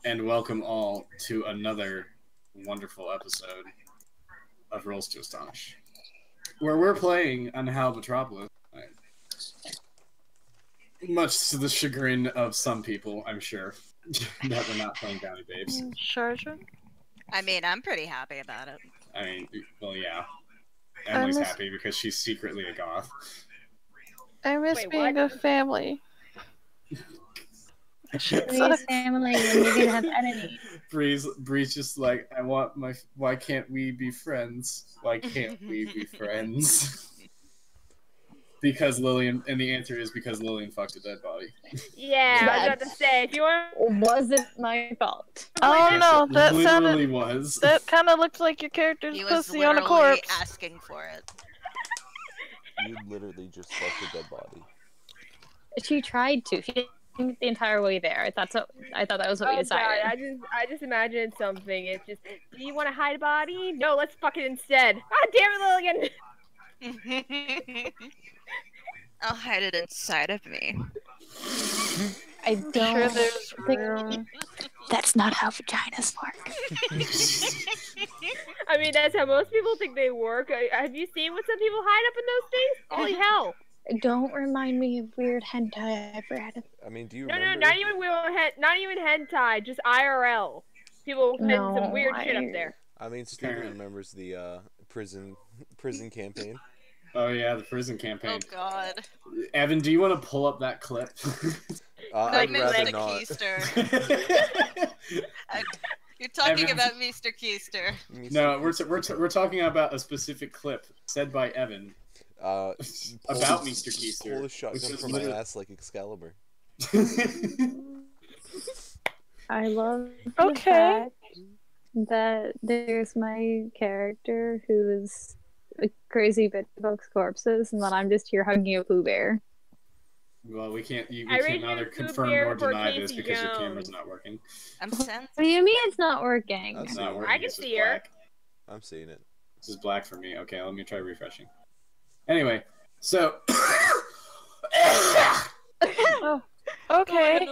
and welcome all to another wonderful episode of Rolls to Astonish, where we're playing Unhallowed Metropolis. Much to the chagrin of some people, I'm sure, that we're not playing Bounty Babes. Sure. I mean, I'm pretty happy about it. I mean, well, yeah. Emily's happy because she's secretly a goth. I miss being a family. Bree's family when you're gonna have enemies. Bree's just like, I want my. Why can't we be friends? Why can't we be friends? Because Lillian, and the answer is because Lillian fucked a dead body. Yeah, I was about to say, if you want. Wasn't my fault. Oh no, that literally sounded. was. That kind of looked like your character's He was pussy on a literally corpse. asking for it. You literally just fucked a dead body. She tried to. She didn't get the entire way there. I thought that was what we decided. God, I just imagined something. It's just, do you want to hide a body? No, let's fuck it instead. God damn it, Lillian! I'll hide it inside of me. I don't there's think room. that's not how vaginas work. I mean, that's how most people think they work. Have you seen what some people hide up in those things? Holy hell! Don't remind me of weird hentai I've read. I mean, do you No, remember? not even hentai, just IRL. People hid some weird shit up there. I mean, Steven remembers the prison campaign. Oh yeah, the prison campaign. Oh god. Evan, do you want to pull up that clip? I'd rather Mr. not. Keister. You're talking about Mr. Keister. No, we're talking about a specific clip said by Evan about Mr. Keister. Pull a shotgun from my ass like Excalibur. I love the fact that there's my character who is a crazy bitch folks corpses, and then I'm just here hugging a Pooh Bear. Well, we can I neither rated confirm Pooh nor Bear for deny this Casey because your Jones. camera's not working. I'm sensitive. What do you mean it's not working? It's not working. I can This is see her. black. I'm seeing it. This is black for me. Okay, let me try refreshing. Anyway, so Oh, okay.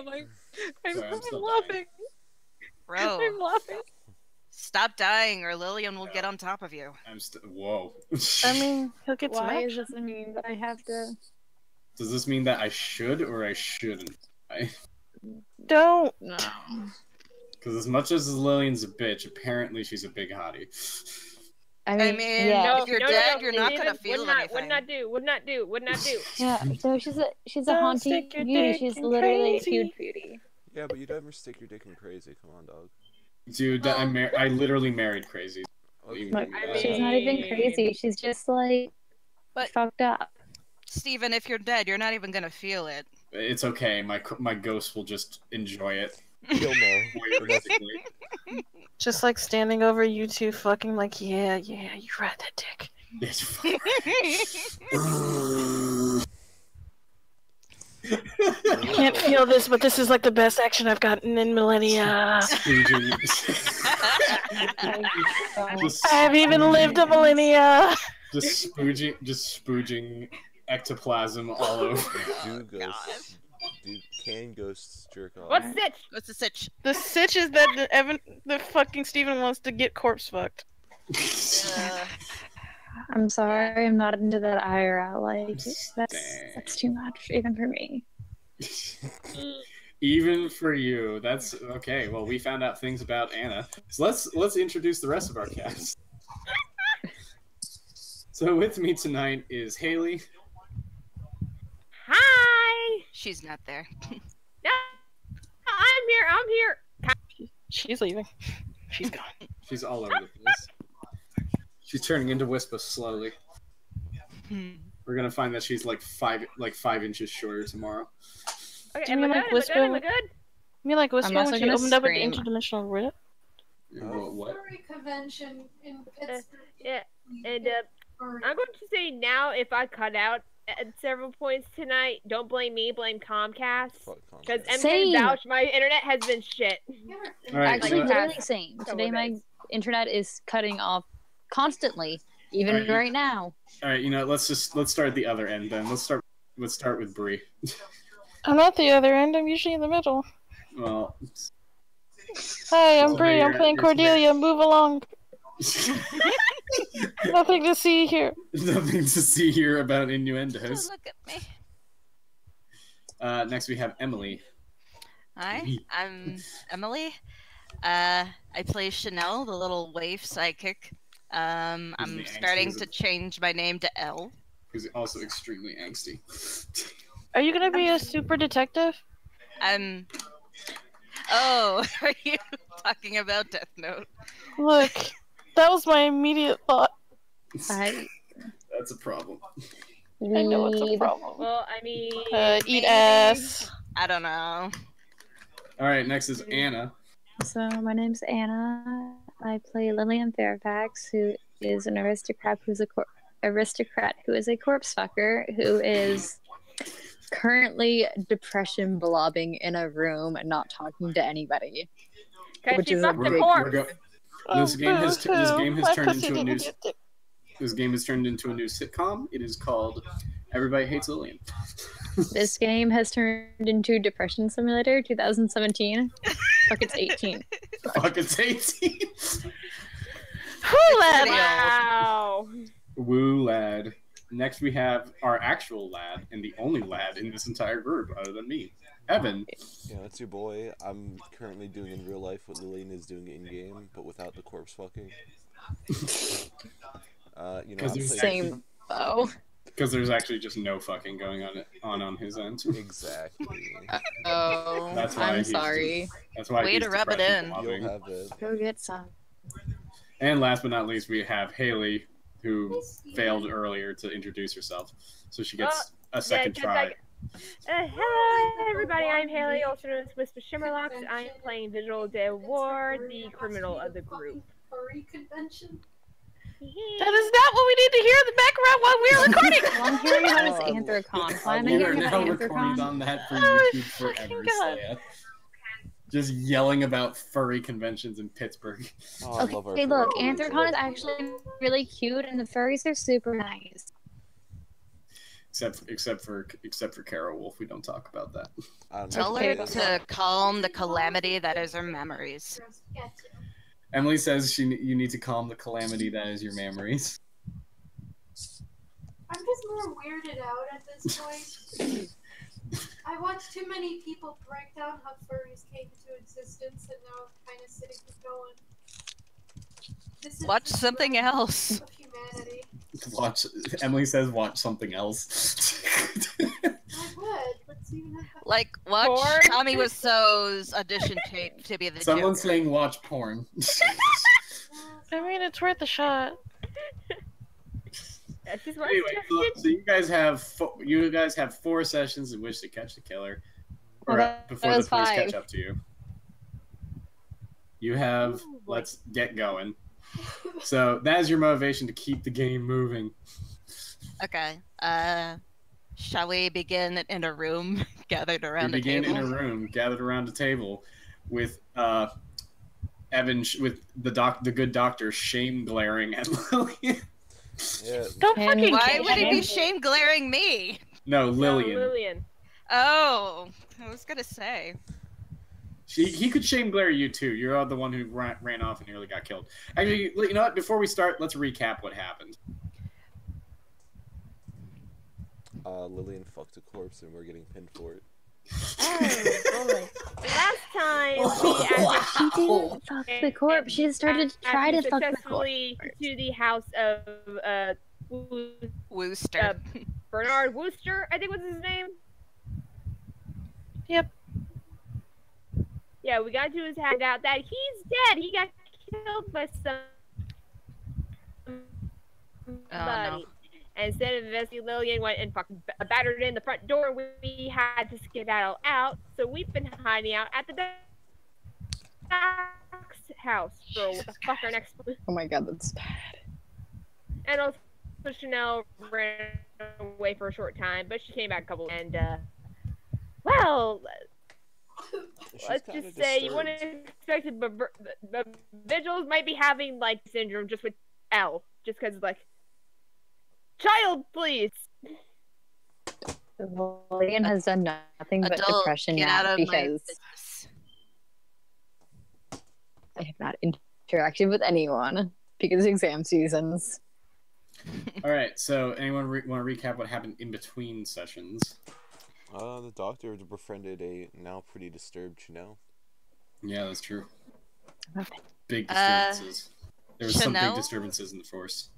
I'm still laughing. Bro, I'm laughing. stop dying or Lillian will get on top of you. whoa. I mean, he'll get some Why action. does this mean that I have to? Does this mean that I should or I shouldn't? Don't. No. Because as much as Lillian's a bitch, apparently she's a big hottie. I mean, yeah. if you're dead, you're not gonna feel anything. Would not do. Yeah, so she's a Don't haunting stick your beauty. dick She's in literally a crazy. huge beauty. Yeah, but you never stick your dick in crazy. Come on, dog. Dude, I literally married crazy. Okay. Look, I she's not even mean- crazy. She's just like But- fucked up. Steven, if you're dead, you're not even gonna feel it. It's okay. My ghost will just enjoy it. He'll know. Realistically. Just like standing over you two fucking like, yeah, you ride that dick. It's fine. I can't feel this, but this is like the best action I've gotten in millennia. Just- I've even lived a millennia. just spooging ectoplasm all over. Can ghosts jerk off? What's it? What's the sitch? The sitch is that the fucking Steven wants to get corpse fucked. I'm sorry, I'm not into that IRL. Like that's too much even for me. Even for you. That's okay. Well, we found out things about Anna. So let's introduce the rest of our cast. So with me tonight is Haley. Hi. She's not there. No, I'm here. She's leaving. She's gone. She's all over the place. She's turning into Wispa slowly. We're gonna find that she's like 5 inches shorter tomorrow. Okay, Do am you I mean good? like Am I whisper? good? Am I good? I mean, like I'm Whisper also when she gonna opened up an scream. interdimensional rip. What? Convention in Pittsburgh. Yeah, and I'm going to say now, if I cut out at several points tonight, don't blame me, blame Comcast. Fuck Because Comcast. MK Same. vouch, my internet has been shit. All right, Actually, so- literally same. Couple Today my days. internet is cutting off constantly, even Alright. right now. all right. Let's start at the other end then. Let's start with Bree. I'm at the other end. I'm usually in the middle. Well, Hi, I'm So Bree. I'm you're- playing you're Cordelia. Move along. Nothing to see here. Nothing to see here about Don't innuendos. look at me. Next we have Emily. Hi, I'm Emily. I play Chanel, the little waif sidekick. Who's I'm the starting angstiest to of- change my name to L. Who's also extremely angsty. Are you gonna be a super detective? I'm. Oh, are you talking about Death Note? Look, that was my immediate thought. That's a problem. I know it's a problem. Well, I mean, Eat maybe- ass. I don't know. All right, next is Anna. So my name's Anna. I play Lillian Fairfax, who is an aristocrat who is a corpse fucker who is currently depression blobbing in a room and not talking to anybody. Cause Which she is a fucked the big- corpse. This game has My turned pussy into a didn't new. get dick. This game has turned into a new sitcom. It is called Everybody Hates Lillian. This game has turned into Depression Simulator 2017. Fuck, it's 18. Fuck, it's 18. Whew, lad. Wow. Woo, lad. Next we have our actual lad, and the only lad in this entire group, other than me, Evan. Yeah, that's your boy. I'm currently doing in real life what Lillian is doing in game, but without the corpse fucking. You know, Because there's Same, though. Because there's actually just no fucking going on his end. Exactly. Oh, That's why I'm he's sorry. That's why Way he's to rub it depression in. blobbing. You'll have it. Go get some. And last but not least, we have Haley, who failed earlier to introduce herself, so she gets a second try. Hello, everybody. I'm Haley, also known as Whisper Shimmerlocks. I'm playing Visual De War, the criminal of the group. Furry convention. That is not what we need to hear in the background while we're recording. Well, I'm hearing about his Oh, Anthrocon. Why am I We are hearing now about recording Anthrocon? on that for Oh, YouTube fucking forever, God. Slaya. Just yelling about furry conventions in Pittsburgh. Oh, I love our Okay, look, furry Anthrocon is people. actually really cute, and the furries are super nice. Except for Carol Wolf, we don't talk about that. I don't know Tell what her it is. to calm the calamity that is her memories. Emily says you need to calm the calamity that is your memories. I'm just more weirded out at this point. I watched too many people break down how furries came into existence, and now I'm kind of sitting here going, "This is Watch the something growth else. of humanity." Emily says watch something else. I would. Let's even have that. Like, watch Porn? Tommy Wiseau's audition tape to be the Someone's Joker. saying watch porn. I mean, it's worth a shot. That's just what Anyway, so you guys have 4 sessions in which to catch the killer, or Well, before that the was police 5. catch up to you. You have. Ooh, boy. Let's get going. So that is your motivation to keep the game moving. Okay. Shall we begin in a room gathered We around a begin table? in a room gathered around a table with Evan with the good doctor shame glaring at Lillian. Yeah, Don't And fucking Why kick would he be me. shame glaring me? No, No, Lillian. Lillian. Oh, I was gonna say. He could shame glare you too. You're the one who ran off and nearly got killed. Actually, you know what? Before we start, let's recap what happened. Lillian fucked a corpse and we're getting pinned for it. Oh, boy. Last time She didn't fuck the corpse. She started to try to fuck the corpse. successfully to the house of Wooster. Bernard Wooster, I think was his name. Yep. Yeah, we got to his house out that he's dead. He got killed by somebody. And instead of investigating, Lillian went and fucking battered in the front door. We had to skedaddle out, so we've been hiding out at the doc's house for what the fuck our next. Oh my god, that's bad. And also Chanel ran away for a short time, but she came back a couple. And well, She's let's kinda just say you disturbed. wouldn't expect it, but the Vigils might be having like syndrome just with L, just because like. Child, please. Lillian has done nothing but Adult, depression get now out of my because business. have not interacted with anyone because exam seasons. All right. So, anyone want to recap what happened in between sessions? The doctor befriended a now pretty disturbed Chanel. Yeah, that's true. Okay. Big disturbances. There was some big Chanel? disturbances in the force.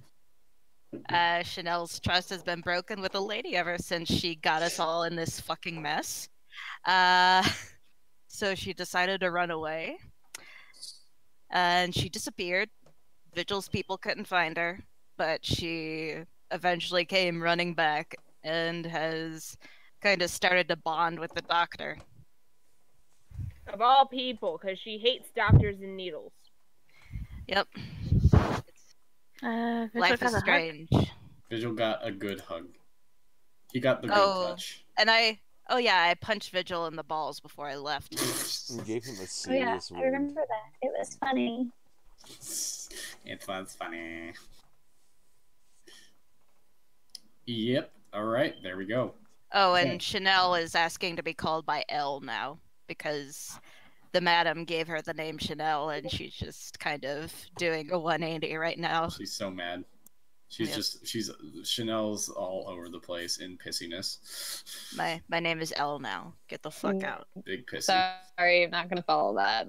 Chanel's trust has been broken with the lady ever since she got us all in this fucking mess. So she decided to run away. And she disappeared. Vigil's people couldn't find her, but she eventually came running back and has kind of started to bond with the doctor. Of all people, because she hates doctors and needles. Yep. Vigil Life got is a hug. strange. Vigil got a good hug. He got the good touch. And I punched Vigil in the balls before I left. We gave him a Oh yeah, serious I wound. remember that. It was funny. It was funny. Yep. All right. There we go. Oh, Okay. and Chanel is asking to be called by Elle now because the madam gave her the name Chanel, and she's just kind of doing a 180 right now. She's so mad. She's Chanel's all over the place in pissiness. My name is Elle now. Get the fuck out. Big pissy. Sorry, I'm not gonna follow that.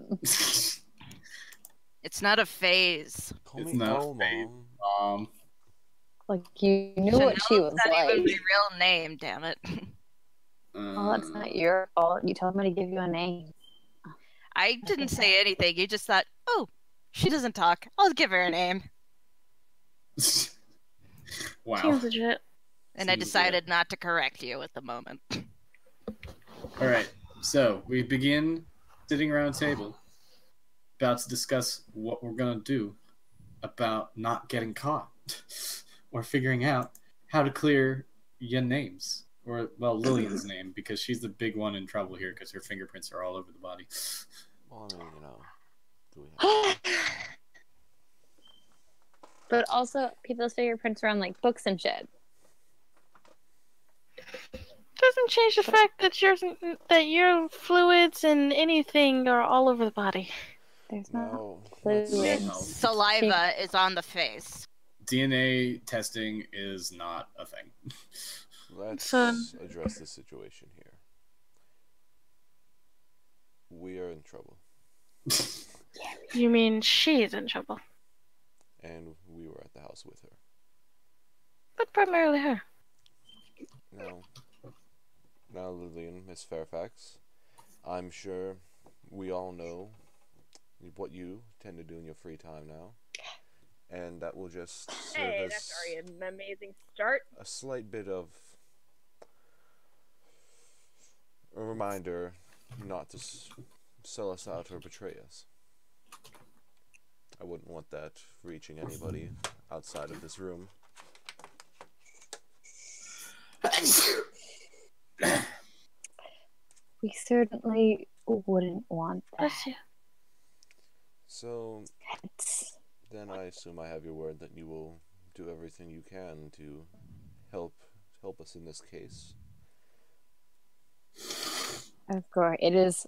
It's not a phase. Call It's me not Elle, fake. Mom. Like you knew what she was Not like. even my real name, damn it. Well, that's not your fault. You told me to give you a name. I didn't say anything. You just thought, oh, she doesn't talk. I'll give her a name. Wow. Seems legit. And I Seems decided not to correct you at the moment. All right. So we begin sitting around a table, about to discuss what we're gonna do about not getting caught, or figuring out how to clear your names, or well, Lillian's name, because she's the big one in trouble here because her fingerprints are all over the body. Well, I mean, do we have But also, people's fingerprints are on like books and shit. Doesn't change the fact that your fluids and anything are all over the body. There's not No. fluids. Saliva is on the face. DNA testing is not a thing. Let's So- address the situation here. We are in trouble, You mean she's in trouble? and we were at the house with her. But primarily her. Now, Lillian, Miss Fairfax, I'm sure we all know what you tend to do in your free time now, and that will just serve Hey, as that's already an amazing start. a slight bit of a reminder not to sell us out or betray us. I wouldn't want that reaching anybody outside of this room. We certainly wouldn't want that. Bless you. So It's- then I assume I have your word that you will do everything you can to help us in this case. Of course, it is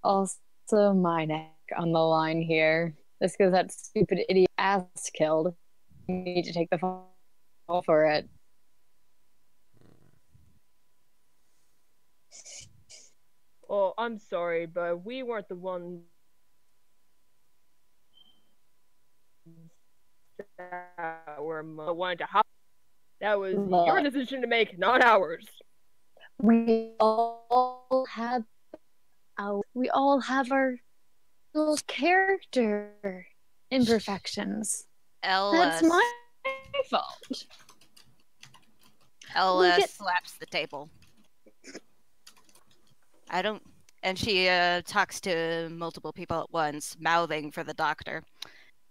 also my neck on the line here. Just because that stupid idiot ass killed. You need to take the fall for it. Well, I'm sorry, but we weren't the ones that were wanted to hop. That was your decision to make, not ours. We all have our little character imperfections. Elle, That's my fault. Elle Look at- slaps the table. And she talks to multiple people at once, mouthing for the doctor.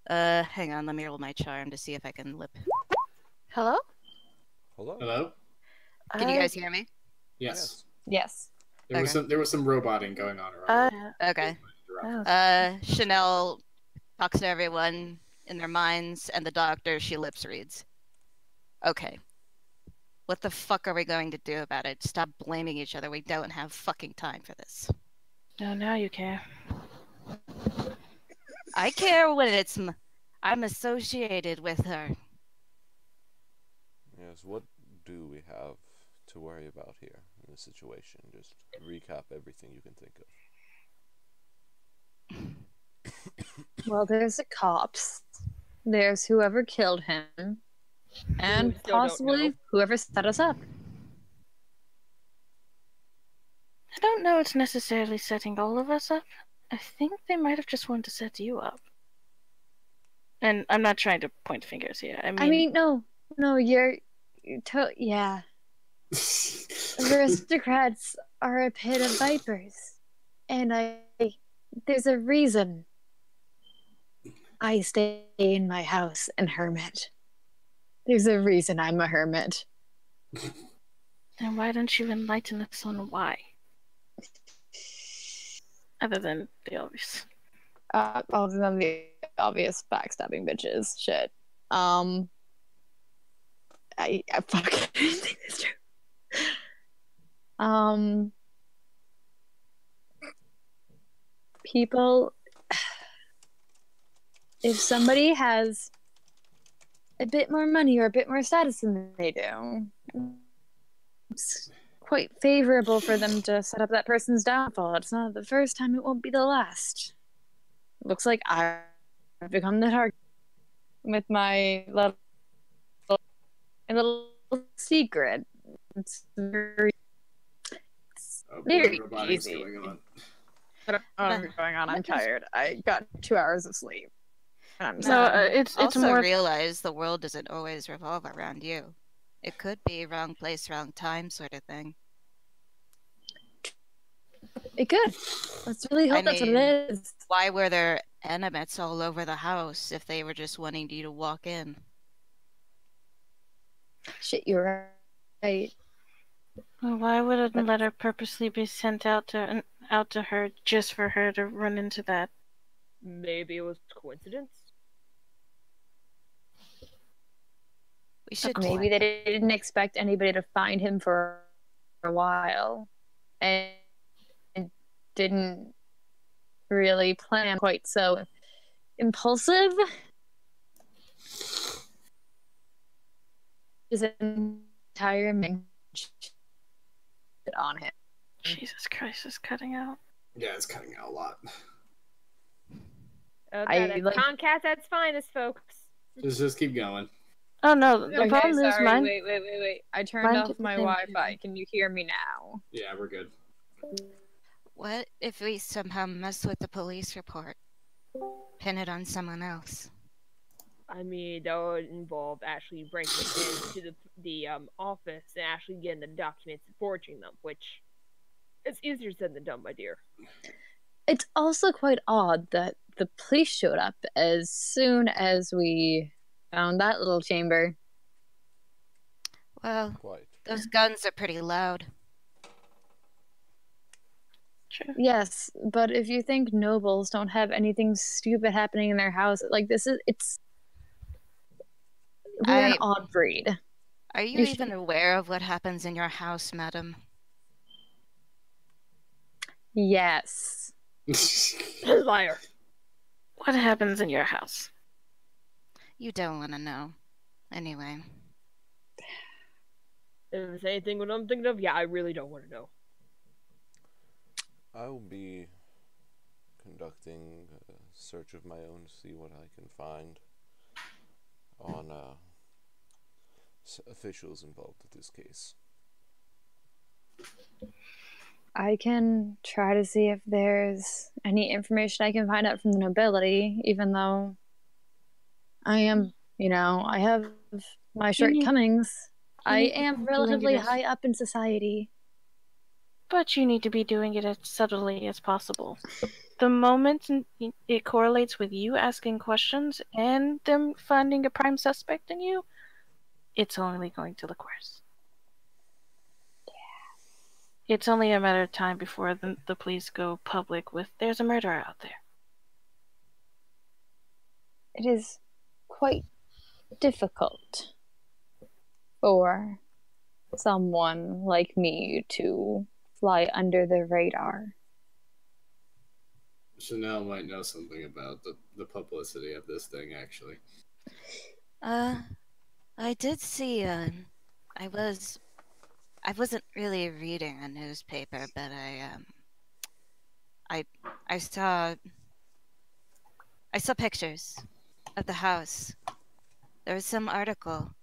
Hang on, let me roll my charm to see if I can lip. Hello? Hello? Hello? Can you guys hear me? Yes. Yes. There was some roboting going on around. Okay. Chanel talks to everyone in their minds, and the doctor, she lips reads. Okay. What the fuck are we going to do about it? Stop blaming each other. We don't have fucking time for this. No, now you care. I care when I'm associated with her. Yes, what do we have to worry about here in this situation? Just recap everything you can think of. Well, there's the cops. There's whoever killed him. And still don't possibly know. whoever set us up. I don't know it's necessarily setting all of us up. I think they might have just wanted to set you up. And I'm not trying to point fingers here. I mean no, yeah. Aristocrats are a pit of vipers. And there's a reason I stay in my house and hermit. There's a reason I'm a hermit. then why don't you enlighten us on why? Other than the obvious. Other than the obvious backstabbing bitches shit. I fucking think that's true. People, if somebody has a bit more money or a bit more status than they do, it's quite favorable for them to set up that person's downfall. It's not the first time, it won't be the last. It looks like I've become the target with my little secret. It's very easy. I don't know what's going on. I'm tired. I got 2 hours of sleep. I'm sad. It's also more. realize the world doesn't always revolve around you. It could be wrong place, wrong time sort of thing. It could. Let's really hope that's what it is. Why were there animates all over the house if they were just wanting you to walk in? Shit, you're right. Well, why would a letter purposely be sent out to her just for her to run into that? Maybe it was coincidence. We should Maybe they didn't expect anybody to find him for a while, and didn't really plan quite so impulsive. Is an entire on him. Jesus Christ, is cutting out. Yeah, it's cutting out a lot. Okay, that's Comcast at its finest, folks. Just keep going. Oh no, the problem is mine. Wait. I turned off my Wi-Fi. Can you hear me now? Yeah, we're good. What if we somehow mess with the police report? Pin it on someone else. I mean, that would involve actually breaking into the office and actually getting the documents and forging them, which is easier said than done, my dear. It's also quite odd that the police showed up as soon as we found that little chamber. Well, those guns are pretty loud. True. Yes, but if you think nobles don't have anything stupid happening in their house, like we're an odd breed. Are you even aware of what happens in your house, madam? Yes. Liar. What happens in your house? You don't want to know. Anyway. If it's anything what I'm thinking of, yeah, I really don't want to know. I will be conducting a search of my own to see what I can find on officials involved with this case. I can try to see if there's any information I can find out from the nobility, even though I am, I have my shortcomings. I am relatively high up in society. But you need to be doing it as subtly as possible. The moment it correlates with you asking questions and them finding a prime suspect in you, it's only going to look worse. Yeah. It's only a matter of time before the police go public with, there's a murderer out there. It is quite difficult for someone like me to fly under the radar. Chanel might know something about the publicity of this thing, actually. I did see. I wasn't really reading a newspaper, but I saw pictures of the house. There was some article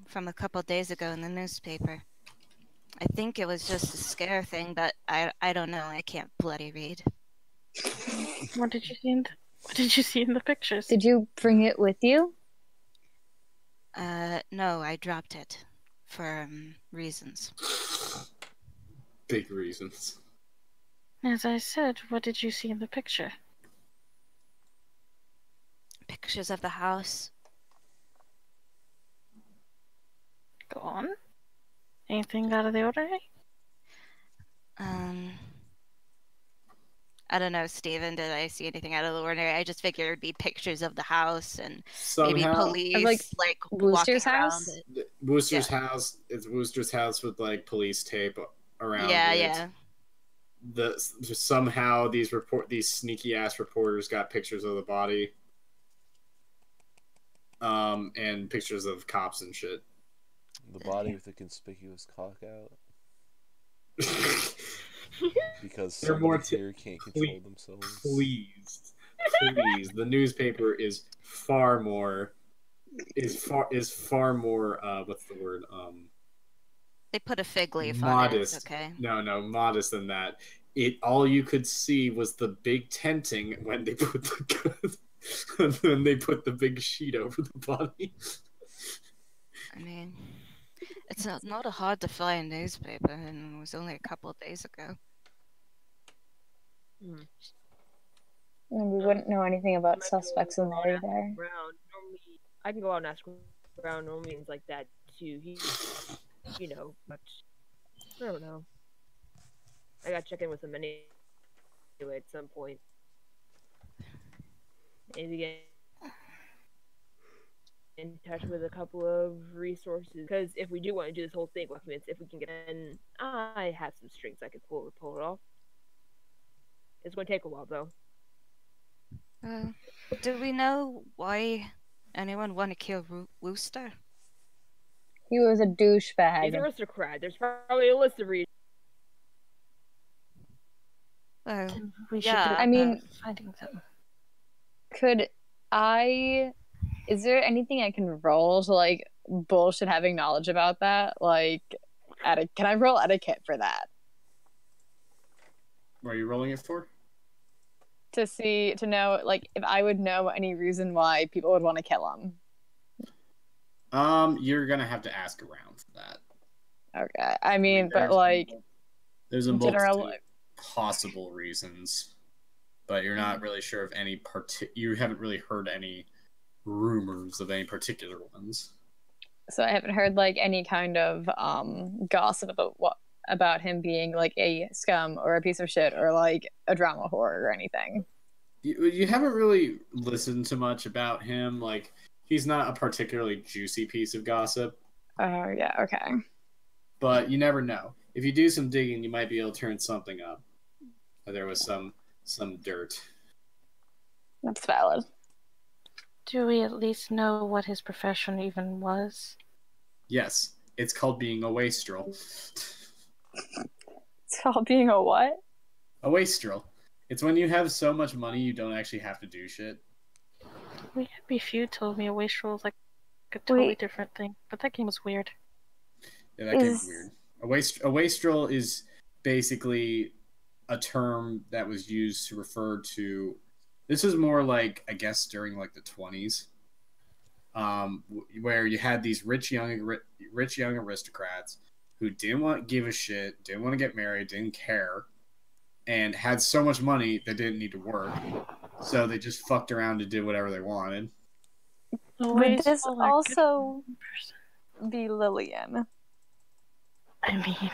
from a couple days ago in the newspaper. I think it was just a scare thing, but I don't know. I can't bloody read. What did you see in the pictures? Did you bring it with you? No, I dropped it for reasons. Big reasons. As I said, what did you see in the picture? Pictures of the house. Go on. Anything out of the ordinary? I don't know, Steven, did I see anything out of the ordinary? I just figured it'd be pictures of the house and maybe Somehow, police like Wooster's walking around house? it. Wooster's house. It's Wooster's house with like police tape around Yeah, it. yeah. Somehow these sneaky ass reporters got pictures of the body, and pictures of cops and shit. The body with the conspicuous cock out. Because They're some more here can't control themselves. Please, the newspaper is far more. Is far more. What's the word? They put a fig leaf Modest. on it, okay? No, modest than that. All you could see was the big tenting when they put the big sheet over the body. I mean, it's not a hard to find newspaper, and it was only a couple of days ago. And we wouldn't know anything about suspects in there either. Normally, I can go out and ask around. Normally, things like that too. But I don't know. I gotta check in with him anyway at some point. Maybe get in touch with a couple of resources, because if we do want to do this whole thing, if we can get in, I have some strings I could pull it off. It's going to take a while, though. Do we know why anyone want to kill Wooster? He was a douchebag. He's an aristocrat. There's probably a list of reasons. We should yeah. finding them. Is there anything I can roll to like bullshit having knowledge about that? Like, can I roll etiquette for that? What are you rolling it for? To know, like, if I would know any reason why people would want to kill him. You're gonna have to ask around for that. Okay, I mean, but like, there's a multitude possible reasons, but you're not really sure of any you haven't really heard any rumors of any particular ones. So I haven't heard like any kind of gossip about him being like a scum or a piece of shit or like a drama whore or anything. You haven't really listened to much about him. Like, he's not a particularly juicy piece of gossip. Oh yeah, okay. But you never know. If you do some digging, you might be able to turn something up. There was some dirt. That's valid. Do we at least know what his profession even was? Yes, it's called being a wastrel. It's called being a what? A wastrel. It's when you have so much money you don't actually have to do shit. Few told me a wastrel was like a totally different thing, but that game was weird. Yeah, that game was weird. A wastrel is basically a term that was used to refer to. This is more like, I guess, during like the 20s, where you had these rich young aristocrats who didn't want to give a shit, didn't want to get married, didn't care, and had so much money they didn't need to work, so they just fucked around and did whatever they wanted. Would this also be Lillian? I mean,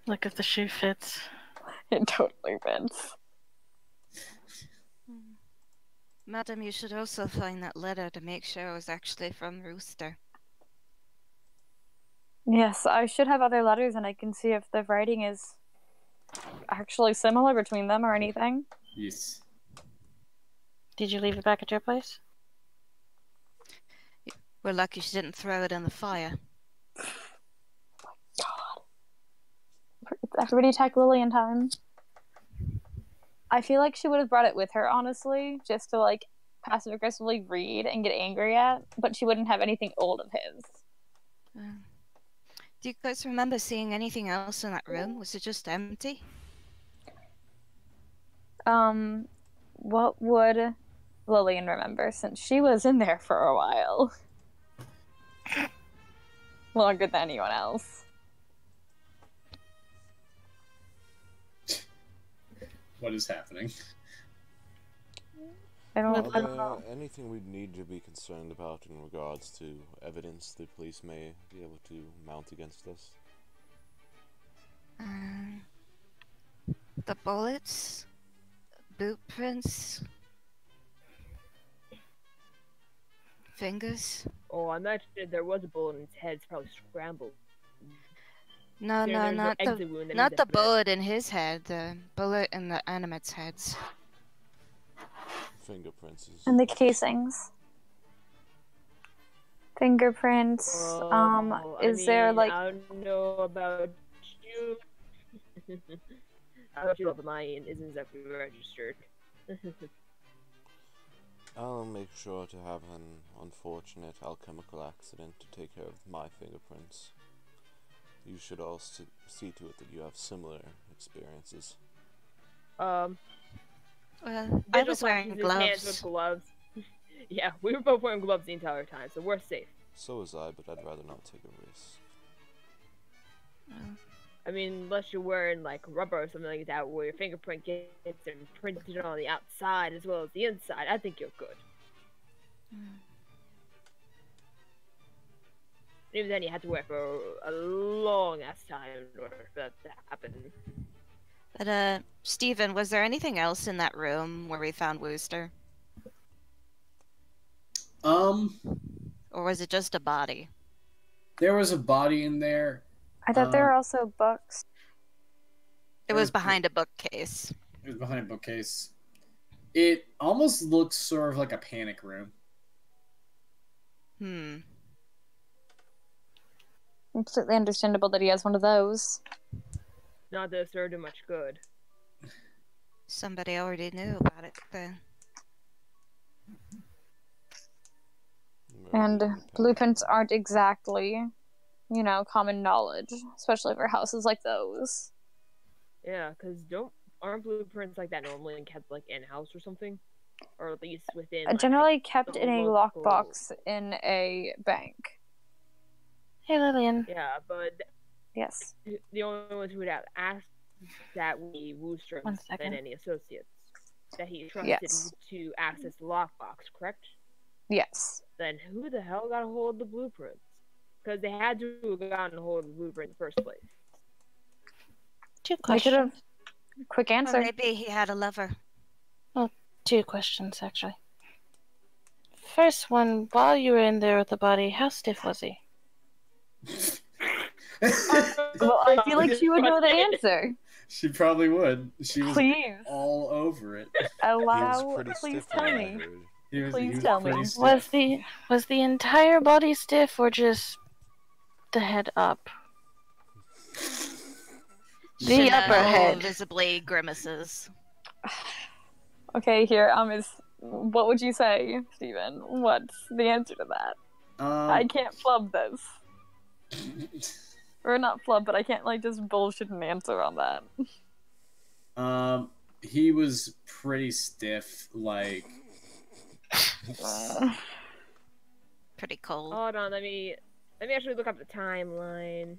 look, if the shoe fits. It totally fits. Madam, you should also find that letter to make sure it was actually from Rooster. Yes, I should have other letters, and I can see if the writing is actually similar between them or anything. Yes. Did you leave it back at your place? We're lucky she didn't throw it in the fire. Everybody attack Lillian time. I feel like she would have brought it with her, honestly, just to like passive aggressively read and get angry at, but she wouldn't have anything old of his. Do you guys remember seeing anything else in that room? Was it just empty? What would Lillian remember, since she was in there for a while? Longer than anyone else. What is happening? I Are don't there know. anything we'd need to be concerned about in regards to evidence the police may be able to mount against us? The bullets, blueprints, fingers. Oh, I imagine if there was a bullet in his head, it's probably scrambled. No, There- no, there's not the exit wound that not means the it's met. bullet in his head. The bullet in the animate's heads. Fingerprints is... And the casings. Fingerprints. Oh, Is there like I don't know about you. I don't know, but mine isn't exactly registered. I'll make sure to have an unfortunate alchemical accident to take care of my fingerprints. You should also see to it that you have similar experiences. Well, I Vigil was wearing flashes his hands with gloves. gloves. Yeah, we were both wearing gloves the entire time, so we're safe. So was I, but I'd rather not take a risk. I mean, unless you're wearing like rubber or something like that, where your fingerprint gets imprinted on the outside as well as the inside, I think you're good. Even then, you had to wear it for a long ass time in order for that to happen. But Steven, was there anything else in that room where we found Wooster? Or was it just a body? There was a body in there. I thought there were also books. It was behind a bookcase. It was behind a bookcase. It almost looks sort of like a panic room. Completely understandable that he has one of those. Not that it served him much good. Somebody already knew about it then. And blueprints aren't exactly, you know, common knowledge, especially for houses like those. Yeah, because aren't blueprints like that normally kept like in house or something, or at least within? Like, Generally kept the in a local- lockbox in a bank. Hey, Lillian. Yeah, but Yes. the only ones who would have asked that would be Wooster 1 and second. any associates that he trusted Yes. to access the lockbox, correct? Yes. Then who the hell got a hold of the blueprints? Because they had to have gotten a hold of the blueprint in the first place. 2 I could questions. have. Quick Or answer. maybe he had a lover. 2 questions, actually. First one, while you were in there with the body, how stiff was he? Well, I feel like she would know the answer. She probably would. She was Please all over it. He allow. was pretty Please stiff tell from what I me. heard. Please He was tell me. pretty stiff. Was the entire body stiff or just the head up? The upper Chanel head. visibly grimaces. Okay, here. What would you say, Steven? What's the answer to that? I can't flub this. Or not flub, but I can't like just bullshit an answer on that. He was pretty stiff, like Pretty cold. Hold on, let me actually look up the timeline.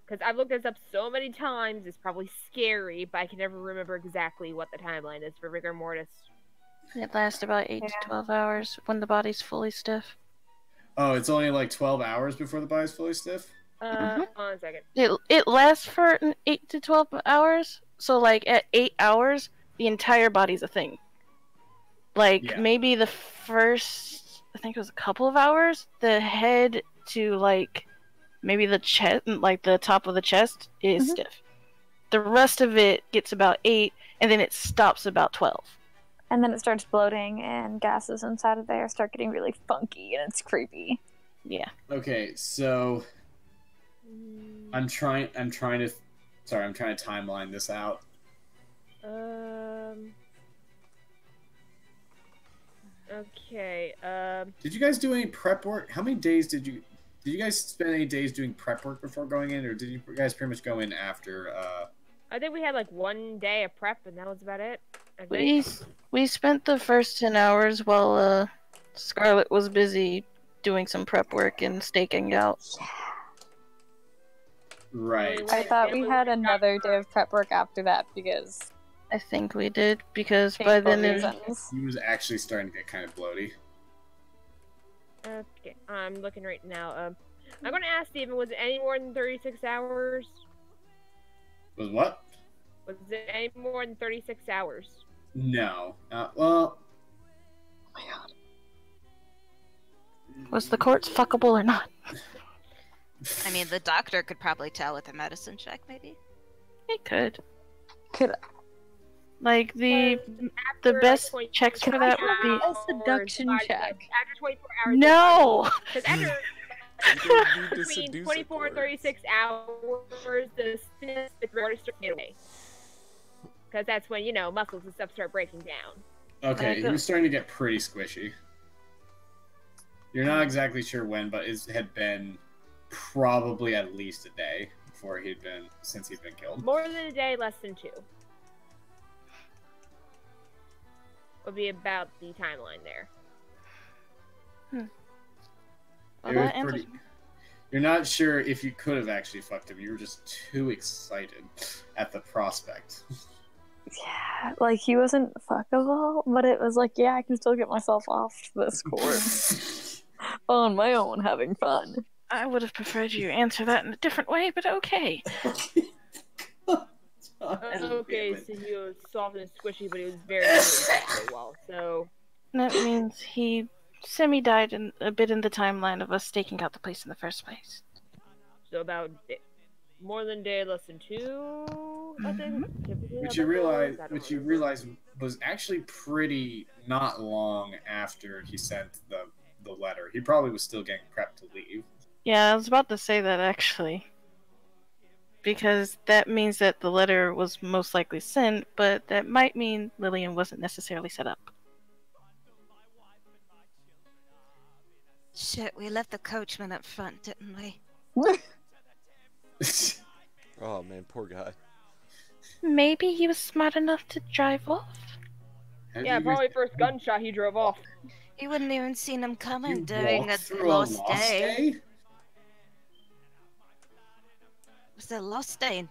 Because I've looked this up so many times, it's probably scary, but I can never remember exactly what the timeline is for rigor mortis. It lasts about 8 to 12 hours when the body's fully stiff. oh, it's only like 12 hours before the body's fully stiff? Hold on a second. It lasts for 8 to 12 hours. So, like, at 8 hours, the entire body's a thing. Like, Yeah. maybe the first, I think it was a couple of hours, the head to, like, maybe the chest, like the top of the chest, is stiff. The rest of it gets about 8, and then it stops about 12. And then it starts bloating, and gases inside of there start getting really funky, and it's creepy. Yeah. Okay, so I'm trying to timeline this out. Okay. Did you guys do any prep work? How many days did you guys spend any days doing prep work before going in, or did you guys pretty much go in after? I think we had like 1 day of prep, and that was about it. I think. We spent the first 10 hours while Scarlet was busy doing some prep work and staking out. Right. I thought we had another day of prep work after that because I think we did, because by then he was actually starting to get kind of bloaty. Okay, I'm looking right now. I'm gonna ask Steven, was it any more than 36 hours? Was what? Was it any more than 36 hours? No. Well. Oh my god. Was the corpse fuckable or not? I mean, the doctor could probably tell with a medicine check, maybe. He could. Could Like the best checks for that would be a seduction check. After 24 hours. no. Because after between 24 and 36 hours, the stiffness starts to get away. Because that's when, you know, muscles and stuff start breaking down. Okay, he was starting to get pretty squishy. You're not exactly sure when, but it had been probably at least a day since he'd been killed. More than a day, less than 2. Would be about the timeline there. Well, that answers... You're not sure if you could have actually fucked him. You were just too excited at the prospect. Yeah, like he wasn't fuckable, but it was like, yeah, I can still get myself off this course on my own, having fun. I would have preferred you answer that in a different way, but okay. Okay, so he was soft and squishy, but he was very good for a while, so... That means he semi-died a bit in the timeline of us staking out the place in the first place. So about more than a day, less than 2, I think. Which you realize was actually pretty not long after he sent the letter. He probably was still getting prepped to leave. Yeah, I was about to say that actually. Because that means that the letter was most likely sent, but that might mean Lillian wasn't necessarily set up. Shit, we left the coachman up front, didn't we? Oh man, poor guy. Maybe he was smart enough to drive off? Yeah, probably first gunshot he drove off. You wouldn't even seen him coming You during walked a through lost day. It was a lost day.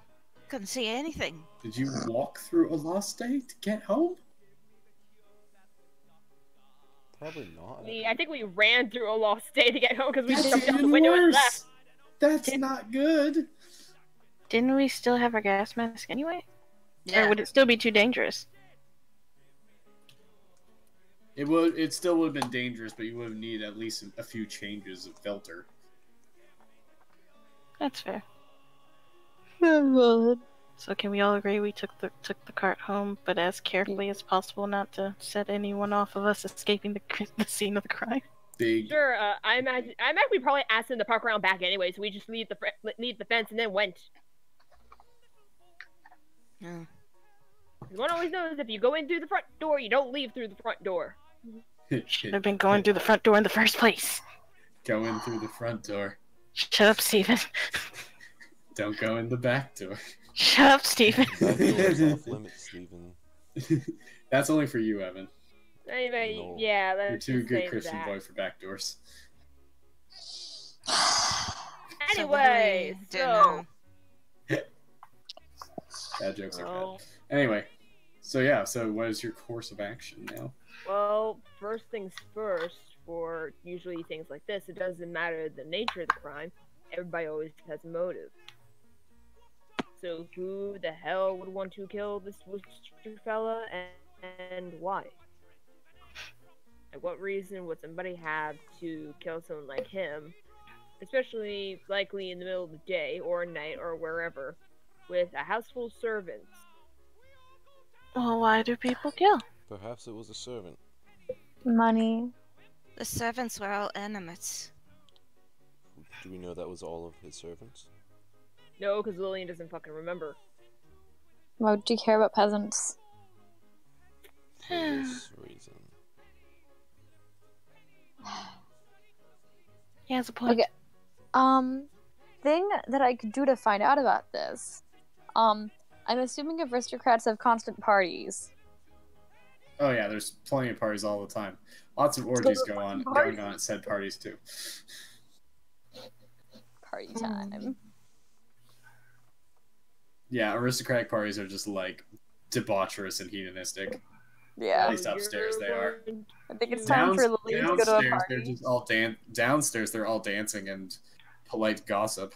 Couldn't see anything. Did you walk through a lost day to get home? Probably not. I think we ran through a lost day to get home because we That's jumped out the even window and worse. left. That's not good. Didn't we still have our gas mask anyway? Yeah. Or would it still be too dangerous? It still would have been dangerous, but you would have needed at least a few changes of filter. That's fair. So can we all agree we took the cart home, but as carefully as possible, not to set anyone off of us escaping the scene of the crime? Sure. I imagine we probably asked them to park around back anyway, so we just leave the fence and then went. Yeah. One always knows if you go in through the front door, you don't leave through the front door. Should have been going through the front door in the first place. Go in through the front door. Shut up, Steven. Don't go in the back door. Shut up, Steven. That door's off limits, Steven. That's only for you, Evan. Anyway, No. yeah, let's You're too just good save Christian that. boy for back doors. Anyway, so Bad jokes are Oh. bad. Anyway, so what is your course of action now? well, first things first. For usually things like this, it doesn't matter the nature of the crime. Everybody always has a motive. So who the hell would want to kill this Worcester fella, and why? Like, what reason would somebody have to kill someone like him especially likely in the middle of the day or night or wherever, with a house full of servants. Well, why do people kill? Perhaps it was a servant. Money. The servants were all animates. Do we know that was all of his servants? No, because Lillian doesn't fucking remember. Why would you care about peasants? For this reason. He has a point. Okay. Thing that I could do to find out about this. I'm assuming aristocrats have constant parties. Oh yeah, there's plenty of parties all the time. Lots of orgies going on at said parties too. Party time. Yeah, aristocratic parties are just like debaucherous and hedonistic. At Yeah. least upstairs they are. I think it's time for Lily to go to a Downstairs, they're party. just all downstairs, they're all dancing and polite gossip.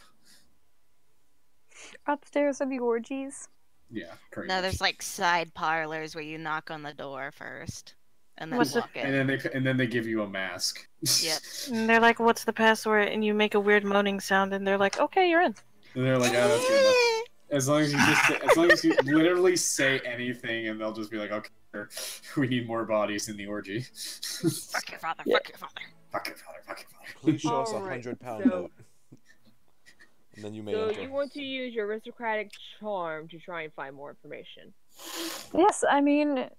Upstairs are the orgies. Yeah, pretty No, much. there's like side parlors where you knock on the door first, and then What's walk in. And then they give you a mask. Yep. And they're like, "What's the password?" And you make a weird moaning sound, and they're like, "Okay, you're in." And they're like, "Oh, that's good enough." As long as you literally say anything, and they'll just be like, "Okay, sure. We need more bodies in the orgy." Fuck your father. Yeah. Fuck your father. Fuck your father. Fuck your father. Please show us Alright, £100 so- note. And then you may So enter. you want to use your aristocratic charm to try and find more information. Yes, I mean,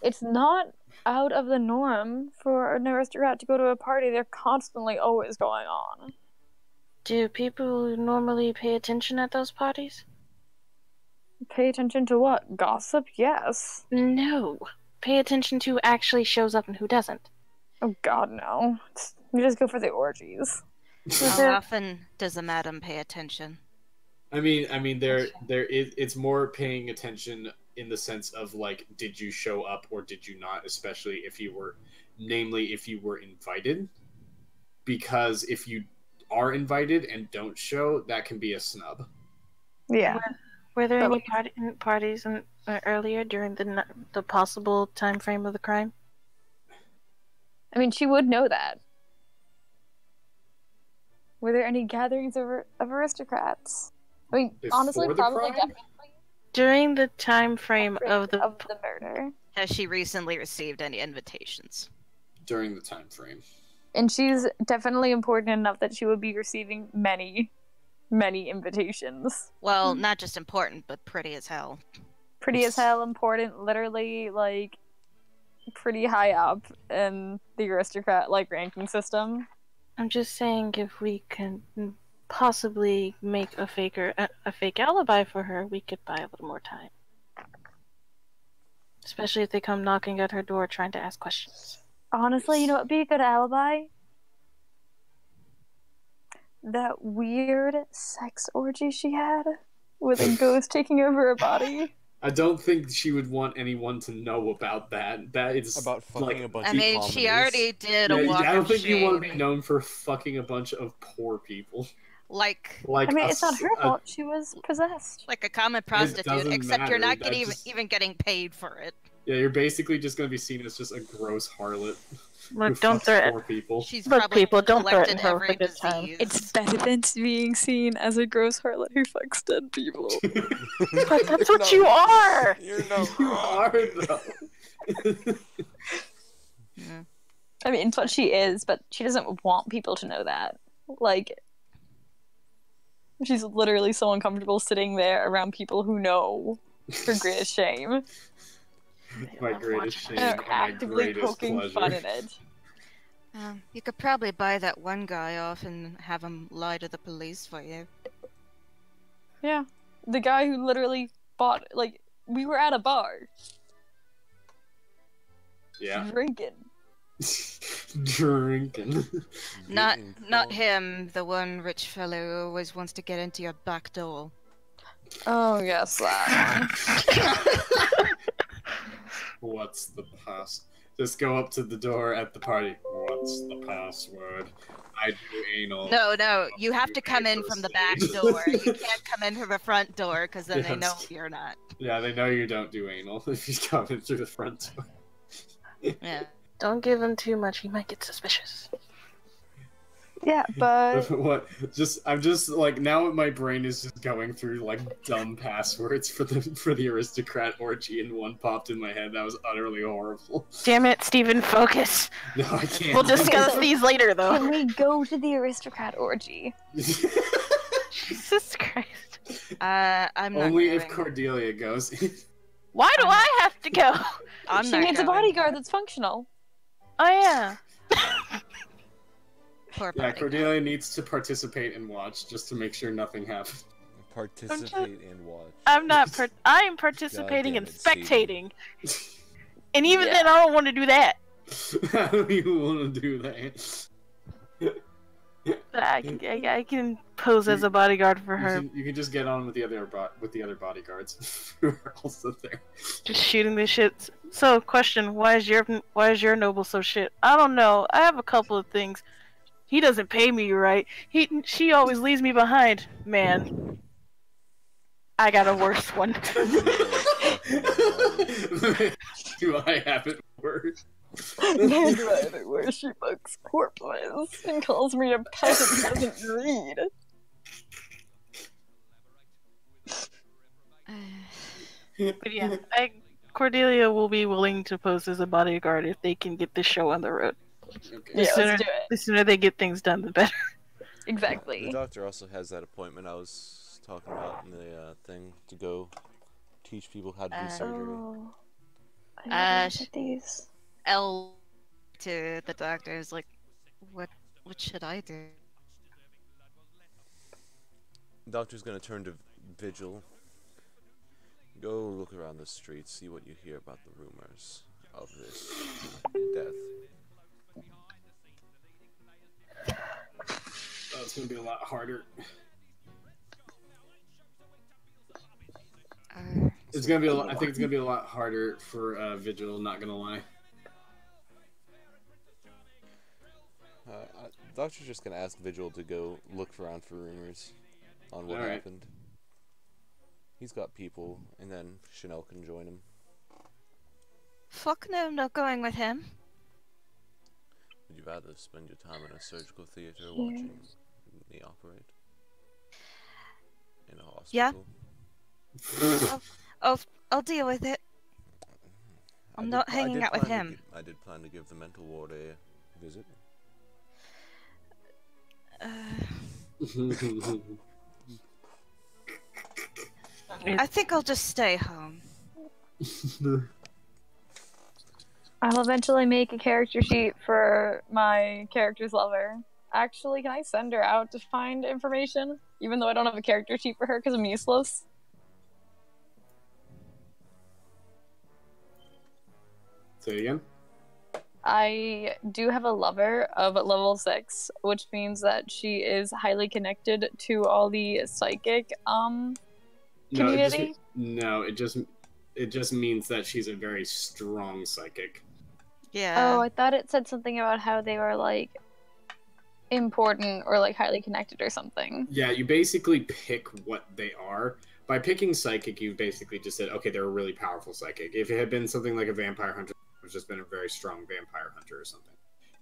it's not out of the norm for an aristocrat to go to a party. They're constantly always going on. Do people normally pay attention at those parties? Pay attention to what? Gossip? Yes. No. Pay attention to who actually shows up and who doesn't. Oh god, no. You just go for the orgies. How often does a madam pay attention? I mean, there is. It's more paying attention in the sense of like, did you show up or did you not? Especially if you were, namely, if you were invited, because if you are invited and don't show, that can be a snub. Yeah. Were there But any parties earlier during the possible time frame of the crime? I mean, she would know that. Were there any gatherings of aristocrats? I mean, Before honestly, the probably crime? definitely During the time frame of the murder. Has she recently received any invitations? During the time frame. And she's definitely important enough that she would be receiving many, many invitations. Well, not just important, but pretty as hell. Pretty as hell, important, literally, like, pretty high up in the aristocrat, like, ranking system. I'm just saying, if we can possibly make a fake alibi for her, we could buy a little more time. Especially if they come knocking at her door trying to ask questions. Honestly, you know what would be a good alibi? That weird sex orgy she had with a ghost taking over her body. I don't think she would want anyone to know about that. That is About fucking like, a bunch I of mean, she commoners. already did yeah, a walk I don't of think you want to be shame. known for fucking a bunch of poor people. Like I mean, it's not her fault. She was possessed. a common prostitute, doesn't except you're matter, not that getting just- even getting paid for it. Yeah, you're basically just going to be seen as just a gross harlot. Look, who don't fucks threaten. poor people. She's Look, probably people, don't collected threaten her every with a good time. disease. It's better than being seen as a gross harlot who fucks dead people. But that's what you are! You're not You wrong. are, though. Yeah. I mean, it's what she is, but she doesn't want people to know that. Like, she's literally so uncomfortable sitting there around people who know her greatest shame. My greatest shame And and are my actively greatest poking pleasure. fun at it. You could probably buy that one guy off and have him lie to the police for you. Yeah. The guy who literally bought, like, we were at a bar Yeah. drinking. Drinking. Not Getting not caught. him, the one rich fellow who always wants to get into your back door. Oh, yes, that one. What's the pass? Just go up to the door at the party. What's the password? I do anal. No, you have to come in from the back door. You Yes. can't come in through the front door because then they know you're not. Yeah, they know you don't do anal if you come in through the front door. Yeah. Don't give him too much, he might get suspicious. Yeah, but What? I'm just like now. My brain is just going through like dumb passwords for the aristocrat orgy, and one popped in my head that was utterly horrible. Damn it, Steven, focus. No, I can't. We'll discuss these later, though. can we go to the aristocrat orgy? Jesus Christ. I'm not Only going. if Cordelia goes. Why do I have to go? I'm She not needs a going. bodyguard that's functional. Oh, yeah. Poor Yeah, bodyguard. Cordelia needs to participate and watch just to make sure nothing happens. Participate and watch. I'm not. I am participating God and damn it, spectating. And even Yeah. then, I don't want to do that. How do you want to do that? I can pose as a bodyguard for her, You can just get on with the other bodyguards who are also there. just shooting the shit. So, question: Why is your noble so shit? I don't know. I have a couple of things. He doesn't pay me right. She always leaves me behind. Man, I got a worse one. Do I have it worse? Where she bugs corpses and calls me a peasant who doesn't read. But yeah, Cordelia will be willing to pose as a bodyguard if they can get the show on the road. Okay. Yeah, sooner, let's do it. The sooner they get things done, the better. The Exactly. doctor also has that appointment I was talking about in the thing to go teach people how to do surgery. Oh. I never looked sh- at these. L to the doctor is like, what should I do? The doctor's gonna turn to Vigil. Go look around the streets, see what you hear about the rumors of this death. Oh, it's gonna be a lot harder. It's gonna be. I think it's gonna be a lot harder for Vigil. Not gonna lie. Doctor's just gonna ask Vigil to go look around for rumors on what Alright. happened. He's got people, and then Chanel can join him. Fuck no, I'm not going with him. Would you rather spend your time in a surgical theater watching me operate? In a Yeah. hospital? I'll deal with it. I'm not hanging out with him. I did plan to give the mental ward a visit. I think I'll just stay home. I'll eventually make a character sheet for my character's lover. Actually, can I send her out to find information? Even though I don't have a character sheet for her because I'm useless? Say it again. I do have a lover of level 6, which means that she is highly connected to all the psychic community. It just means that she's a very strong psychic. Yeah. Oh, I thought it said something about how they were like important or like highly connected or something. Yeah, you basically pick what they are. By picking psychic, you basically just said, okay, they're a really powerful psychic. If it had been something like a vampire hunter, it's just been a very strong vampire hunter or something.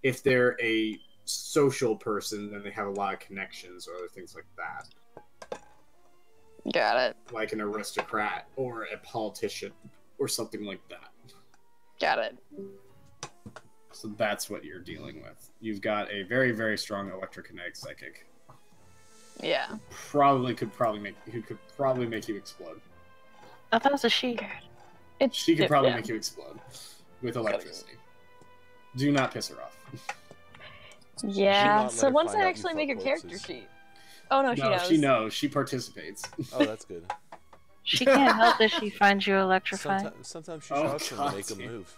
If they're a social person, then they have a lot of connections or other things like that. Got it. Like an aristocrat or a politician or something like that. Got it. So that's what you're dealing with. You've got a very, very strong electrokinetic psychic. Yeah. Who could probably make you explode. I thought it was a she. She could probably yeah. make you explode with electricity. Do not piss her off. Yeah. not So let her once find I out actually you make a fuck character corpses. sheet. Oh no, she knows. She knows. She participates. Oh, that's good. She can't help that she finds you electrifying. Sometimes she Oh, shocks him to God make a damn. move.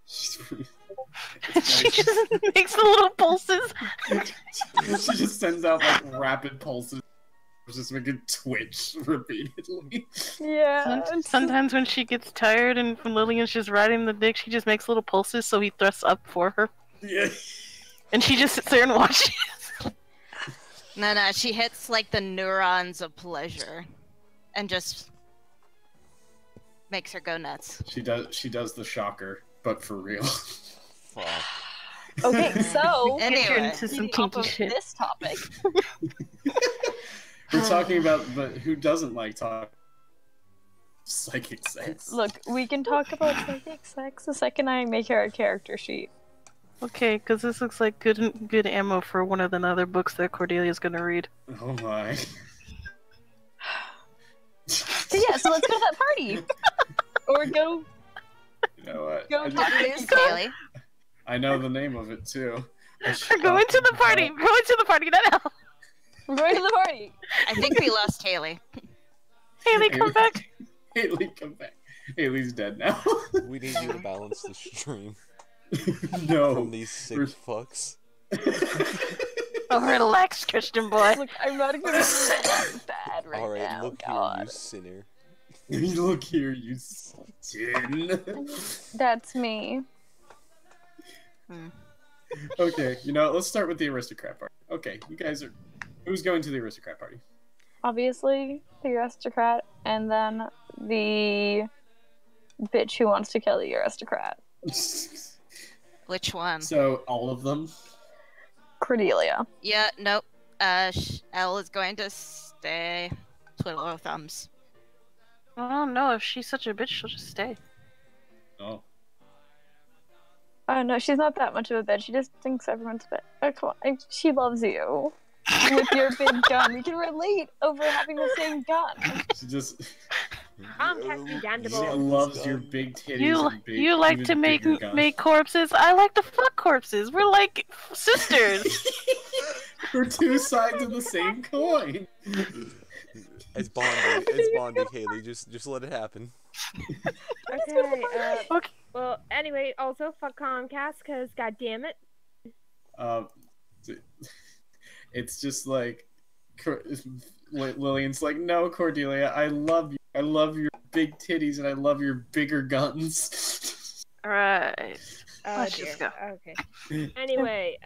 She just makes the little pulses. She just sends out like rapid pulses, just make it twitch repeatedly. Yeah. Sometimes when she gets tired and when Lillian's just riding the dick, she just makes little pulses so he thrusts up for her. Yeah. And she just sits there and watches. No, she hits like the neurons of pleasure, and just makes her go nuts. She does the shocker, but for real. Fuck. Okay, so Get you Anyway. into some getting off kinky of shit. this topic. We're talking about, but who doesn't like talk psychic sex? Look, we can talk about psychic sex the second I make our character sheet. Okay, because this looks like good ammo for one of the other books that Cordelia's gonna read. Oh my. So yeah, so let's go to that party. Or go You know what? Go I, talk to Who's people. Kaylee? I know the name of it too. We're going to the party! We're going to the party now! We're going to the party. I think we lost Haley. Haley, come back! Haley, come back. Haley's dead now. We need you to balance the stream No. from these sick fucks. Oh, relax, Christian boy. Look, I'm not gonna be bad right Alright, now. look God. here, you sinner. Look here, you sin. That's me. Okay, you know, let's start with the aristocrat party. Okay, you guys are... Who's going to the aristocrat party? Obviously, the aristocrat, and then the bitch who wants to kill the aristocrat. Which one? So, all of them? Cordelia. Yeah, nope. Elle is going to stay. Twiddle her thumbs. I don't know. If she's such a bitch, she'll just stay. Oh. Oh no, she's not that much of a bitch. She just thinks everyone's a bit. Oh, come on. She loves you. With your big gun. We can relate over having the same gun. She just... Comcast be She damnable. loves your big titties and big... You like even to bigger guns. make corpses. I like to fuck corpses. We're like sisters. We're two sides of the same coin. It's bonding, Haley. Just let it happen. Okay, Okay. well, anyway, also, fuck Comcast, because, god damn it. It's just like... Lillian's like, no, Cordelia, I love you. I love your big titties and I love your bigger guns. Alright. Oh, Let's dear. just go. Okay. Anyway,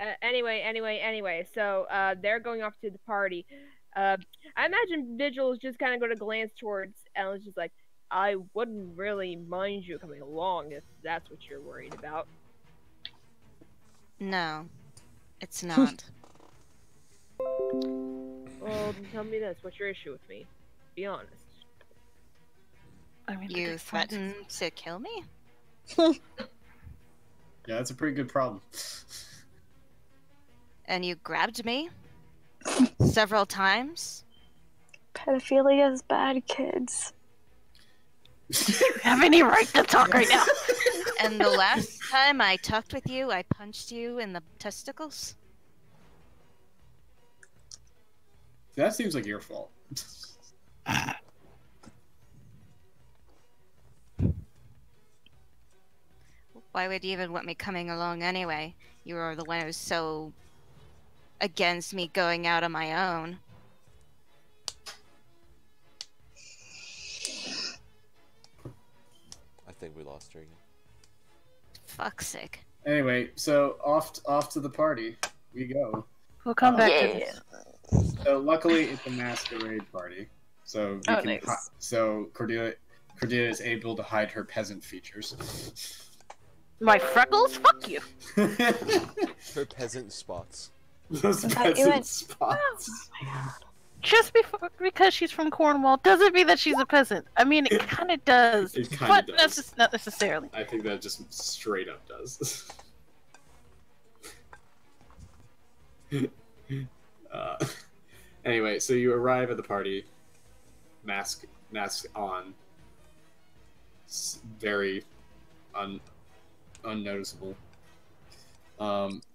so, they're going off to the party. I imagine Vigil is just kind of going to glance towards Ellen's just like, I wouldn't really mind you coming along if that's what you're worried about. No, it's not. Well, then tell me this. What's your issue with me? Be honest. I mean, You threatened to kill me? Yeah, that's a pretty good problem. And you grabbed me? Several times? Pedophilia is bad, kids. you have any right to talk right now? And the last time I talked with you, I punched you in the testicles? That seems like your fault. Why would you even want me coming along anyway? You were the one who's so against me going out on my own. I think we lost her again. Fuck's sake. Anyway, so off to the party we go. We'll come back to this. So luckily it's a masquerade party. So we can nice. so Cordelia is able to hide her peasant features. My freckles? Fuck you. Her peasant spots. Those you peasant went- spots. Just because she's from Cornwall doesn't mean that she's a peasant. I mean, it kind of does. It kinda but does. not necessarily. I think that just straight up does. Anyway, so you arrive at the party, mask on, very unnoticeable.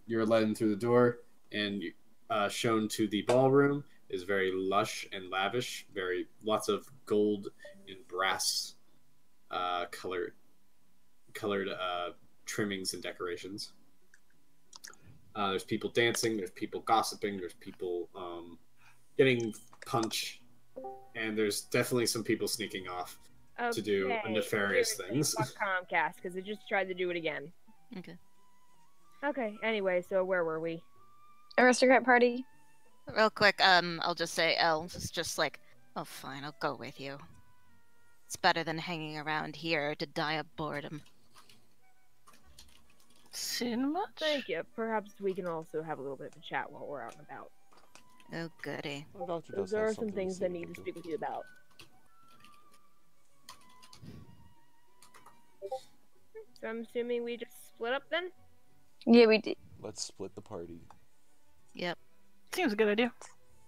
You're led in through the door and shown to the ballroom. Is very lush and lavish. Lots of gold and brass colored trimmings and decorations. There's people dancing. There's people gossiping. There's people getting punch, and there's definitely some people sneaking off to do nefarious things. Fuck Comcast, because it just tried to do it again. Okay. Okay, anyway, so where were we? Aristocrat party. Real quick, I'll just say Elle is just like, oh fine, I'll go with you. It's better than hanging around here to die of boredom. Soon much? Thank you. Perhaps we can also have a little bit of a chat while we're out and about. Oh, goody. Our doctor Those does have are some something things say I need to people. speak with you about. So I'm assuming we just split up then? Yeah, we did. Let's split the party. Yep. Seems a good idea.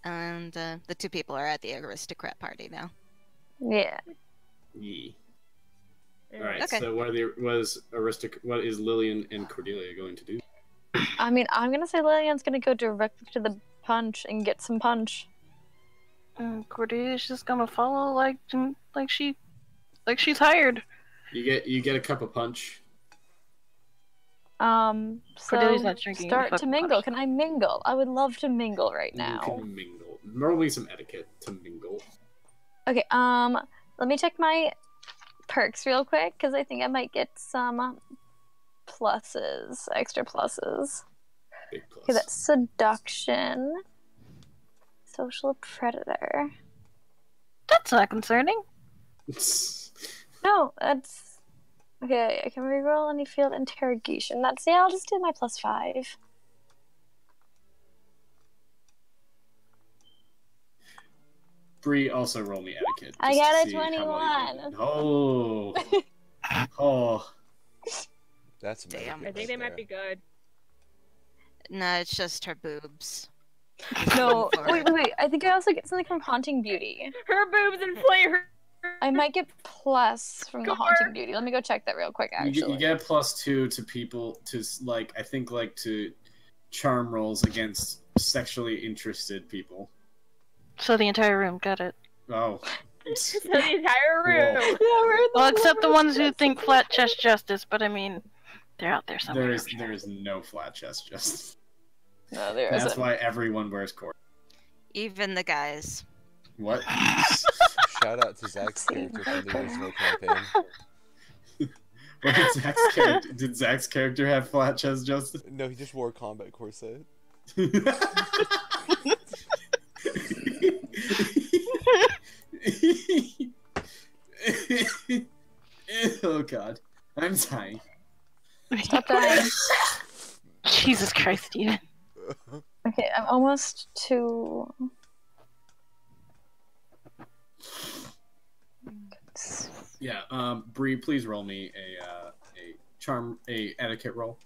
And the two people are at the aristocrat party now. Yeah. Yeah. Yeah. All right. Okay. So what is Lillian and Cordelia going to do? I mean, I'm gonna say Lillian's gonna go directly to the punch and get some punch. Cordelia's just gonna follow like she's hired. You get a cup of punch. Cordelia's So not drinking start the to mingle. punch. Can I mingle? I would love to mingle right You now. can mingle. Roll me some etiquette to mingle. Okay, let me check my perks real quick, because I think I might get some pluses, extra pluses. Big plus. Okay, that's seduction, social predator. That's not concerning. No, that's... Okay, I can reroll any field interrogation. That's... Yeah, I'll just do my +5. Bree, also roll me etiquette. I just to got a see how well you 21. did. Oh. Oh. That's Damn. American I think right they might there. be good. No, it's just her boobs. No, wait. I think I also get something from Haunting Beauty. Her boobs inflate her. I might get plus from the Come Haunting on. Beauty. Let me go check that real quick, You actually. get a +2 to people to I think to charm rolls against sexually interested people. So the entire room, got it. Oh. So the entire room. Whoa. Yeah, we're in Well, the except the middle. ones who think flat chest justice, but I mean, they're out there somewhere. There is no flat chest justice. No, there That's isn't. why everyone wears cord. Even the guys. What? Shout out to Zach's character from the original campaign. What did Zach's character have flat chest justice? No, he just wore a combat corset. Oh god. I'm dying. Stop dying. Jesus Christ, Steven. Okay, I'm almost to... Yeah, Bree, please roll me a etiquette roll.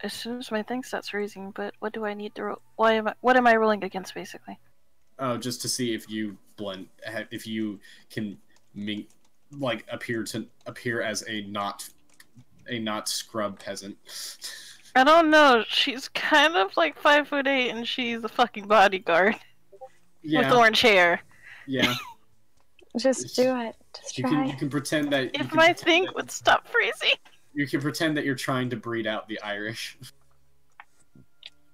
As soon as my thing starts raising, but what do I need to roll? What am I rolling against, basically? Oh, just to see if you if you can appear as a not scrub peasant. I don't know. She's kind of like 5'8", and she's a fucking bodyguard with Yeah, orange hair. yeah. Just do it. Just You try. can pretend that. If my thing would stop freezing. You can pretend that you're trying to breed out the Irish.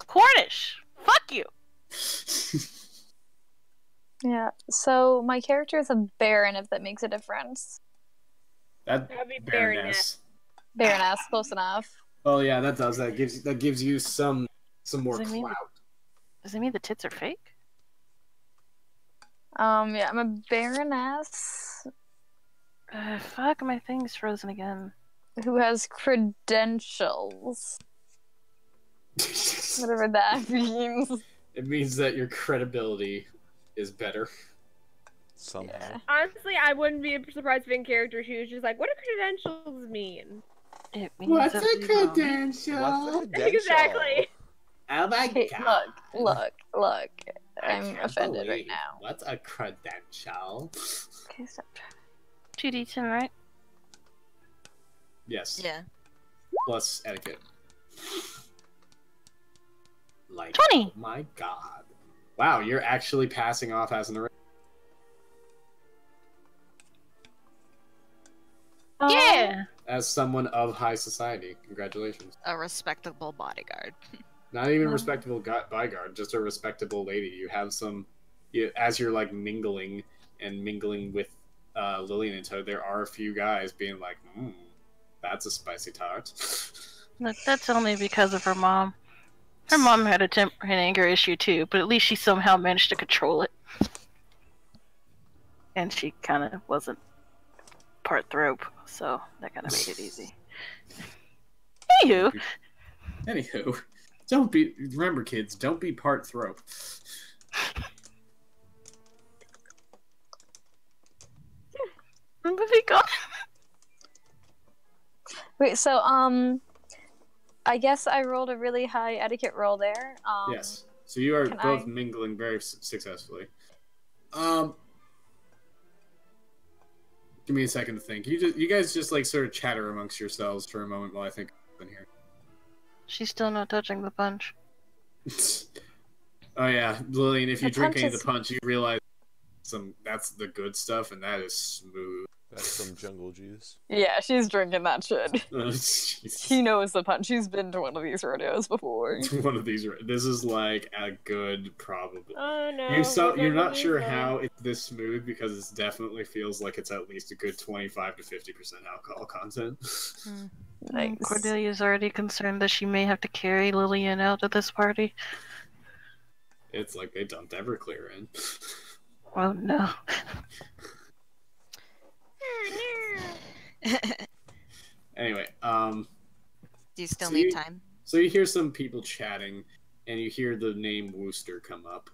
Cornish. Fuck you. Yeah, so my character is a baron, if that makes a difference. That That'd be Baroness. Baroness, close enough. Oh yeah, that does. That gives you some more Does it mean- clout. Does it mean the tits are fake? Yeah, I'm a baroness Fuck, my thing's frozen again. who has credentials. Whatever that means. It means that your credibility is better. Somehow. Yeah. Honestly, I wouldn't be surprised if in character she was just like, what do credentials mean? It means that we know. credential? What's the credential? Exactly. Oh my Okay, god. look. I I'm can't offended right believe. now. What's a credential? Okay, stop. 2d10, right? Yes. Yeah. Plus etiquette. Like 20. Oh my god. Wow, you're actually passing off as an Yeah. as someone of high society. Congratulations. A respectable bodyguard. Not even respectable bodyguard, just a respectable lady. You have as you're like mingling with Lillian and Toad, there are a few guys being like, that's a spicy tart. Look, that's only because of her mom. Her mom had an anger issue too, but at least she somehow managed to control it. And she kind of wasn't part thrope, so that kind of made it easy. Anywho. Remember kids, don't be part thrope. Moving on. Wait, so I guess I rolled a really high etiquette roll there. Yes. So you are can both I- mingling very successfully. Give me a second to think. You guys just like sort of chatter amongst yourselves for a moment while I think in here. She's still not touching the punch. Oh yeah, Lillian, if you The drink punch any of is- the punch, you realize that's the good stuff, and that is smooth. That's some jungle juice. Yeah, she's drinking that shit. Jesus. She knows the punch. She's been to one of these rodeos before. One of these. This is like a good probably. Oh no. You're not sure how it's this smooth because it definitely feels like it's at least a good 25 to 50% alcohol content. Nice. Cordelia's already concerned that she may have to carry Lillian out at this party. It's like they dumped Everclear in. Oh no. Anyway, Do you still So need you- time? so you hear some people chatting, and you hear the name Wooster come up.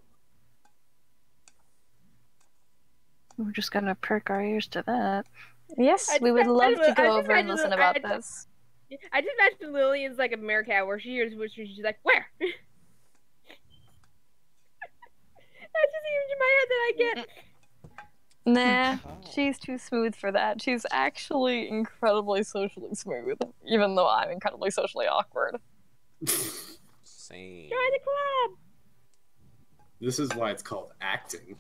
We're just gonna perk our ears to that. Yes, I we just would love imagine- to I go just over and imagine- listen about I- this. I just imagine Lillian's like a meerkat where she hears Wooster, she's like, where? That's just the image in my head that I get. Nah, Oh. she's too smooth for that. She's actually incredibly socially smooth, even though I'm incredibly socially awkward. Same. Join the club. This is why it's called acting.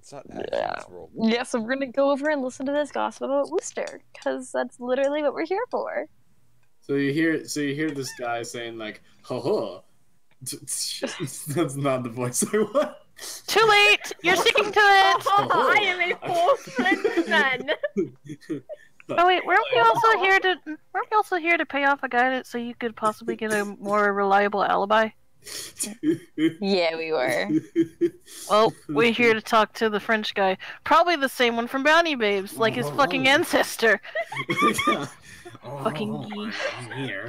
It's not action, Yeah. it's role. Yeah, so we're gonna go over and listen to this gossip about Wooster, because that's literally what we're here for. So you hear this guy saying like, "Ha ha." That's not the voice I want. Too late! You're sticking to it! I am a full-fledged son. Oh wait, weren't we also here to pay off a guy so you could possibly get a more reliable alibi? Yeah, we were. Well, we're here to talk to the French guy. Probably the same one from Bounty Babes, like his fucking ancestor. Oh, Fucking geek. I'm here.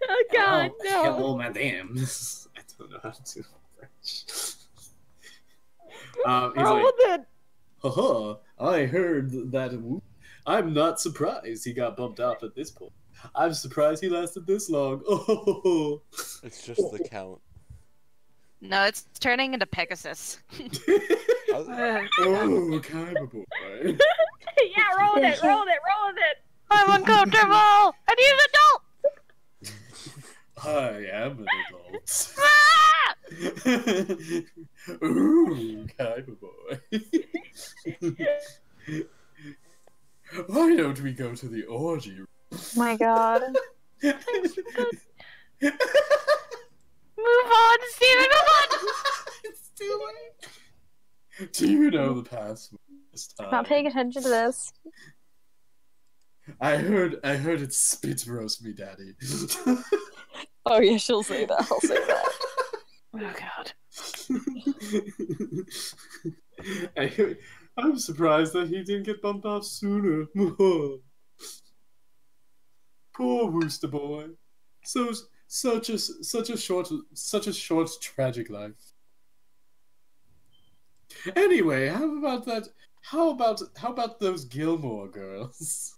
Oh god, Oh, no. hello, madame. I don't know how to do French. He's like, Roll it. haha, I heard that. I'm not surprised he got bumped off at this point. I'm surprised he lasted this long. Oh, It's just the count. No, it's turning into Pegasus. I- oh, Kaiba boy. Yeah, roll it, roll it, roll it. I'm uncomfortable! I need an adult! I am an adult. Ah! Ooh, Kaiba boy. Why don't we go to the orgy? My god. Move on, Steven, move on! It's too late. Do you know the password this time? Not paying attention to this. I heard it spit roast me, daddy. Oh yeah, she'll say that. I'll say that. Oh god. I'm surprised that he didn't get bumped off sooner. Poor Wooster boy. Such a short tragic life. Anyway, how about that? How about those Gilmore girls?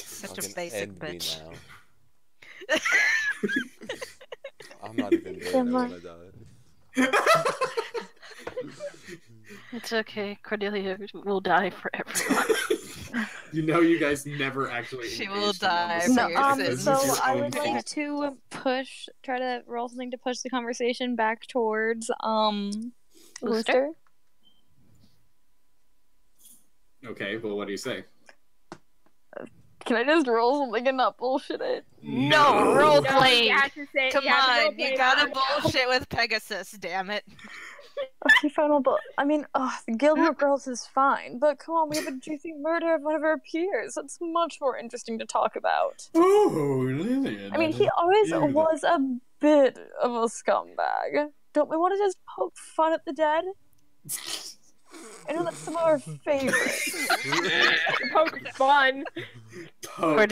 Such a fucking basic end me bitch. now. I'm not even there Am I- when I die. It's okay, Cordelia will die for everyone. You know, you guys never actually. She engaged will in die this for No, your conversation. sins. This so is your I own would like fault. to try to roll something to push the conversation back towards Wooster? Wooster. Okay, well, what do you say? Can I just roll something and not bullshit it? No, role No, played! you have to say, Come you have to on, roleplay you gotta that. bullshit with Pegasus, damn it. Okay, fine, well, but I mean, the Gilmore Girls is fine, but come on, we have a juicy murder of one of our peers. That's much more interesting to talk about. Oh, Lillian. I mean, he always You- was a bit of a scumbag. Don't we want to just poke fun at the dead? I know that's some of our favorites. Poke's fun. Poke.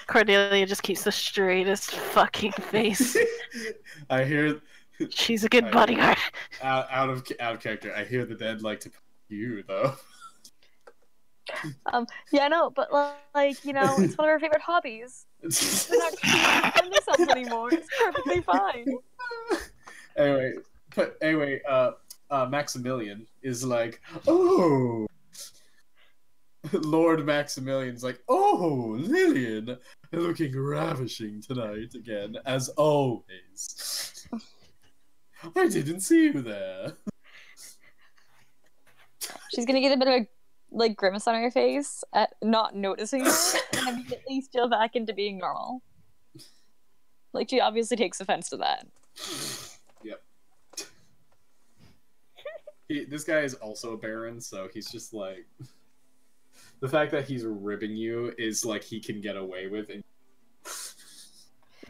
Cordelia just keeps the straightest fucking face. I hear. She's a good bodyguard. Out of character. I hear the dead like to poke you though. Yeah, no, but like, you know, it's one of our favorite hobbies. We're not trying to defend ourselves anymore. It's perfectly fine. Anyway, Maximilian is like, oh, Lord Maximilian's like, oh, Lillian, looking ravishing tonight again, as always. I didn't see you there. She's gonna get a bit of a like grimace on her face at not noticing her, and immediately steal back into being normal. Like she obviously takes offense to that. Yep. This guy is also a baron, so he's just like the fact that he's ribbing you is like he can get away with. And...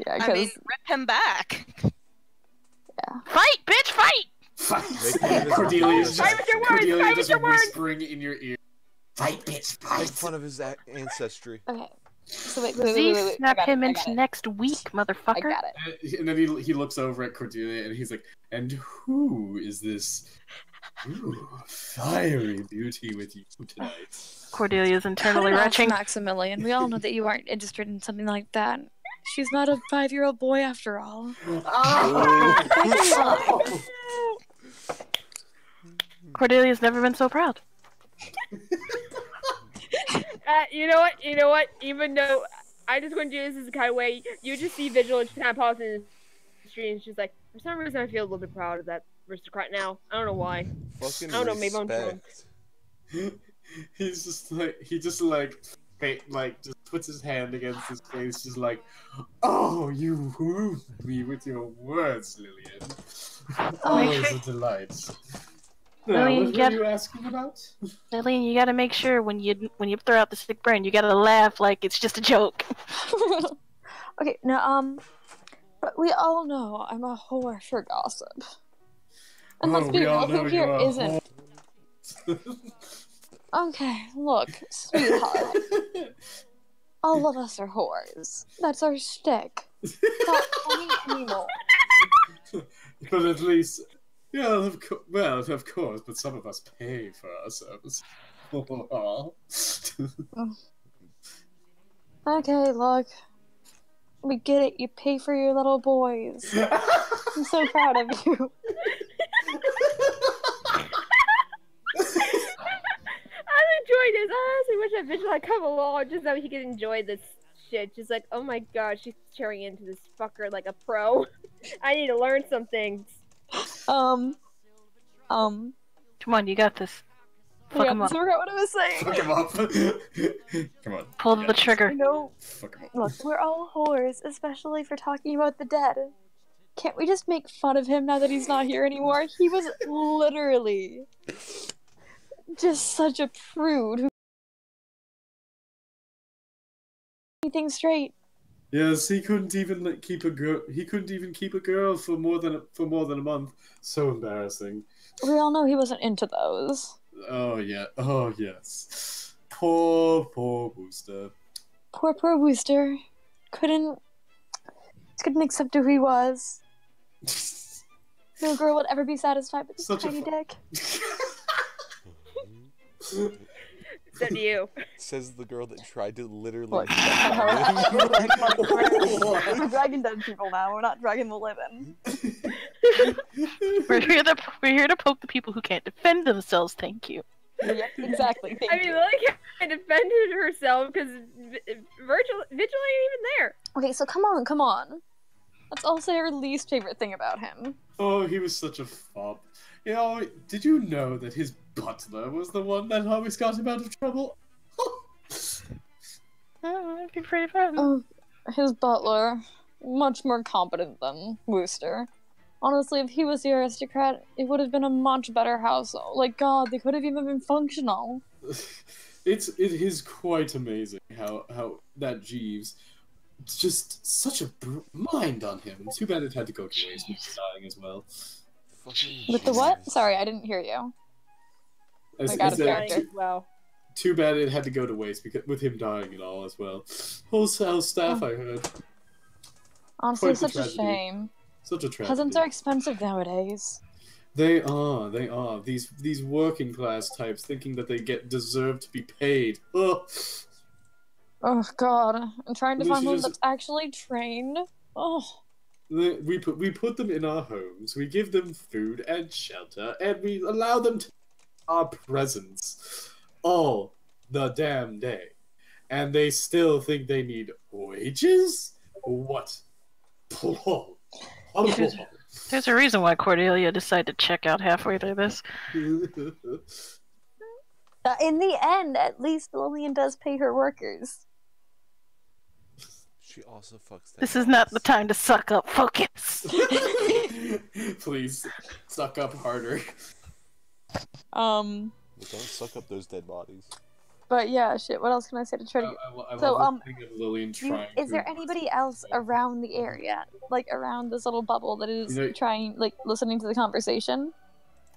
Yeah, I mean, rip him back. Yeah. Fight, bitch, fight! Cordelia just words. whispering in your ear. Fight, bitch, fight! Make fun of his ancestry. Okay. So wait. Snap him into next week, motherfucker. I got it. And then he looks over at Cordelia and he's like, and who is this fiery beauty with you tonight? Cordelia's internally retching. Maximilian, we all know that you aren't interested in something like that. She's not a 5-year-old boy after all. Oh! Cordelia's never been so proud. You know what? Even though I just want to do this as a kind of way, you just see Vigil and she kind of pauses in the street and she's like, for some reason I feel a little bit proud of that aristocrat now. I don't know why. Fucking I don't know, maybe I'm drunk. He just puts his hand against his face, just like, oh, you wooed me with your words, Lillian. Always a delight. Lillian, What were you asking about? Lillian, you gotta make sure when you throw out the sick brain, you gotta laugh like it's just a joke. Okay, now, but we all know I'm a whore for gossip. And let's be real, who here isn't? Okay, look, sweetheart. All of us are whores. That's our shtick. Not funny anymore. But at least, yeah, of course, but some of us pay for our service. Okay, look. We get it, you pay for your little boys. I'm so proud of you. I'm enjoying this. I honestly wish that Vigil had come along just so he could enjoy this shit. Just like, oh my god, she's tearing into this fucker like a pro. I need to learn some things. Come on, you got this. Fuck him I up. forgot what I was saying. Fuck him up. Come on. Pull the trigger. No. Fuck him up. Look, we're all whores, especially for talking about the dead. Can't we just make fun of him now that he's not here anymore? He was literally just such a prude who anything straight. Yes, he couldn't even keep a girl. He couldn't even keep a girl for more than a month. So embarrassing. We all know he wasn't into those. Oh yeah. Oh yes. Poor Booster. Poor Wooster. Couldn't accept who he was. No girl would ever be satisfied with his tiny dick. So do you. Says the girl that tried to literally. Look, we're dragging dead people now. We're not dragging the living. We're here to poke the people who can't defend themselves. Thank you. Yeah, exactly. Thank I mean, Lily kind of defended herself because Vigil ain't even there. Okay, so come on. Let's all say our least favorite thing about him. Oh, he was such a fop. You know, did you know that his butler was the one that always got him out of trouble? That'd be pretty fun. Oh, his butler. Much more competent than Wooster. Honestly, if he was the aristocrat, it would have been a much better household. Like, God, they could have even been functional. It is quite amazing how that Jeeves, just such a mind on him. Too bad it had to go to waste. He's dying as well. With the what? Sorry, I didn't hear you. Like, out of character. Well, Too bad it had to go to waste because with him dying and all as well. Whole staff, I heard. Honestly, Quite the such a tragedy. shame. Such a tragedy. Peasants are expensive nowadays. They are. These working class types thinking that they deserve to be paid. Oh. Oh god, I'm trying to They find should one just- that's actually trained. Oh. We put them in our homes. We give them food and shelter, and we allow them to our presence all the damn day, and they still think they need wages. What? There's a reason why Cordelia decided to check out halfway through this. In the end, at least Lillian does pay her workers. She also fucks that. This is not the time to suck up. Focus. Please suck up harder. Don't suck up those dead bodies. But yeah, shit. What else can I say to try to? I So, love the thing of Lillian trying. Is there anybody else around the area, like around this little bubble that is trying, like, listening to the conversation?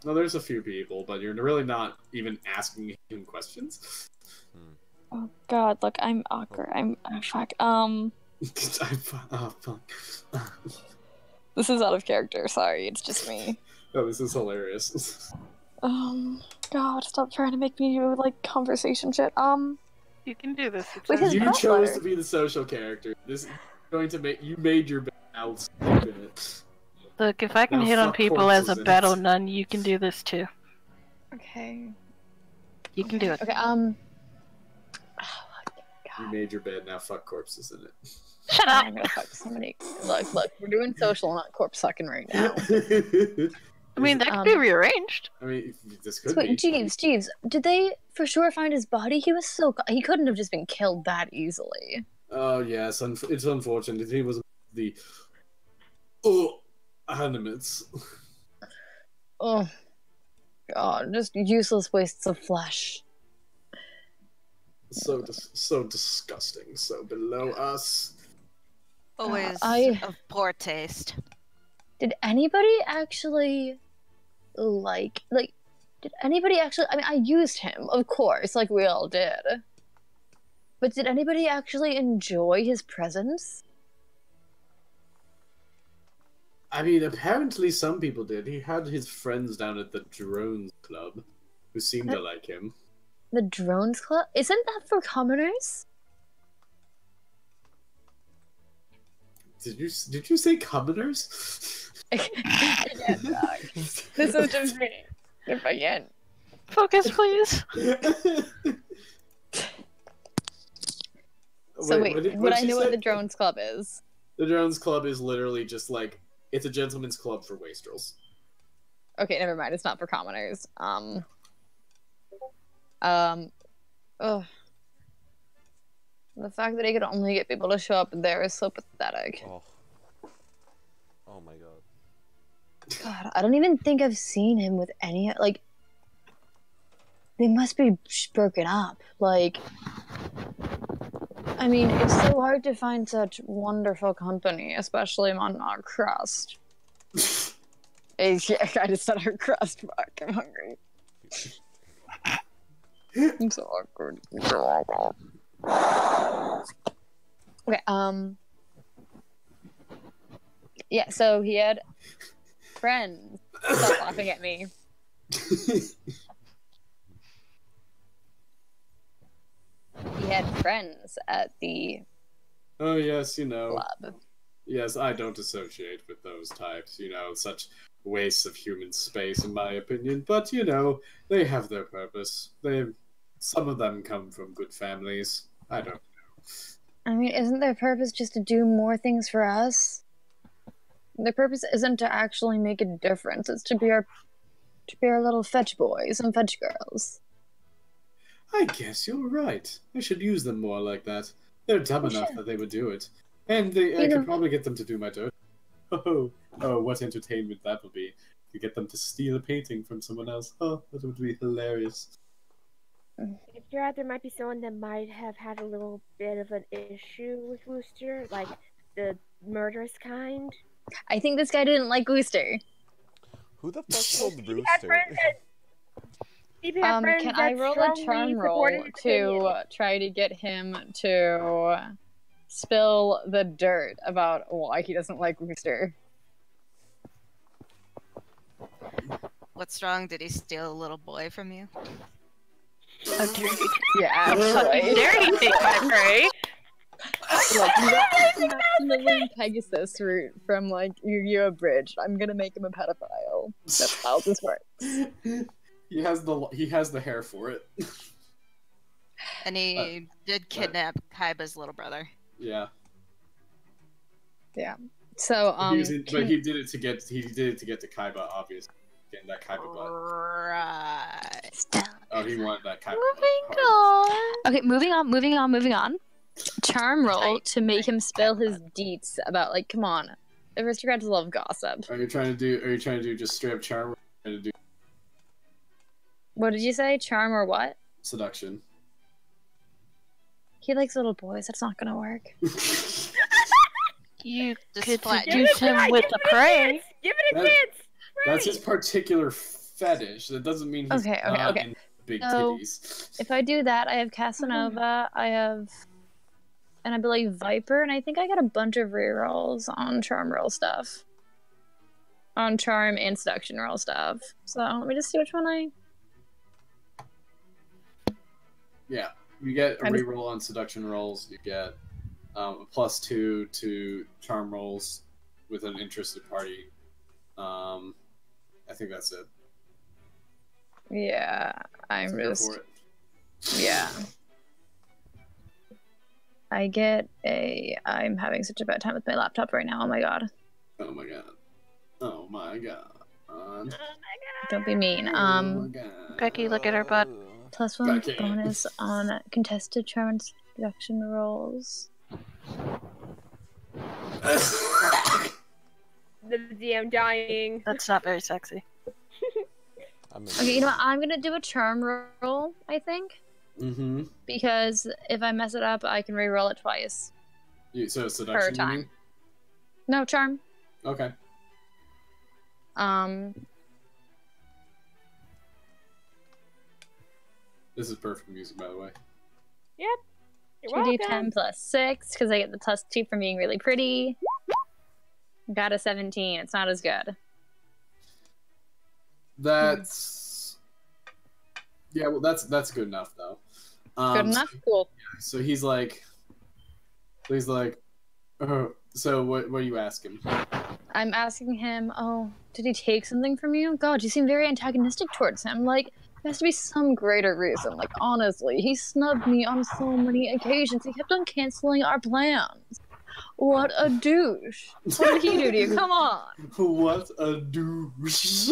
No, there's a few people, but you're really not even asking him questions. Oh god, look, I'm awkward. Fuck. Oh fuck. This is out of character. Sorry, it's just me. Oh, this is hilarious. God, stop trying to make me do like conversation shit. You can do this. It's With his You butler. chose to be the social character. This is going to make you made your bed. I'll stick in it. Look, if I can Now hit on fuck people as a corpses in battle it. nun, you can do this too. Okay. You can do it. Okay. You made your bed. Now fuck corpses in it. Shut up. I'm gonna fuck somebody. Look, we're doing social, not corpse sucking right now. I mean, that could be rearranged. I mean, this could So wait, be. Jeeves, did they for sure find his body? He was he couldn't have just been killed that easily. Oh yes, it's unfortunate. He was the animates. Oh god, just useless wastes of flesh. So disgusting. So below us. Always I- of poor taste. Did anybody actually did anybody actually, I mean, I used him, of course, like we all did. But did anybody actually enjoy his presence? I mean, apparently some people did. He had his friends down at the Drones Club who seemed to like him. The Drones Club? Isn't that for commoners? Did you say commoners? Yeah, dog. This is just me. If I can. Focus, please. So wait, would I she know say? what the Drones Club is? The Drones Club is literally just like, it's a gentleman's club for wastrels. Okay, never mind. It's not for commoners. Ugh. The fact that he could only get people to show up there is so pathetic. Oh my god. God, I don't even think I've seen him with any, like, they must be broken up. Like, I mean, it's so hard to find such wonderful company, especially on our crust. I just said our crust. Fuck, I'm hungry. I'm so awkward. Okay, yeah, so he had friends. Stop laughing at me. He had friends at the Oh yes, club. Yes, I don't associate with those types, such wastes of human space in my opinion, but they have their purpose. Some of them come from good families. I don't know. I mean, isn't their purpose just to do more things for us? Their purpose isn't to actually make a difference. It's to be our little fetch boys and fetch girls. I guess you're right. I should use them more like that. They're dumb enough that they would do it. And I could probably get them to do my dirt. Oh, what entertainment that would be. To get them to steal a painting from someone else. Oh, that would be hilarious. If you're out, there might be someone that might have had a little bit of an issue with Wooster, like the murderous kind. I think this guy didn't like Wooster. Who the fuck called He had Rooster? friends that If you have friends Can that I roll a strongly charm support roll his opinion. to try to get him to spill the dirt about why he doesn't like Rooster? What's wrong? Did he steal a little boy from you? A dirty, Yeah, dirty thing, my prey. Look, you got Maximilian Pegasus route from like Yu-Gi-Oh! Bridge. I'm gonna make him a pedophile. That's how this works. He has the hair for it. And he did kidnap Kaiba's little brother. Yeah. Yeah. So But he did it to get to Kaiba, obviously. Getting that Kaiba butt. Right. Oh, he wanted that Kaiba Moving butt. on. Okay, moving on. Charm roll to make him spill his deets about like, come on, aristocrats love gossip. Are you trying to do just straight up charm? Or are you trying to do What did you say? Charm or what? seduction? He likes little boys. That's not gonna work. You Just could flat- seduce him with the prey. Give it a That- chance. That's his particular fetish. That doesn't mean he's Okay. not in big So- titties. If I do that, I have Casanova. I have, and I believe Viper, and I think I got a bunch of rerolls on charm roll stuff. On charm and seduction roll stuff. So let me just see which one I. Yeah, you get a I just- reroll on seduction rolls. You get a +2 to charm rolls with an interested party. I think that's it. Yeah, I'm So go just. for it. Yeah. I get a. I'm having such a bad time with my laptop right now. Oh my god. Oh my god. Oh my god. Don't be mean. Oh my god. Becky, look at her butt. Plus one Becky. bonus on contested charm and seduction rolls. The DM dying. That's not very sexy. Okay, you know what? I'm gonna do a charm roll, I think. Mm-hmm. Because if I mess it up, I can re-roll it twice. So seduction, you time. mean? No, charm. Okay. This is perfect music, by the way. Yep. You're welcome. 2d10 plus 6, because I get the +2 from being really pretty. Got a 17. It's not as good. That's yeah. Well, that's good enough though. Good enough? Cool. So he's like, so what do you ask him? I'm asking him, oh, did he take something from you? God, you seem very antagonistic towards him. Like, there has to be some greater reason. Like, honestly, he snubbed me on so many occasions. He kept on canceling our plans. What a douche. What did he do to you? Come on. What a douche.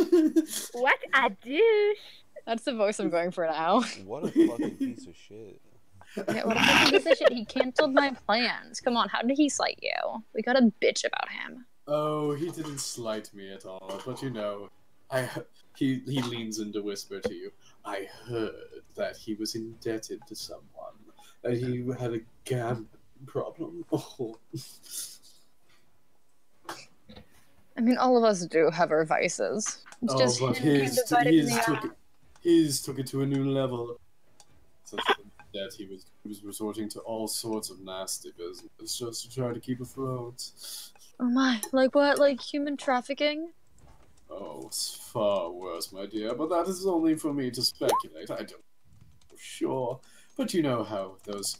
What a douche. That's the voice I'm going for now. What a fucking piece of shit. Yeah, what a fucking piece of shit. He canceled my plans. Come on, how did he slight you? We got a bitch about him. Oh, he didn't slight me at all, but you know, he leans in to whisper to you. I heard that he was indebted to someone, that he had a gambling problem. Oh. I mean, all of us do have our vices. It's just but him his took it to a new level. Such that he was resorting to all sorts of nasty business just to try to keep afloat. Oh my, like what? Like human trafficking? Oh, it's far worse, my dear, but that is only for me to speculate. I don't know for sure. But you know how those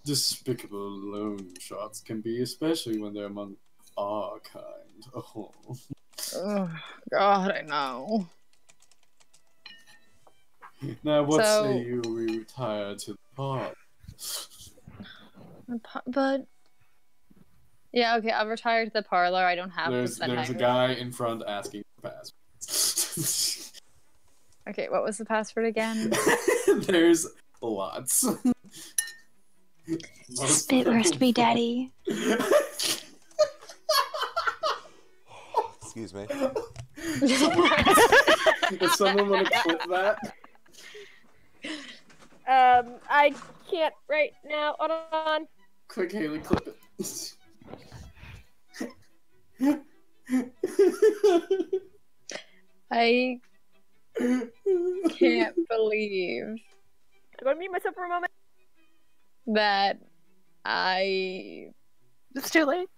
despicable loan sharks can be, especially when they're among our kind. Oh. Oh, God, I know. Now, what So- say you we retire to the park? But... Yeah, okay, I'll retire to the parlor. I don't have to spend There's a time guy in front asking for passwords. Okay, what was the password again? There's lots. Spit roast me, daddy. Excuse me. If someone want to clip that, I can't right now. Hold on. quick, Haley, clip it. I can't believe I'm gonna mute myself for a moment. that I. It's too late.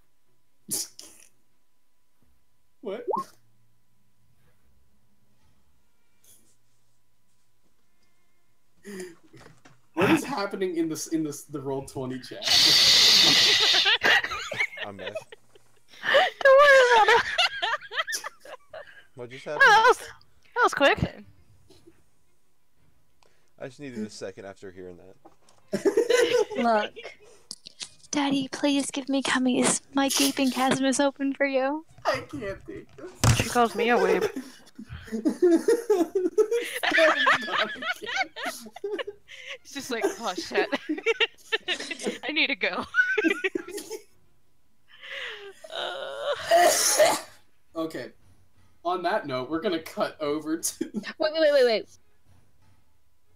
What? What is happening in the Roll20 chat? I'm mad. Don't worry about it. What just Oh, happened? that was quick. I just needed a second after hearing that. Look. Daddy, please give me gummies. My gaping chasm is open for you. I can't take this. She calls me a weeb. It's just like, oh shit. I need to go. Okay. On that note, we're gonna cut over to. Wait.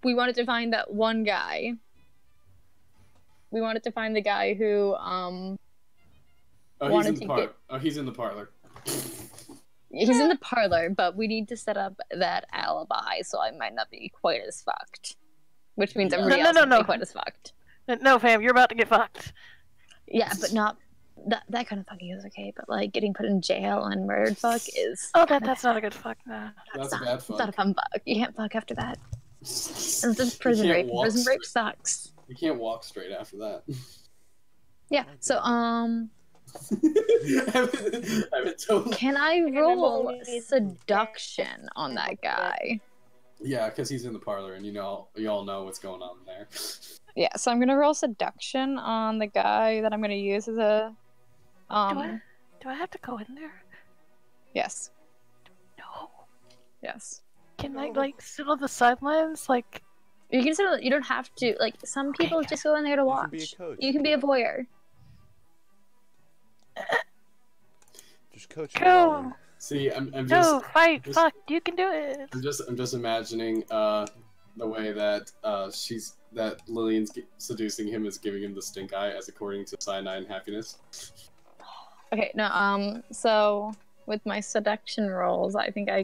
We wanted to find that one guy. We wanted to find the guy who, Oh, he's wanted in to the get- Oh, he's in the parlor. He's in the parlor, but we need to set up that alibi, so I might not be quite as fucked. Which means everybody No, else no, won't no. be quite as fucked. No, fam, you're about to get fucked. Yeah, but not... That kind of fucking is okay, but like getting put in jail and murdered fuck is... Oh, that's not a good fuck, nah. That's a not, bad It's not a fuck. fun fuck. You can't fuck after that. It's just You prison can't rape. walk Prison rape straight. sucks. You can't walk straight after that. Yeah, so, I haven't told. can I Okay, my roll mom needs- seduction on that guy? Yeah, because he's in the parlor, and you all know what's going on there. Yeah, so I'm gonna roll seduction on the guy that I'm gonna use as a... Do I have to go in there? Yes. No. Yes. Can I, like, sit on the sidelines? Like, You can still, you don't have to, like, some people Okay. just go in there to You watch. can be a coach. You can be a voyeur. Just coach Go. along. See, I'm go, just fight, just- fuck, you can do it. I'm just imagining the way that that Lillian's seducing him is giving him the stink eye, as according to Cyanide and Happiness. Okay, no, so with my seduction rolls, I think I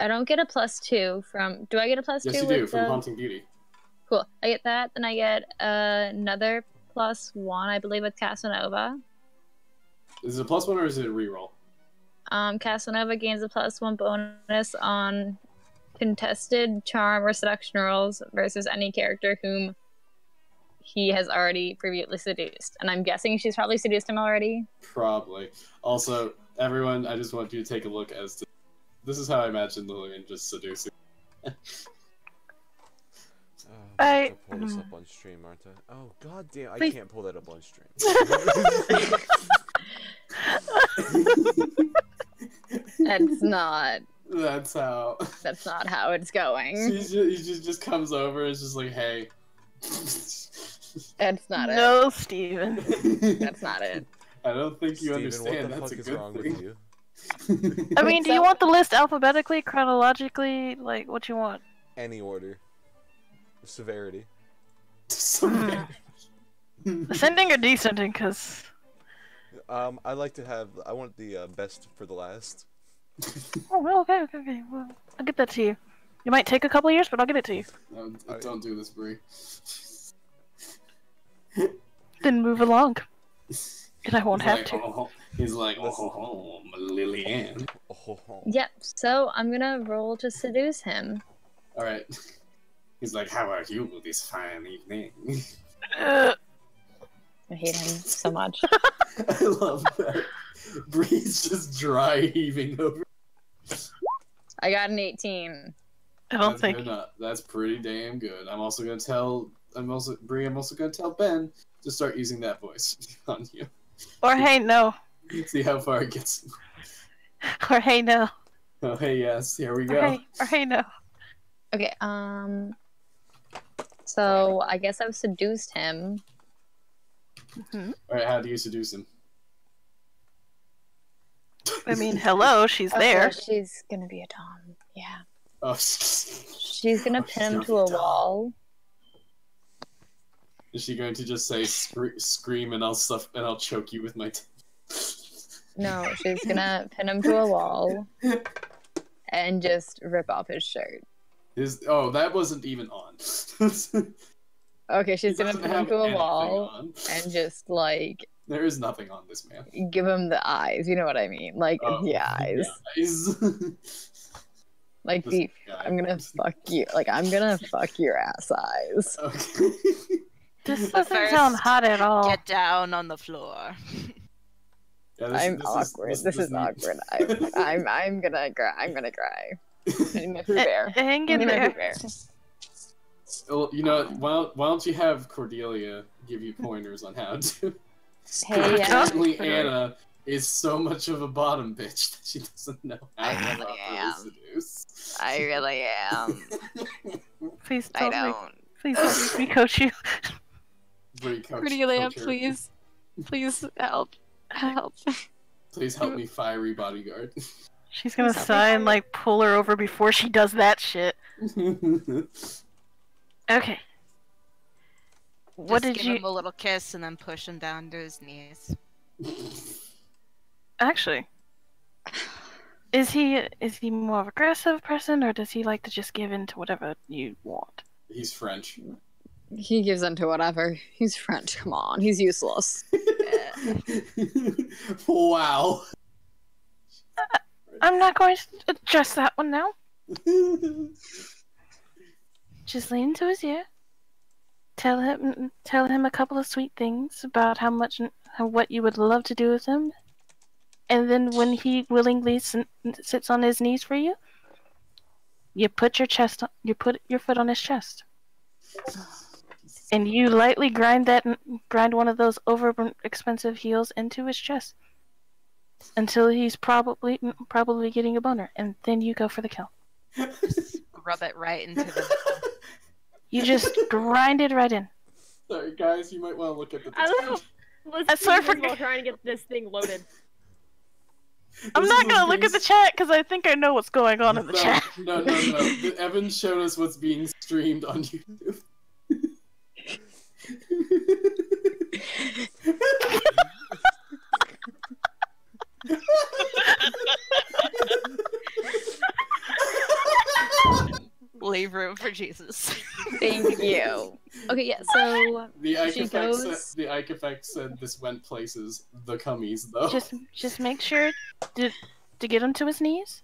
don't get a +2 from, do I get a +2 Yes, you with do from the... Haunting Beauty. Cool, I get that, then I get another +1, I believe, with Casanova. Is it a +1 or is it a reroll? Casanova gains a +1 bonus on contested charm or seduction rolls versus any character whom he has already previously seduced. And I'm guessing she's probably seduced him already. Probably. Also, everyone, I just want you to take a look as to. This is how I imagine Lillian just seducing. I have to pull this up on stream, aren't I? Oh, god damn, I Please. can't pull that up on stream. That's not That's how. it's going. He just comes over and is just like, hey. That's not it. No, Steven. That's not it. I don't think you Steven, understand. what the That's fuck a is good wrong thing. with you? I mean, do you want the list alphabetically, chronologically, like, what you want? Any order. Severity. Ascending or descending, because... I like to have. I want the best for the last. Oh, well, okay. Well, I'll get that to you. It might take a couple years, but I'll get it to you. No, don't do this, Bree. Then move along. And I won't He's have like, to. oh, he's like, oh, Lillian. Oh, Yep, so I'm gonna roll to seduce him. All right. He's like, how are you this fine evening? I hate him so much. I love that. Bree's just dry heaving over. I got an 18. I don't That's think... good enough. That's pretty damn good. Bree, I'm also gonna tell Ben to start using that voice on you. Or hey, no. See how far it gets. Or hey, no. Oh, hey, yes, here we go. Or hey, no. Okay, so I guess I've seduced him. Hmm. All right, how do you seduce him? I mean, hello, she's there. Oh, she's gonna be a Tom. Yeah. Oh, She's gonna she's pin him gonna to be a dumb. wall. Is she going to just say scream and I'll choke you with my? No, she's gonna pin him to a wall. and just rip off his shirt. That wasn't even on. Okay, she's He gonna doesn't put him have to a anything wall on. and just like There is nothing on this man. give him the eyes. You know what I mean? Like the eyes. Like This the guy. I'm gonna fuck you. Like I'm gonna fuck your ass eyes. Okay. This But doesn't sound first, hot at all. Get down on the floor. Yeah, I'm awkward. This is awkward. I'm gonna cry. I'm gonna cry. I'm a Pooh Bear. Hang in I'm a there. Pooh Bear. Well, you know, why don't you have Cordelia give you pointers on how to? Hey, Apparently, Anna is so much of a bottom bitch that she doesn't know how to I really properly am. seduce. I really am. Please I don't don't. Please don't make me coach you. Cordelia, please help. Please help me, fiery bodyguard. She's gonna sigh and like pull her over before she does that shit. Okay. What Just did give you him a little kiss and then push him down to his knees. actually? Is he more of an aggressive person, or does he like to just give in to whatever you want? He's French. He gives in to whatever. He's French. Come on, he's useless. Wow. I'm not going to address that one now. Just lean into his ear. Tell him a couple of sweet things about what you would love to do with him. And then when he willingly sits on his knees for you, you put your foot on his chest. And you lightly grind one of those over expensive heels into his chest until he's probably getting a boner, and then you go for the kill. Rub it right into the. You just grind it right in. Sorry, guys, you might want to look at the. I don't know. Let's sorry see for- while trying to get this thing loaded. I'm This not is gonna what's look at the being chat because I think I know what's going on in the chat. No. Evan showed us what's being streamed on YouTube. Leave room for Jesus. Thank you. Okay, yeah. So The Ike She effect said this went places. The cummies, though. Just make sure to get him to his knees.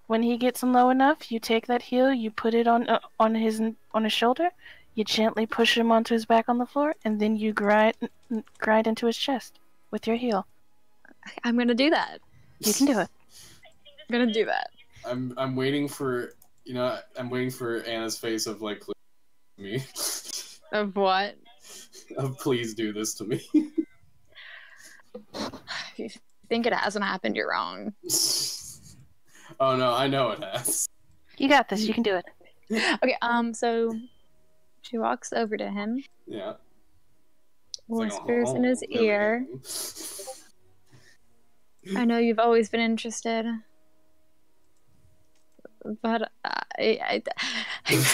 When he gets low enough, you take that heel, you put it on his shoulder, you gently push him onto his back on the floor, and then you grind into his chest with your heel. I'm gonna do that. You can do it. I'm gonna do that. I'm waiting for I'm waiting for Anna's face of like, please me. Of what? Of please do this to me. If you think it hasn't happened, you're wrong. Oh no, I know it has. You got this. You can do it. Okay, so she walks over to him, Yeah. whispers in his really? ear. I know you've always been interested, but Guys,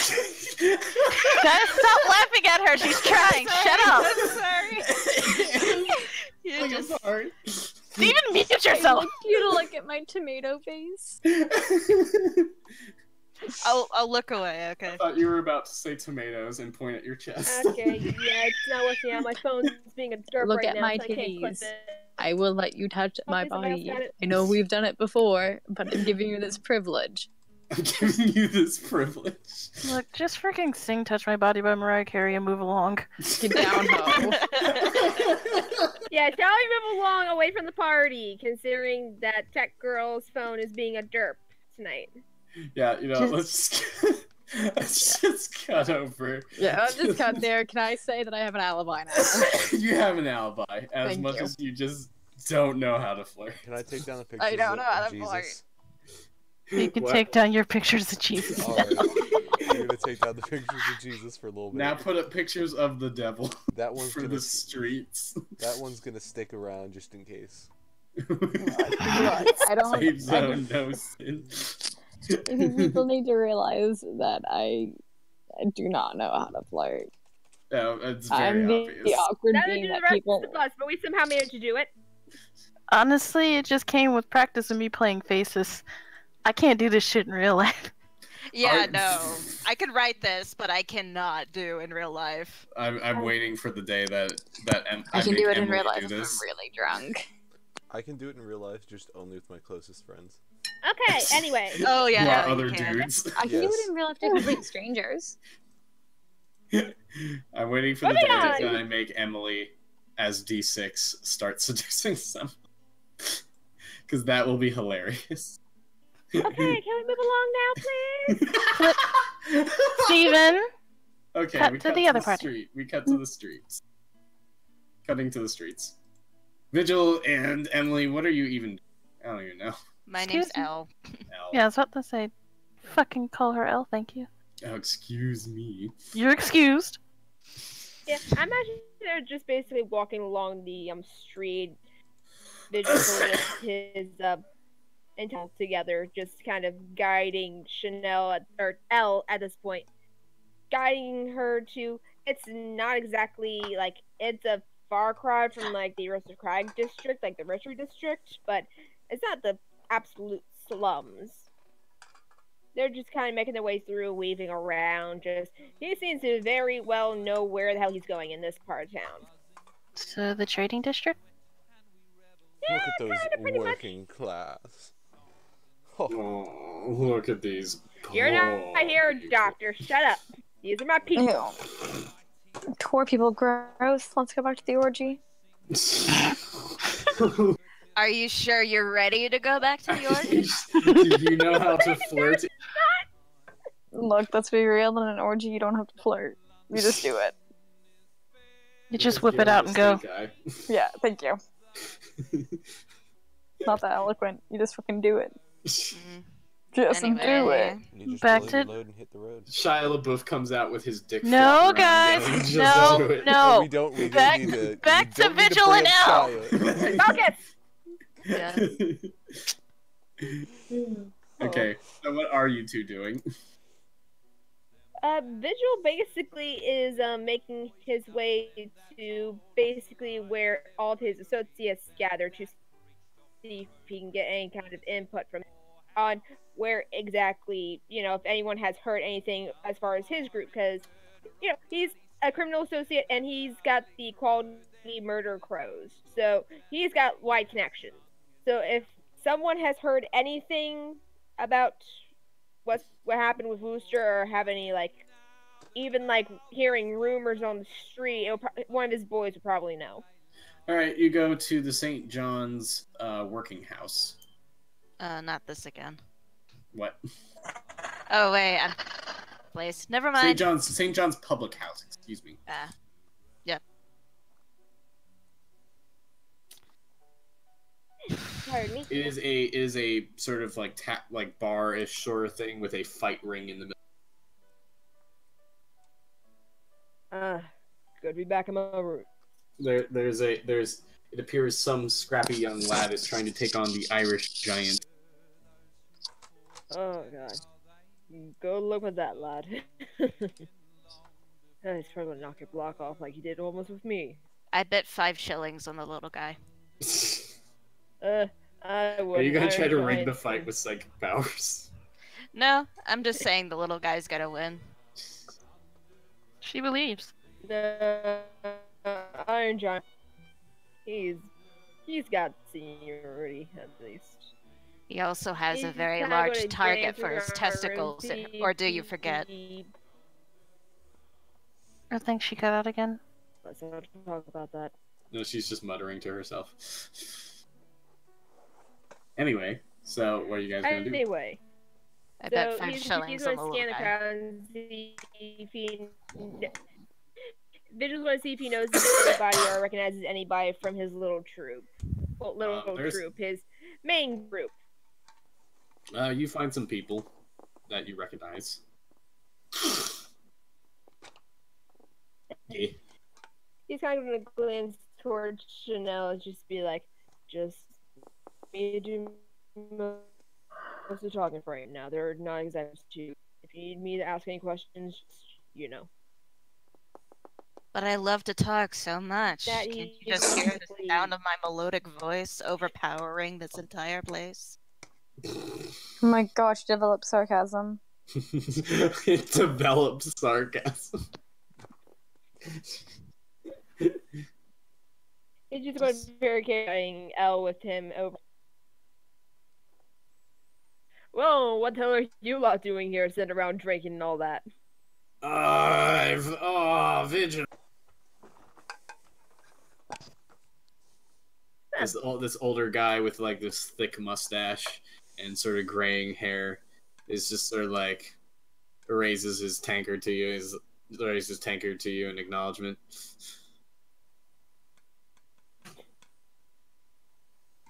stop laughing at her. She's trying. Shut up. Sorry. I'm sorry. Steven, mute I yourself. looked you to look at my tomato face. I'll look away. Okay. I thought you were about to say tomatoes and point at your chest. Okay, yeah, it's not working out. My phone's being a derp Look right at now, my so I can't clip titties. it. I will let you touch my Hopefully somebody body. else got it. I know we've done it before, but I'm giving you this privilege. I'm giving you this privilege. Look, just freaking sing "Touch My Body" by Mariah Carey and move along. Get down, ho. Yeah, shall we move along away from the party, considering that tech girl's phone is being a derp tonight? Yeah, let's just cut over. Yeah, I'll just cut there. Can I say that I have an alibi now? You have an alibi, as Thank much you. as you just don't know how to flirt. Can I take down the pictures I don't know how of to Jesus? flirt. You can What? take down your pictures of Jesus. Alright. We're gonna take down the pictures of Jesus for a little bit. Now put up pictures of the devil that one's for gonna the streets. that one's gonna stick around just in case. Look, I don't. Safe I zone, no sin. think people need to realize that I do not know how to flirt. No, it's I'm very the obvious. awkward That being is the that rest people. of the bus, but we somehow managed to do it. Honestly, it just came with practice and me playing faces. I can't do this shit in real life. Yeah, Are- no. I can write this, but I cannot do in real life. I'm waiting for the day that I can make do it in Emily real life do if I'm this. really drunk. I can do it in real life, just only with my closest friends. Okay, anyway. Oh, yeah, Who are no, other you can. dudes. I can do Yes. it in real life to complete strangers. I'm waiting for the Moving day on. that I make Emily as D6 start seducing someone. Because that will be hilarious. Okay, can we move along now, please? Steven, Okay, Cut we to cut the to other the party. street. We cut to the streets. Cutting to the streets. Vigil and Emily, what are you even? I don't even know. My Excuse name's me? Elle. Al. yeah, I was about to say, fucking call her Elle, thank you. Oh, excuse me. You're excused. Yeah, I imagine they're just basically walking along the street, Vigil with his intel together, just kind of guiding or Elle at this point, guiding her to. It's not exactly like it's a far cry from like the Roasted Crag district, like the Retry district, but it's not the absolute slums. They're just kind of making their way through, weaving around. Just he seems to very well know where the hell he's going in this part of town. So the trading district? Look at those kinda, pretty much. working class. Oh, Oh, look at these. You're not poor here, people. doctor. Shut up. These are my people. Ew. Poor people, gross. Let's go back to the orgy. Are you sure you're ready to go back to the orgy? Do you know how to flirt? Look, let's be real. In an orgy, you don't have to flirt. You just do it. You just whip it out and go. Yeah, thank you. Not that eloquent. You just fucking do it. Mm. Just do it. Anyway, you just Back load to- your load and hit the road. Shia LaBeouf comes out with his dick. No, flopping around, guys, yelling, "Just no, do it." no. we don't Back- need to. back we to don't need Vigil bring and up Elle. Shia. Focus! yeah. Okay, so what are you two doing? Vigil basically is making his way to basically where all of his associates gather to see if he can get any kind of input from on where exactly, if anyone has heard anything as far as his group, because, he's a criminal associate and he's got the quality murder crows, so he's got wide connections. So if someone has heard anything about what happened with Wooster, or have any even hearing rumors on the street, one of his boys would probably know. All right, you go to the St. John's working house. Not this again. What? Oh wait, place. Never mind. St. John's public house. Excuse me. Yep. Pardon me. It is a sort of like bar-ish sort of thing with a fight ring in the middle. Good to be back in my room. It appears some scrappy young lad is trying to take on the Irish giant. Oh god. Go look at that, lad. He's probably gonna knock your block off like he did almost with me. I bet 5 shillings on the little guy. I Are you gonna try to rig the fight with psychic powers? No, I'm just saying the little guy's gonna win. She believes. The Iron Giant. He's got seniority at least. He also has a He's very kinda large gonna target dance for his around testicles, and or do you forget? I think she got out again. Let's not talk about that. No, she's just muttering to herself. Anyway, so what are you guys gonna do? Anyway, I bet so 5 he's shillings going on the to little scan the guy. crowd and see if he. Vigil's going to see if he knows anybody or recognizes anybody from his little troop. Well, troop, his main group. You find some people that you recognize. Yeah. He's kind of going to glance towards Chanel and just be like, just me to do most of the talking for right now. They're not exactly to. If you need me to ask any questions, just, But I love to talk so much. That Can't he you just hear the basically- sound of my melodic voice overpowering this entire place? Oh my gosh, develop sarcasm. It developed sarcasm. He's just going to be carrying L with him over. Well, what the hell are you lot doing here, sitting around drinking and all that? Vigilant. This older guy with like this thick mustache and sort of graying hair is just sort of like raises his tankard to you. Raises his tankard to you in acknowledgement.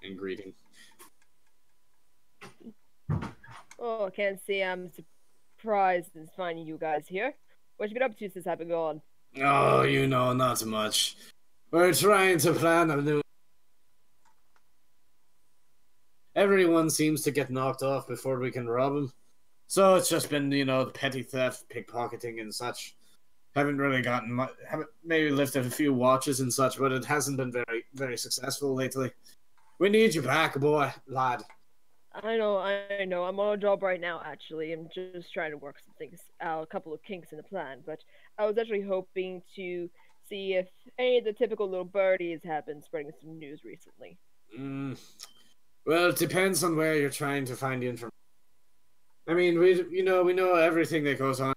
And greeting. Oh, I can't say I'm surprised in finding you guys here. What you been up to since I've been gone? Oh, not much. We're trying to plan a new... Everyone seems to get knocked off before we can rob them. So it's just been, the petty theft, pickpocketing and such. Haven't really gotten much... Haven't maybe lifted a few watches and such, but it hasn't been very, very successful lately. We need you back, boy, lad. I know. I'm on a job right now, actually. I'm just trying to work some things out, a couple of kinks in the plan. But I was actually hoping to see if any of the typical little birdies have been spreading some news recently. Well, it depends on where you're trying to find the information. I mean, we know everything that goes on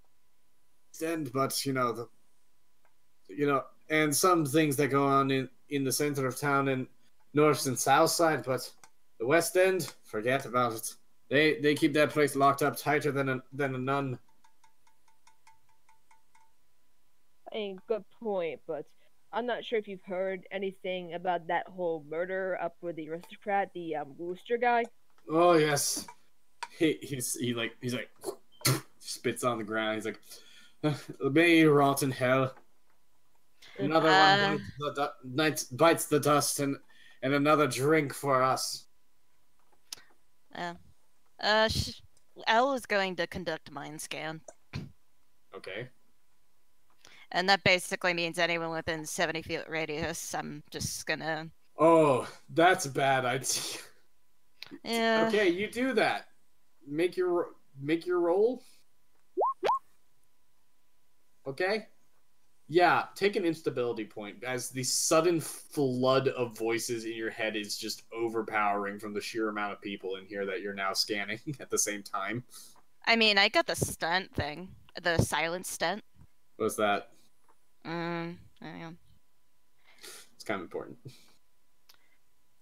end, but and some things that go on in the center of town and north and south side, but the West End, forget about it. They keep that place locked up tighter than a nun. I mean, good point, but I'm not sure if you've heard anything about that whole murder up with the aristocrat, the Wooster guy. Oh yes, he's like spits on the ground. He's like, may you rot in hell. Another one bites the dust, and another drink for us. Elle is going to conduct mind scan. Okay. And that basically means anyone within 70 feet radius. I'm just gonna... Oh, that's a bad idea. Yeah. Okay, you do that. Make your roll. Okay? Yeah, take an instability point as the sudden flood of voices in your head is just overpowering from the sheer amount of people in here that you're now scanning at the same time. I mean, I got the stunt thing. The silent stunt. What's that? Yeah. It's kind of important.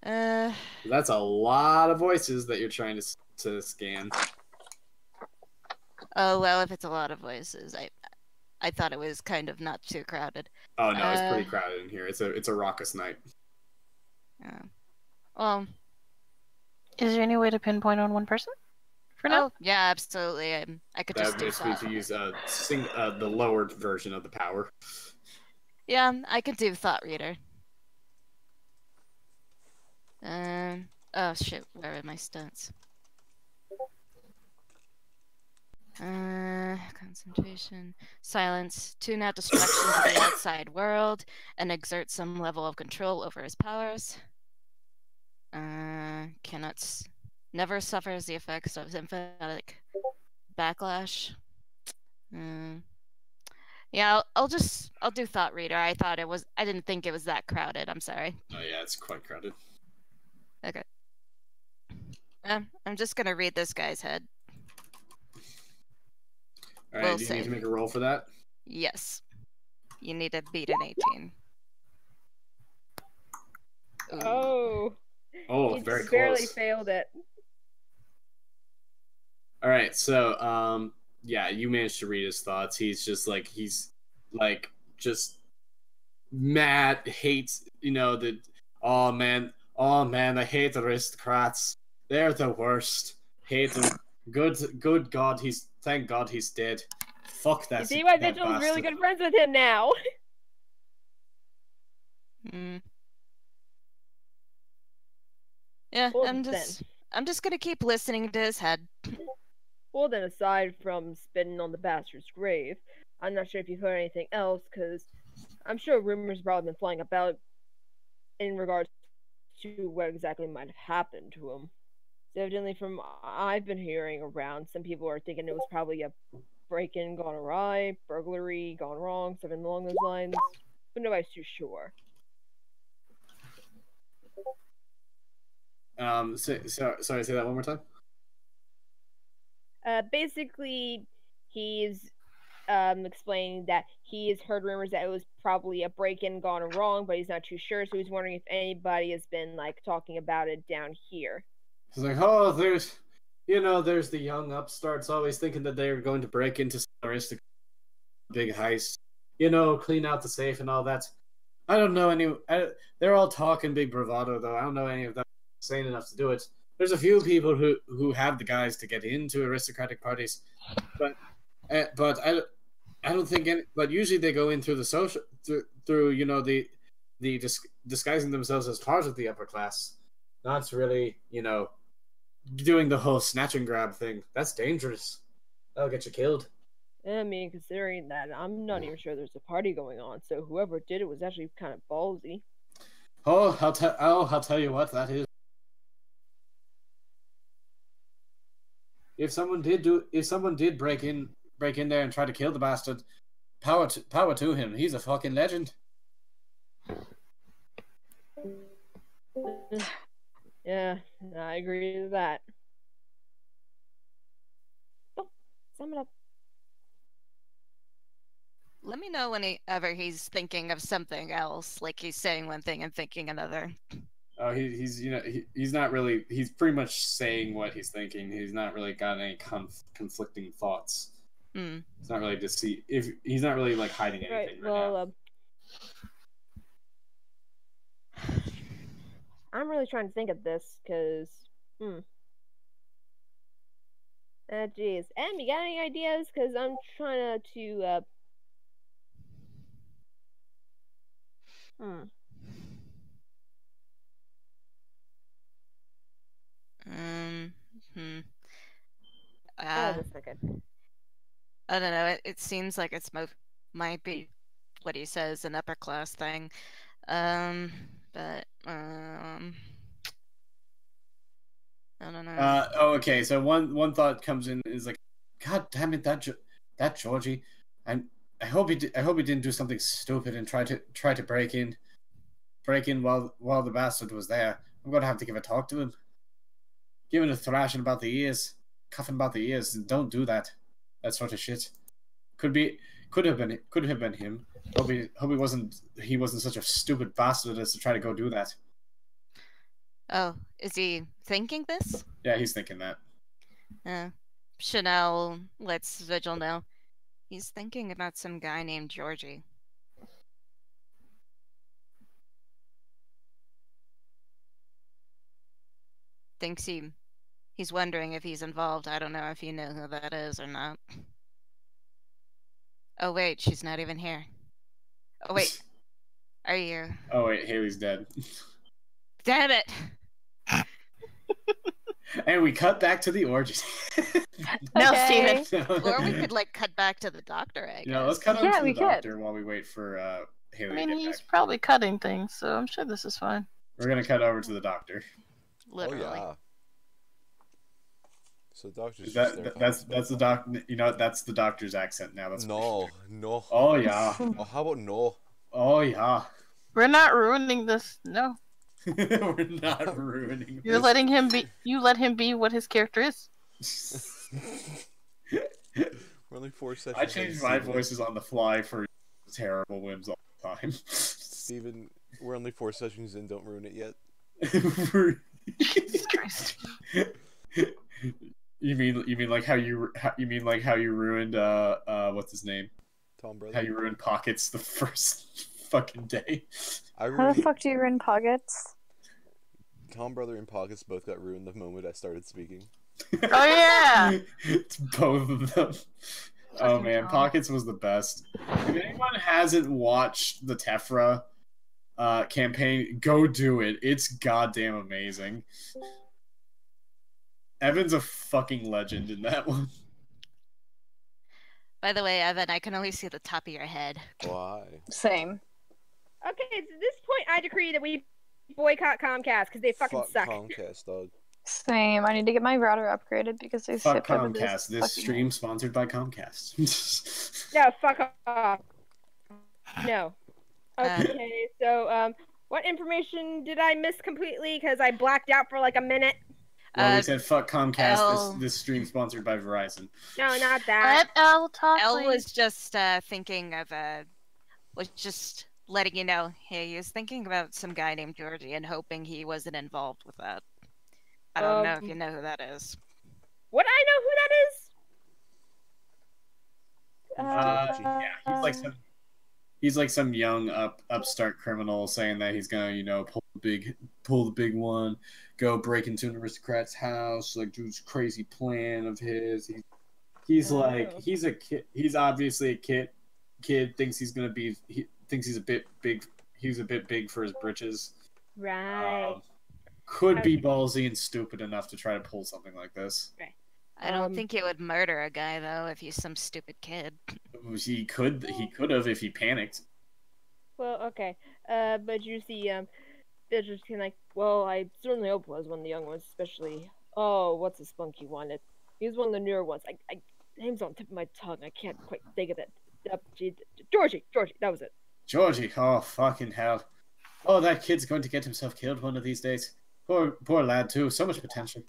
Uh, That's a lot of voices that you're trying to scan. Oh, well, if it's a lot of voices, I thought it was kind of not too crowded. Oh no, it's pretty crowded in here. It's a raucous night. Well, is there any way to pinpoint on one person for now? Oh, yeah, absolutely. I could just do basically thought. to use the lowered version of the power. Yeah, I could do thought reader. Oh shit, where are my stunts? Concentration, silence, tune out distractions of the outside world, and exert some level of control over his powers. Never suffers the effects of emphatic backlash. Yeah, I'll do thought reader. I didn't think it was that crowded. I'm sorry. Oh yeah, it's quite crowded. Okay. I'm just gonna read this guy's head. All right, do you need to make a roll for that? Yes. You need to beat an 18. Ooh. Oh, very close. Barely failed it. All right, so yeah, you managed to read his thoughts. He's just mad, hates, oh man, I hate aristocrats. They're the worst. Hate them. Good God, thank God he's dead. Fuck that. You see why Vigil's really good friends with him now. Yeah, Well, I'm just gonna keep listening to his head. Well then, aside from spitting on the bastard's grave, I'm not sure if you've heard anything else, because I'm sure rumors have probably been flying about in regards to what exactly might have happened to him evidently from I've been hearing around, some people are thinking it was probably a break-in gone awry, burglary gone wrong, something along those lines. But nobody's too sure. Sorry, say that one more time. Basically, he's explaining that he has heard rumors that it was probably a break-in gone wrong, but he's not too sure, so he's wondering if anybody has been like talking about it down here. He's like, oh, there's the young upstarts always thinking that they're going to break into some aristocrat big heist, clean out the safe and all that. I don't know they're all talking big bravado though. I don't know any of them sane enough to do it. There's a few people who have the guys to get into aristocratic parties, but I don't think any. But usually they go in through the social through the disguising themselves as part of the upper class. Not really doing the whole snatch and grab thing. That's dangerous. That'll get you killed. I mean, considering that I'm not even sure there's a party going on, so whoever did it was actually kind of ballsy. Oh, I'll tell you what that is. If someone did break in there and try to kill the bastard, power to him. He's a fucking legend. Yeah, I agree with that. Oh, sum it up. Let me know whenever he's thinking of something else, like he's saying one thing and thinking another. Oh, he's not really. He's pretty much saying what he's thinking. He's not really got any conflicting thoughts. Mm. It's not really deceit. If he's not really like hiding anything right now. I'm really trying to think of this because, geez. Em, you got any ideas? Because I'm trying to just a second. I don't know. It seems like it's might be what he says an upper class thing, but I don't know. Okay. So one thought comes in is like, God damn it, that Georgie, and I hope he didn't do something stupid and try to break in while the bastard was there. I'm gonna have to give a talk to him, give him a thrashing about the ears, cuffing about the ears. Don't do that sort of shit. Could have been him. Hope he wasn't such a stupid bastard as to try to go do that. Oh, is he thinking this? Yeah, he's thinking that. Chanel lets Vigil know. He's thinking about some guy named Georgie. Thinks he's wondering if he's involved. I don't know if you know who that is or not. Oh wait, she's not even here. Oh wait, are you? Oh wait, Haley's dead. Damn it! And we cut back to the orgy. No, Okay. Steven. Or we could cut back to the doctor, I guess. Let's cut on Yeah, to we the could. doctor while we wait for Haley I mean, to get he's back. probably cutting things, so I'm sure this is fine. We're gonna cut over to the doctor. Literally. Oh yeah. So doctor's just there. That's the doctor. That's the doctor's accent now. That's no. Oh yeah. Oh, how about no? Oh yeah. We're not ruining this. No, We're not ruining. you're letting him be. You let him be what his character is. We're only 4 sessions. I change my voices on the fly for terrible whims all the time. Steven, we're only 4 sessions in. Don't ruin it yet. Jesus Christ. You mean like how you ruined what's his name? Tom Brother. How you ruined Pockets the first fucking day. How the fuck do you ruin pockets? Tom Brother and Pockets both got ruined the moment I started speaking. Oh yeah. It's both of them. Oh man, Pockets was the best. If anyone hasn't watched the Tephra campaign, go do it. It's goddamn amazing. Evan's a fucking legend in that one. By the way, Evan, I can only see the top of your head. Why? Same. Okay, to this point, I decree that we boycott Comcast because they fucking Fuck suck. Comcast, dog. Same. I need to get my router upgraded because they Fuck skipped over Comcast. This fucking- stream sponsored by Comcast. Yeah, fuck off. No. Okay, so what information did I miss completely? Because I blacked out for like a minute. Well, we said fuck Comcast. L- This stream sponsored by Verizon. No, not that. Let Elle talk. Elle please. was just thinking of was just letting you know, hey, he was thinking about some guy named Georgie and hoping he wasn't involved with that. I don't know if you know who that is. Would I know who that is? Yeah, he's like some young upstart criminal saying that he's gonna, pull the big one, go break into an aristocrat's house, like do this crazy plan of his. He's a kid. He's obviously a kid. Thinks he's gonna be. He thinks he's a bit big. He's a bit big for his britches. Right. Could be ballsy and stupid enough to try to pull something like this. I don't think he would murder a guy though if he's some stupid kid. He could have if he panicked. Well, okay. But you see, they're just kind of like, well, I certainly hope it was one of the young ones, especially. Oh, what's the spunky one? He's one of the newer ones. Name's on the tip of my tongue. I can't quite think of it. Georgie, that was it. Georgie, oh fucking hell! Oh, that kid's going to get himself killed one of these days. Poor lad too. So much potential.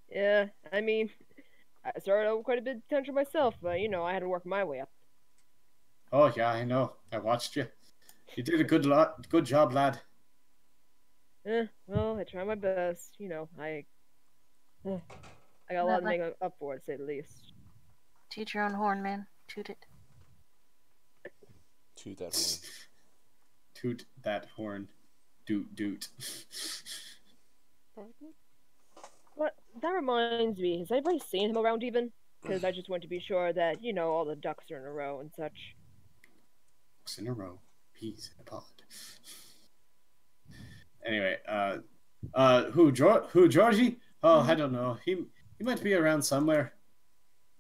Yeah, I mean, I started out with quite a bit of potential myself, but I had to work my way up. Oh yeah, I know. I watched you. You did a good job, lad. Well, I try my best. I got a lot to make up for it, to say the least. Toot your own horn, man. Toot it. Toot that horn. Toot that horn. Doot. But that reminds me, has anybody seen him around even? Because I just want to be sure that, all the ducks are in a row and such. Ducks in a row. Peas in a pod. Anyway, who, Georgie? Oh, I don't know. He might be around somewhere.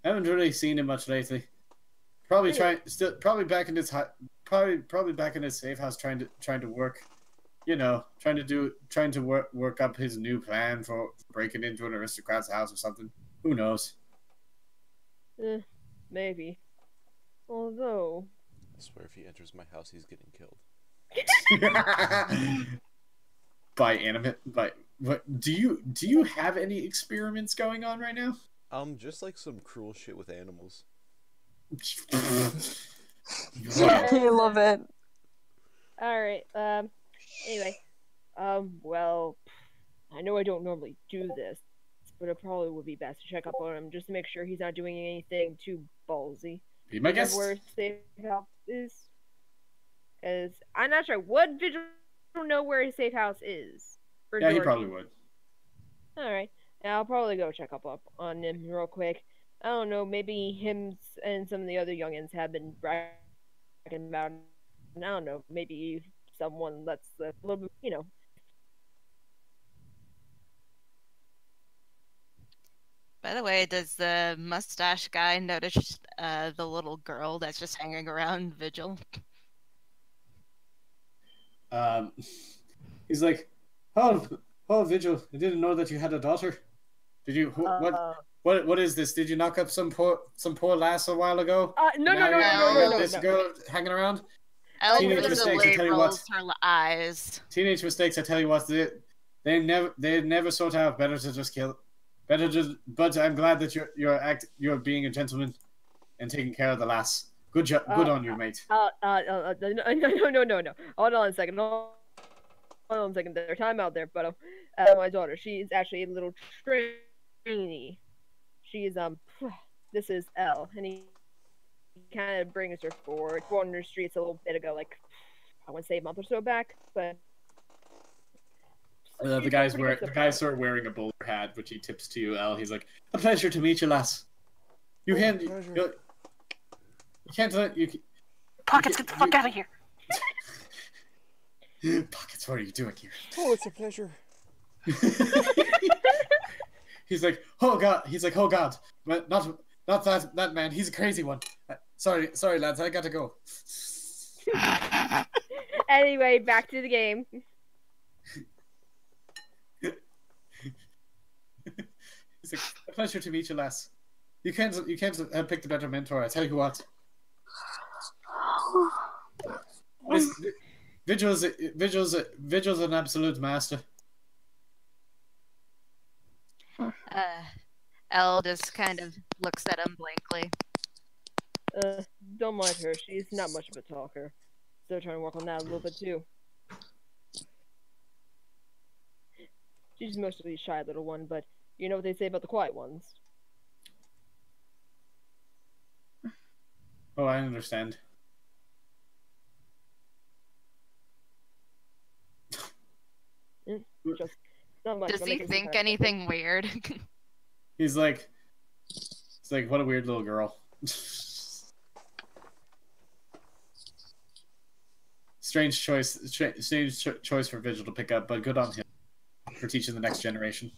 I haven't really seen him much lately. Probably back in his probably back in his safe house trying to work. Trying to work up his new plan for breaking into an aristocrat's house or something. Who knows? Maybe. Although, I swear if he enters my house, he's getting killed. By what? Do you have any experiments going on right now? Just like some cruel shit with animals. I love it. alright, anyway. Well, I know I don't normally do this, but it probably would be best to check up on him just to make sure he's not doing anything too ballsy. Be my guest. Where safe house is? Because I'm not sure. Would Vigil know where his safe house is? Yeah, he probably would. Alright. I'll probably go check up on him real quick. I don't know, maybe him and some of the other youngins have been bragging about him. I don't know, maybe someone that's a little bit, By the way, does the mustache guy notice the little girl that's just hanging around Vigil? He's like, oh, Vigil, I didn't know that you had a daughter. Did you? What is this? Did you knock up some poor lass a while ago? No. This girl hanging around. Elle Teenage mistakes, I tell you rolls what. her eyes. Teenage mistakes, I tell you what. They never sort out. Better to just kill. But I'm glad that you're being a gentleman and taking care of the lass. Good on you, mate. No. Hold on a second. There's time out there, but my daughter, she's actually a little trainee. She's this is Elle, and he kind of brings her forward. Wandered the streets a little bit ago, like I want to say a month or so back, but the guy's sort of wearing a bowler hat, which he tips to you, Elle. He's like, "A pleasure to meet you, lass. You can't let you." Pockets, get the fuck out of here. Pockets, what are you doing here? Oh, it's a pleasure. He's like, oh god, but not that man. He's a crazy one. Sorry, lads, I gotta go. Anyway, back to the game. He's like, a pleasure to meet you, lass. You can't have picked a better mentor. I tell you what. Vigil's an absolute master. Elle just kind of looks at him blankly. Don't mind her. She's not much of a talker. Still trying to work on that a little bit too. She's mostly a shy little one, but you know what they say about the quiet ones. Oh, I understand. Just not much. Does but he making some think time. anything weird? He's like, what a weird little girl. Strange choice for Vigil to pick up, but good on him for teaching the next generation.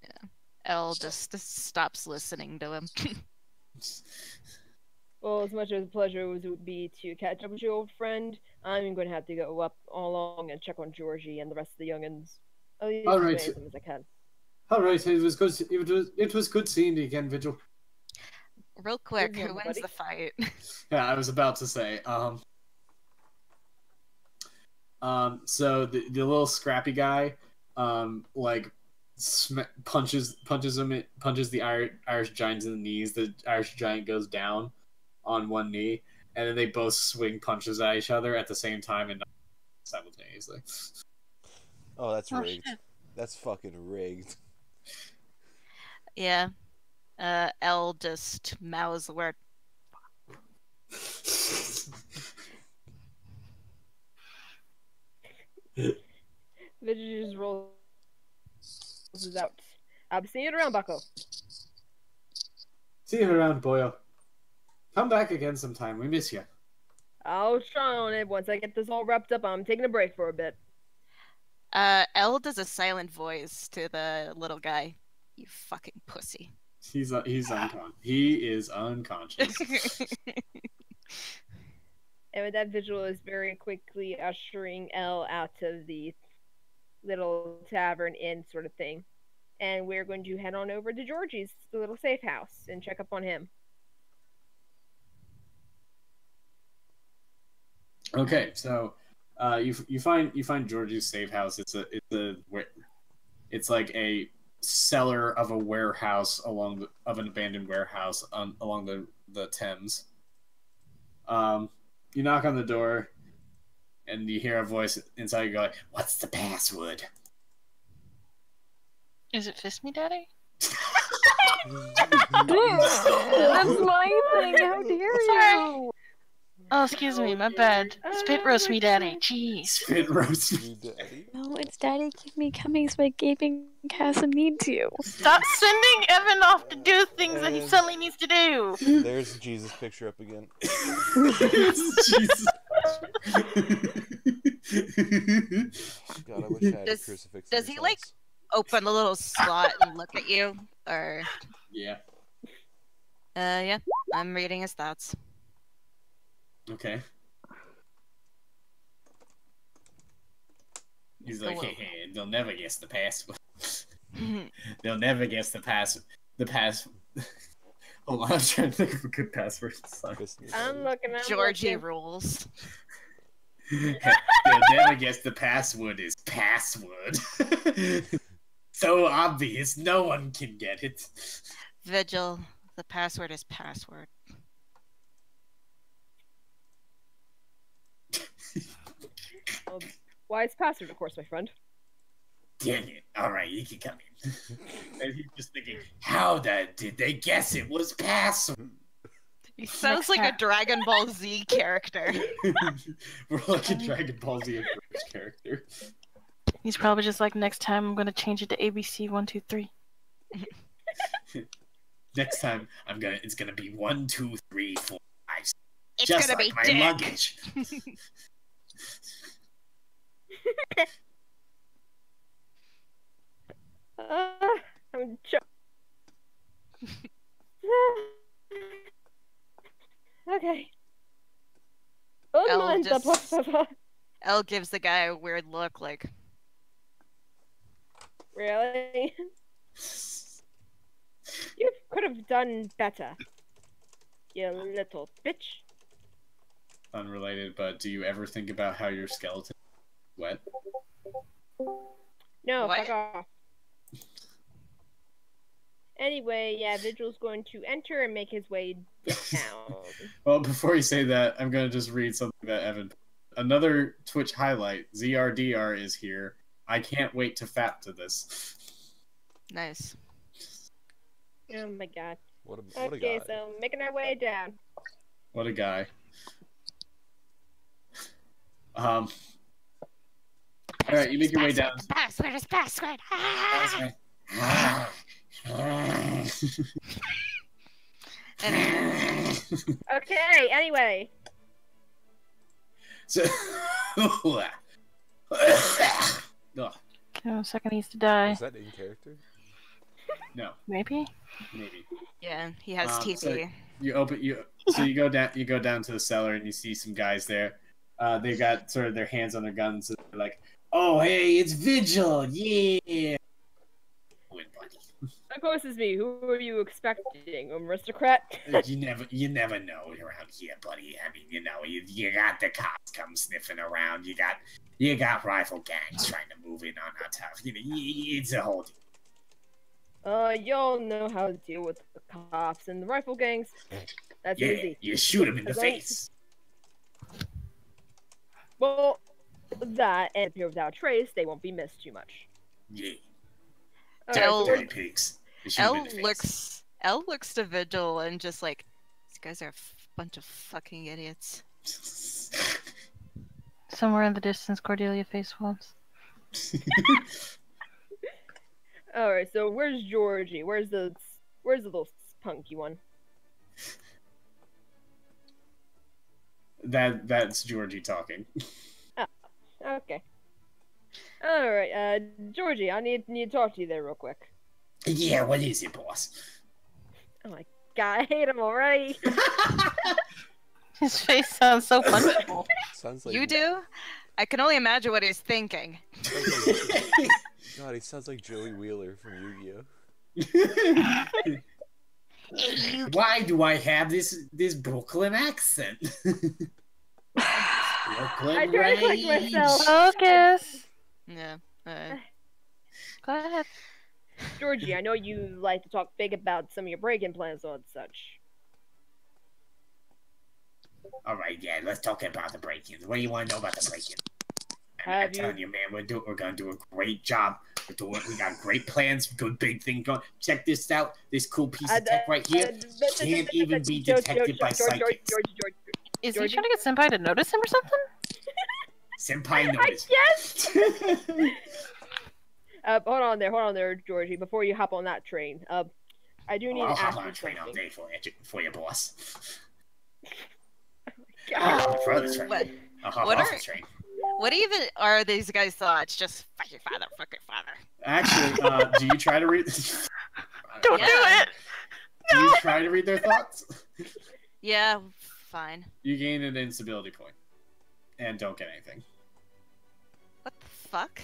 Yeah. Elle just stops listening to him. Well, as much as a pleasure it would be to catch up with your old friend, I'm going to have to go up all along and check on Georgie and the rest of the youngins. At least All right. as them as I can. All right, it was good. It was good seeing you again, Vigil. Real quick, Good who one, wins buddy. the fight? Yeah, I was about to say. So the little scrappy guy, like punches the Irish giant in the knees. The Irish giant goes down on one knee, and then they both swing punches at each other at the same time and simultaneously. Oh, that's Oh, rigged. shit. That's fucking rigged. Yeah. Elle just mouths the word. Vigil just rolls this out. I'll be seeing you around, Bucko. See you around, boyo. Come back again sometime. We miss you. I'll try on it once I get this all wrapped up. I'm taking a break for a bit. Elle does a silent voice to the little guy. You fucking pussy. He's unconscious. He is unconscious. And with that, Vigil is very quickly ushering Elle out of the little tavern inn sort of thing. And we're going to head on over to Georgie's, the little safe house, and check up on him. Okay, so you find Georgie's safe house. It's like a cellar of a warehouse of an abandoned warehouse along the Thames. You knock on the door, and you hear a voice inside. You go, "What's the password?" Is it Fist Me Daddy? That's my thing. How dare you? Oh, excuse me, my bad. Spit roast me daddy. Jeez. Spit roast. You daddy? No, it's Daddy Give Me Cummings by Gaping Casa Needs You. Stop sending Evan off to do things that he suddenly needs to do. There's Jesus picture up again. Jesus. God, I wish I had a Does- crucifix. does in he, this like, house. Open a little slot and look at you? Or, Yeah. yeah, I'm reading his thoughts. Okay. He's like, hey, they'll never guess the password. They'll never guess the pass. Hold on, I'm trying to think of a good password. Sorry. Fist me, I'm daddy. looking. Georgie looking. rules. They'll never guess the password is password. So obvious, no one can get it. Vigil, the password is password. Wise password, of course, my friend. Dang it. Alright, you can come in. And he's just thinking, how did they guess it was password? He sounds like a Dragon Ball Z character. We're like a Dragon Ball Z approach character. He's probably just like, next time I'm gonna change it to ABC 1, 2, 3. Next time, it's gonna be 1, 2, 3, 4, 5. It's Just gonna like be my dick. luggage. I'm okay. Elle Unmanta, just- por favor. Elle gives the guy a weird look, like, Really? You could have done better. You little bitch. Unrelated, but do you ever think about how your skeleton is wet? No, What? fuck off. Anyway, yeah, Vigil's going to enter and make his way down. Well, before you say that, I'm going to just read something that Evan. Another Twitch highlight. ZRDR is here. I can't wait to fap to this. Nice. Oh my god. What a Okay, guy. so making our way down. What a guy. Alright, you make your way down. Password is password. Anyway, Okay, anyway. So, Ugh. Oh, second needs to die. Is that in character? No, Maybe? maybe. yeah, he has TP. So you go down to the cellar and you see some guys there. They've got sort of their hands on their guns. And they're like, "Oh, hey, it's Vigil, yeah." Win, buddy. Of course it's me. Who are you expecting? Aristocrat? You never know around here, buddy. I mean, you got the cops come sniffing around. You got rifle gangs trying to move in on our town. It's a whole deal. Y'all know how to deal with the cops and the rifle gangs. That's Yeah, easy. you shoot him in the As long- face. Well, that and appear without trace, they won't be missed too much. Yeah, Del- dirty pigs. You shoot 'em Elle in the face. looks to Vigil and just like, these guys are a bunch of fucking idiots. Somewhere in the distance, Cordelia face swamps. Alright, so where's Georgie? Where's the little punky one? That's Georgie talking. Okay. Alright, Georgie, I need to talk to you there real quick. Yeah, what is it, boss? Oh my god, I hate him already. His face sounds so punchable. Sounds like You do? I can only imagine what he's thinking. God, he sounds like Joey Wheeler from Yu-Gi-Oh. Why do I have this Brooklyn accent? Brooklyn I tried to collect rage. myself. Focus! Yeah. Go ahead. Georgie, I know you like to talk big about some of your break-in plans and such. All right, yeah, let's talk about the break-ins. What do you want to know about the break-in? I'm Have telling you, man, we're gonna do a great job. We got great plans, good big thing going. Check this out. This cool piece of tech right here can't even be detected by psychics. Is he Georgie? trying to get Senpai to notice him or something? Senpai noticed. Yes! Hold on there, Georgie. Before you hop on that train, I do need I'll to hop ask on you a train all something. day for you, boss. God. I'll hop on the train. What? I'll hop What off are- the train. What even are these guys' thoughts? Just fuck your father, fuck your father. Actually, do you try to read? Don't Yeah. do it! Do you try to read their thoughts? Yeah, fine. You gain an instability point, and don't get anything. What the fuck?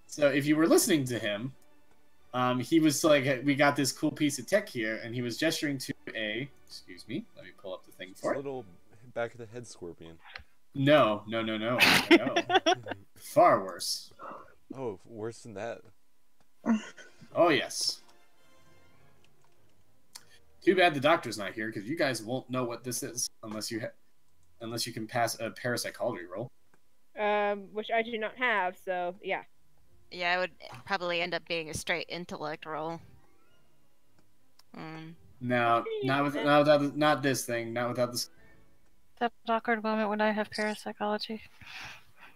So if you were listening to him, he was like, "We got this cool piece of tech here," and he was gesturing to a. Excuse me. Let me pull up the thing It's for a it. little back of the head scorpion. No. Far worse. Oh, worse than that. Oh yes. Too bad the doctor's not here, because you guys won't know what this is unless you can pass a parapsychology roll. Which I do not have, so yeah. Yeah, it would probably end up being a straight intellect roll. No, not this thing. Not without this. That awkward moment when I have parapsychology.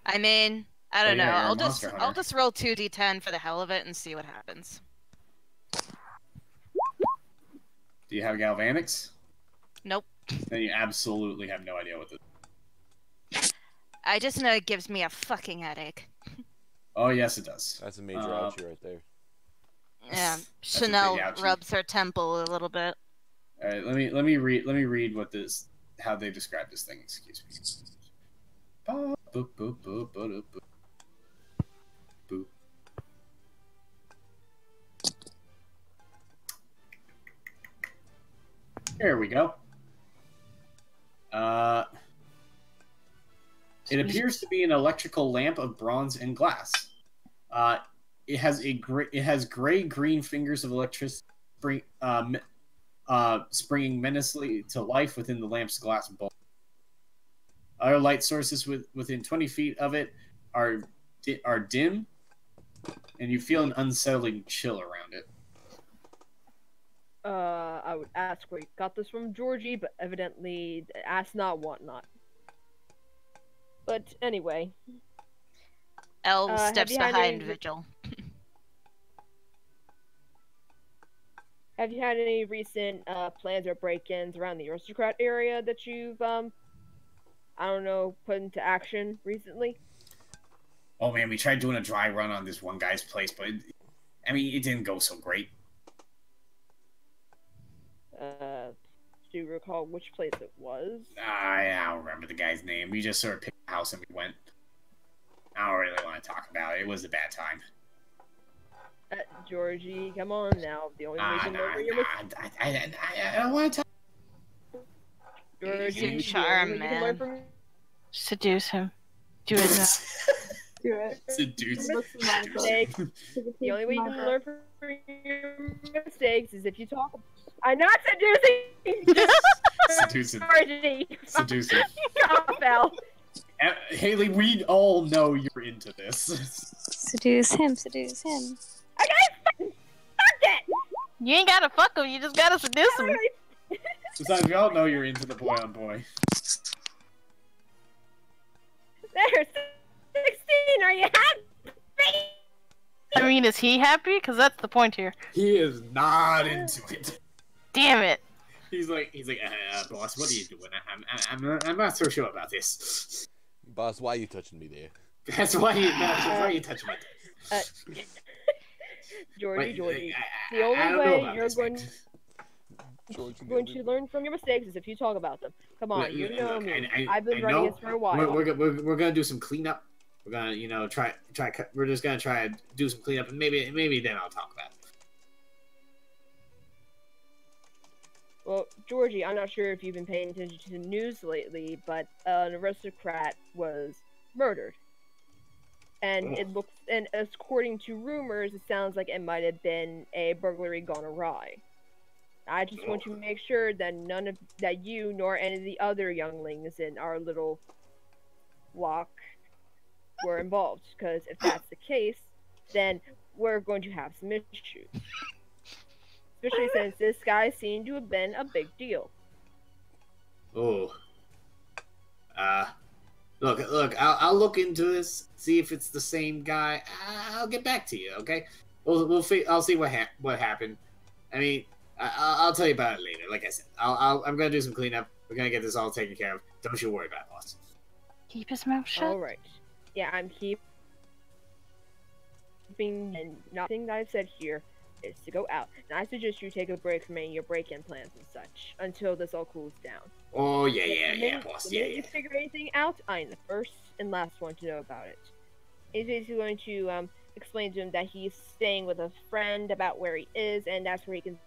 I mean, I don't yeah, know. you're a I'll monster just hunter. roll 2d10 for the hell of it and see what happens. Do you have galvanics? Nope. Then you absolutely have no idea what this. I just know it gives me a fucking headache. Oh yes, it does. That's a major ouchie right there. Yeah, a big Chanel ouchie. rubs her temple a little bit. All right, let me read how they describe this thing. Excuse me. There we go. It appears to be an electrical lamp of bronze and glass. It has gray-green fingers of electricity springing menacingly to life within the lamp's glass bulb. Other light sources within 20 feet of it are dim, and you feel an unsettling chill around it. I would ask where you got this from, Georgie, but evidently, ask not, want not. But anyway. Elle have steps you had behind any- Vigil. Have you had any recent plans or break-ins around the aristocrat area that you've, I don't know, put into action recently? Oh man, we tried doing a dry run on this one guy's place, but it didn't go so great. Do you recall which place it was? I don't remember the guy's name. We just sort of picked a house and we went. I don't really want to talk about it. It was a bad time. Georgie, come on now. The only way you can learn from your I don't want to talk. Georgie, Using the only charm, way you can learn man. from Seduce him. Do it now. Do it. Seduce. Listen to my book. mistakes. The only way you can learn from your mistakes is if you talk. I'm not seducing. Seduce him. Georgie, Seduce him. Stop, Elle. Haley, we all know you're into this. Seduce him, seduce him. Okay, fuck it. You ain't gotta fuck him, you just gotta seduce him. Besides, we all know you're into the boy on boy. There's 16. Are you happy? I mean, is he happy? Because that's the point here. He is not into it. Damn it. He's like, boss, what are you doing? I'm not so sure about this. Boss, why are you touching me there? That's why you touch my dick. Georgie, Wait, the I only don't know way about you're this, going, man. going to learn from your mistakes is if you talk about them. Come on, you know Look, me. I've been running this for a while. We're gonna do some cleanup. We're gonna try. We're just gonna try and do some cleanup, and maybe then I'll talk about it. Well, Georgie, I'm not sure if you've been paying attention to the news lately, but an aristocrat was murdered. And it looks, and according to rumors, it sounds like it might have been a burglary gone awry. I just want to make sure that that you nor any of the other younglings in our little flock were involved. Because if that's the case, then we're going to have some issues. Especially since this guy seemed to have been a big deal. Oh. Look. I'll look into this, see if it's the same guy. I'll get back to you. Okay. I'll see what happened. I mean, I'll tell you about it later. Like I said, I'm gonna do some cleanup. We're gonna get this all taken care of. Don't you worry about it, boss. Keep his mouth shut. All right. Yeah, I'm keeping, and nothing that I've said here is to go out. And I suggest you take a break from any of your break-in plans and such until this all cools down. Oh yeah, boss. The minute you figure anything out, I'm the first and last one to know about it. He's basically going to explain to him that he's staying with a friend about where he is, and that's where he can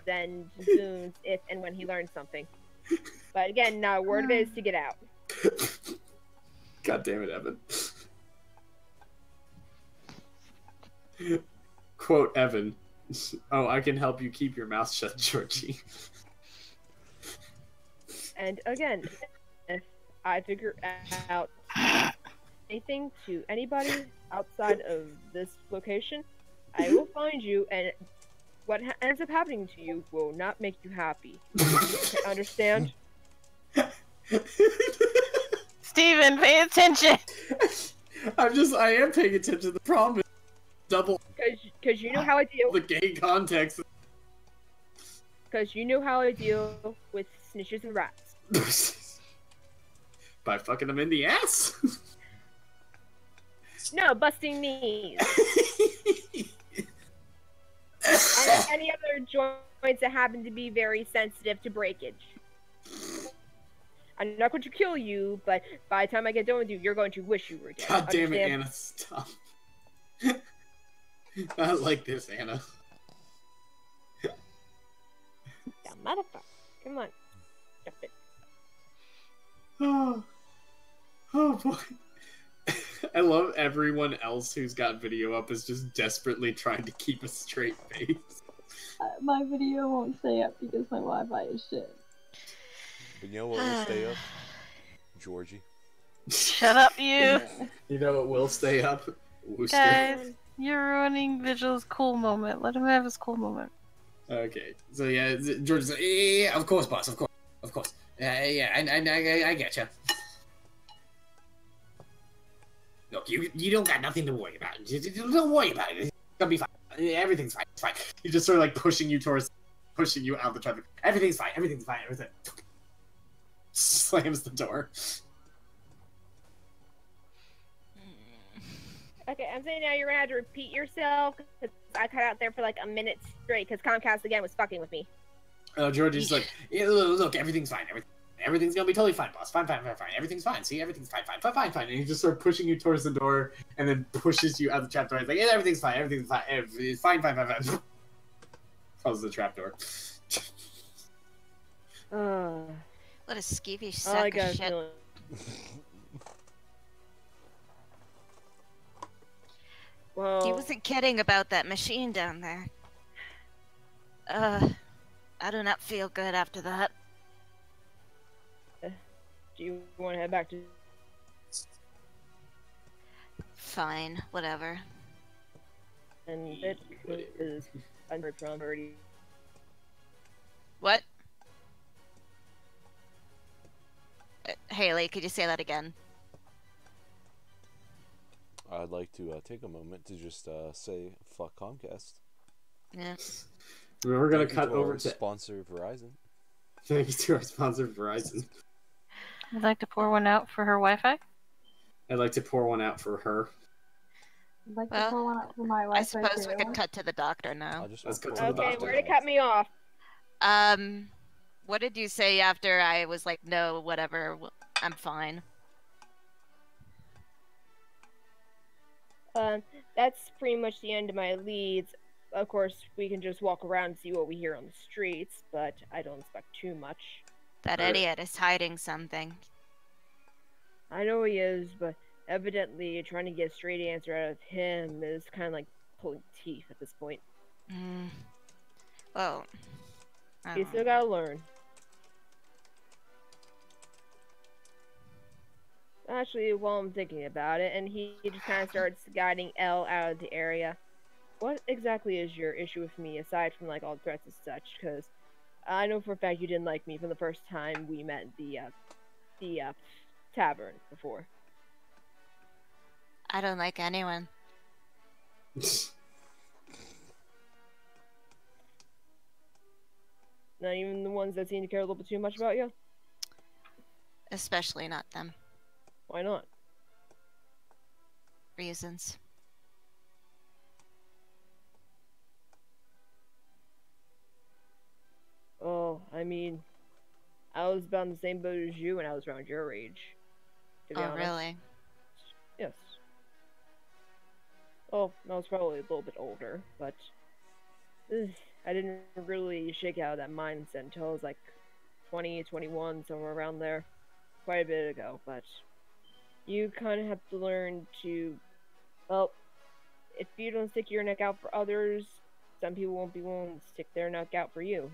then zoom if and when he learns something. But again, not a word of it is to get out. God damn it, Evan. Quote Evan. Oh, I can help you keep your mouth shut, Georgie. And again, if I figure out anything to anybody outside of this location, I will find you, and what ends up happening to you will not make you happy. Understand? Steven, pay attention! I am paying attention. The problem is double Because you know how I deal. the gay context. Because you know how I deal with snitches and rats. By fucking them in the ass. No, busting knees. And any other joints that happen to be very sensitive to breakage. I'm not going to kill you, but by the time I get done with you, you're going to wish you were dead. God damn it, Understand? Anna, stop. I like this, Anna. Motherfucker. Come on. Stop it. Oh, oh boy. I love everyone else who's got video up is just desperately trying to keep a straight face. My video won't stay up because my Wi-Fi is shit. But you know what will stay up? Georgie. Shut up, you! You know it will stay up? Wooster. Guys, you're ruining Vigil's cool moment. Let him have his cool moment. Okay, so yeah, George is like, yeah, of course, boss, of course. Yeah, I get you. Look, you don't got nothing to worry about. Don't worry about it. It's gonna be fine. Everything's fine. It's fine. He's just sort of like pushing you out of the traffic. Everything's fine. Everything. Slams the door. Okay, I'm saying now you're gonna have to repeat yourself because I cut out there for like a minute straight because Comcast again was fucking with me. Georgie's like, yeah, look, everything's fine. Everything's gonna be totally fine, boss. Fine. Everything's fine. See, everything's fine. And he just sort of pushing you towards the door and then pushes you out the trapdoor. He's like, yeah, everything's fine. It's fine. Closes the trapdoor. What a skeevy All I sack got of is shit. feeling. Well, He wasn't kidding about that machine down there. I do not feel good after that. do you want to head back to? Fine, whatever. And it is under already. What? Haley, could you say that again? I'd like to take a moment to just say fuck Comcast. Yeah. We're gonna Thank you cut to over our to sponsor Verizon. thank you to our sponsor Verizon. I'd like to pour one out for her Wi-Fi. I'd like to pour one out for her. I'd like Well, to pull one up for my I Wi-Fi suppose we too. could cut to the doctor now. I just Let's want go to the Okay, doctor. where to cut me off? What did you say after I was like, no, whatever, I'm fine? That's pretty much the end of my leads. Of course, we can just walk around and see what we hear on the streets, but I don't expect too much. That idiot is hiding something. I know he is, but evidently trying to get a straight answer out of him is kind of like pulling teeth at this point. Well, I You don't still know. gotta learn. Actually, while I'm thinking about it, and he just kind of starts guiding Elle out of the area. What exactly is your issue with me, aside from like all the threats and such? Because I know for a fact you didn't like me from the first time we met at the tavern before. I don't like anyone. Not even the ones that seem to care a little bit too much about you? Especially not them. Why not? Reasons. Oh, I mean, I was about in the same boat as you when I was around your age. To be Oh, honest. really? Yes. Oh, I was probably a little bit older, but I didn't really shake out of that mindset until I was like 20, 21, somewhere around there. Quite a bit ago, but you kind of have to learn to, well, if you don't stick your neck out for others, some people won't be willing to stick their neck out for you.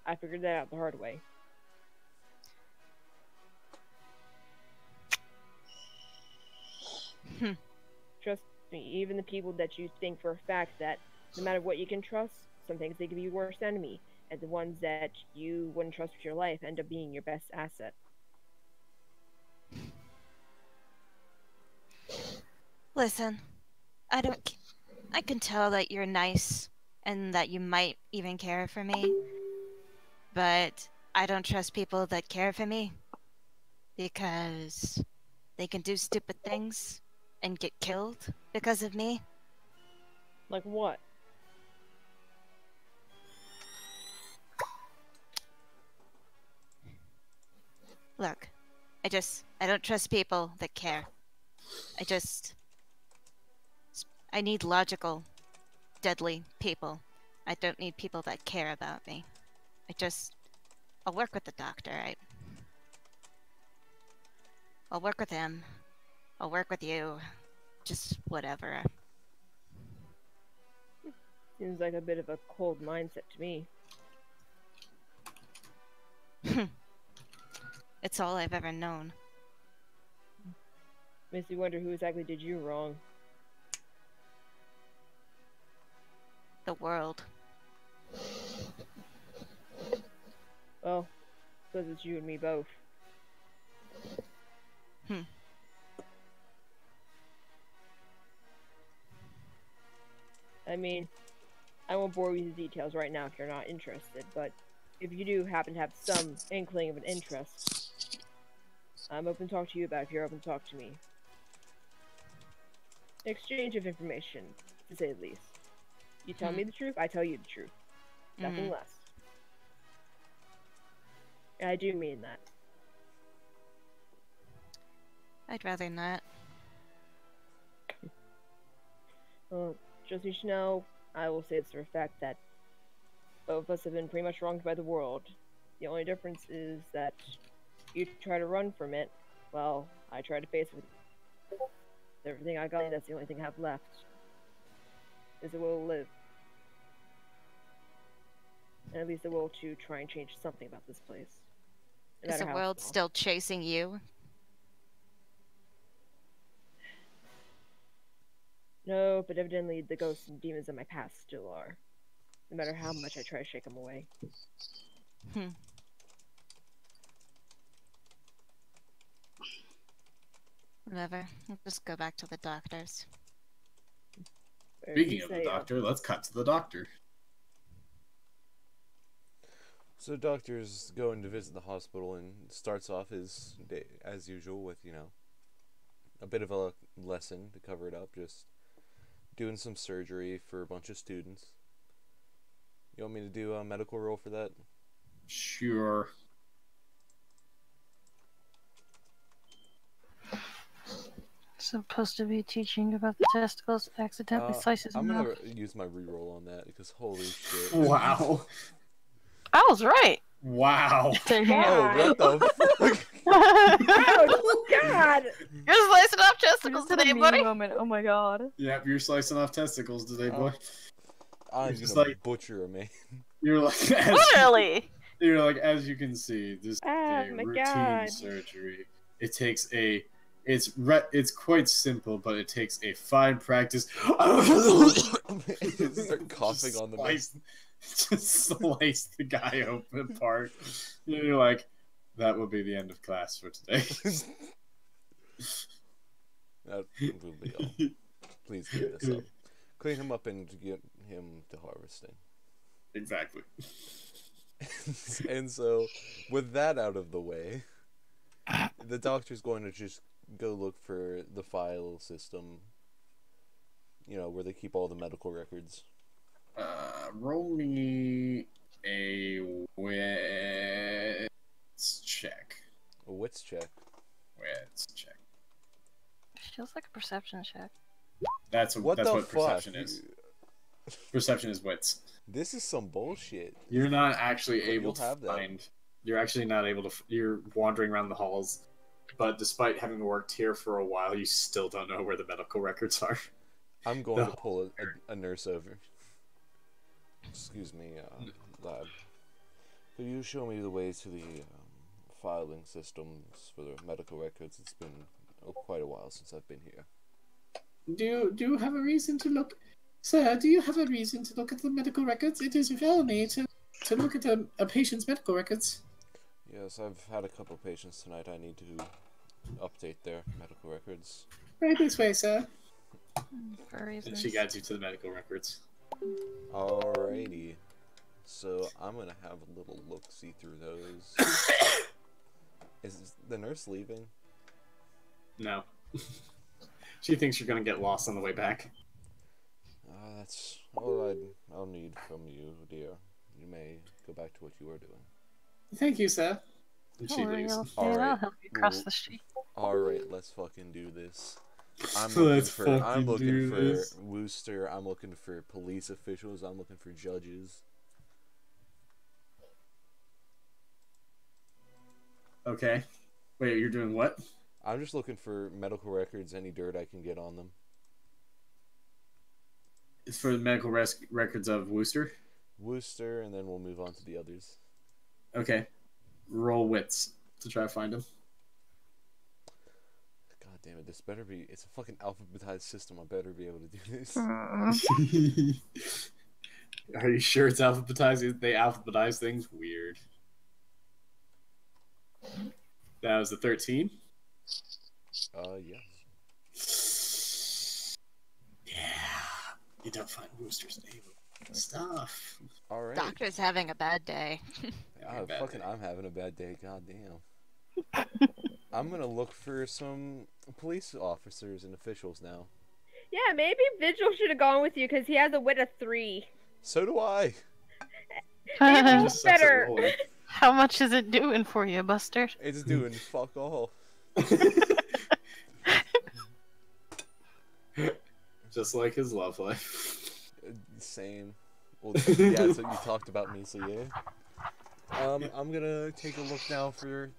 I figured that out the hard way. Trust me, even the people that you think for a fact that no matter what you can trust, sometimes they can be your worst enemy, and the ones that you wouldn't trust with your life end up being your best asset. Listen, I can tell that you're nice and that you might even care for me, but I don't trust people that care for me because they can do stupid things and get killed because of me. Like what? Look, I don't trust people that care. I need logical, deadly people. I don't need people that care about me. I'll work with the doctor. I'll work with him. I'll work with you. Just whatever. Seems like a bit of a cold mindset to me. It's all I've ever known. Makes me wonder who exactly did you wrong. The world. Well, suppose it's you and me both. I mean, I won't bore you with the details right now if you're not interested, but if you do happen to have some inkling of an interest, I'm open to talk to you about it if you're open to talk to me. Exchange of information, to say the least. You tell me the truth, I tell you the truth. Nothing less. And I do mean that. I'd rather not. Well, just so you should know, I will say it's for a fact that both of us have been pretty much wronged by the world. The only difference is that you try to run from it, while I try to face it with everything I got. That's the only thing I have left. Is the will to live. And at least the will to try and change something about this place. No Is the matter how world small. still chasing you? No, but evidently the ghosts and demons in my past still are. No matter how much I try to shake them away. Whatever. I'll just go back to the doctor's. Speaking of the doctor, let's cut to the doctor. So the doctor's going to visit the hospital and starts off his day as usual with, you know, a bit of a lesson to cover it up, just doing some surgery for a bunch of students. You want me to do a medical roll for that? Sure. Supposed to be teaching about the testicles, accidentally slices I'm them gonna off. use my reroll on that because holy shit. Wow. I was right. Wow. Oh, what the fuck? Oh, God! You're slicing off testicles Just had a today, meme buddy. moment. Oh my god. Yep, you're slicing off testicles today, boy. I'm It's just gonna like- butcher a man. You're like, Literally. you're like, as you can see, this is Oh a my routine God. surgery. It takes it's quite simple, but it takes a fine practice. Start coughing on the man. Just slice the guy open apart. You're like, that will be the end of class for today. That will be all. Please clean this up. Clean him up and get him to harvesting. Exactly. And so, with that out of the way, the doctor's going to just go look for the file system, you know, where they keep all the medical records. Roll me a wits check. A wits check. Wits check. Feels like a perception check. That's what fuck? perception is. Perception is wits. This is some bullshit. You're not actually But able you'll to have that. find. You're actually not able to. You're wandering around the halls, but despite having worked here for a while, you still don't know where the medical records are. I'm going No. to pull a nurse over. Excuse me, lab. Could you show me the way to the filing systems for the medical records? It's been quite a while since I've been here. Do you have a reason to look, sir? Do you have a reason to look at the medical records? It is felony to look at a patient's medical records. Yes, I've had a couple of patients tonight. I need to update their medical records. Right this way, sir. For And reasons. she guides you to the medical records. Alrighty. So I'm gonna have a little look-see through those. Is the nurse leaving? No. She thinks you're gonna get lost on the way back. That's all I'll need from you, dear. You may go back to what you are doing. Thank you, sir. And Don't she worry, leaves. I'll Alright. help you cross Cool. the street. Alright, let's fucking do this. I'm Let's looking fucking do for this. Wooster, I'm looking for police officials, I'm looking for judges. Okay. Wait, you're doing what? I'm just looking for medical records, any dirt I can get on them. It's for the medical records of Wooster. Worcester, and then we'll move on to the others. Okay. Roll wits to try to find him. God damn it, this better be... It's a fucking alphabetized system, I better be able to do this. Are you sure it's alphabetized? They alphabetize things? Weird. That was a 13? Yes. Yeah. You don't find Wooster's name. Stuff. Alright. Doctor's having a bad day. I'm having a bad day, god damn. I'm gonna look for some police officers and officials now. Yeah, maybe Vigil should have gone with you because he has a wit of 3. So do I! Maybe Just sucks at better. rolling. How much is it doing for you, Buster? It's doing fuck all. Just like his love life. Same. Well, yeah, that's what you talked about me, so yeah. I'm gonna take a look now for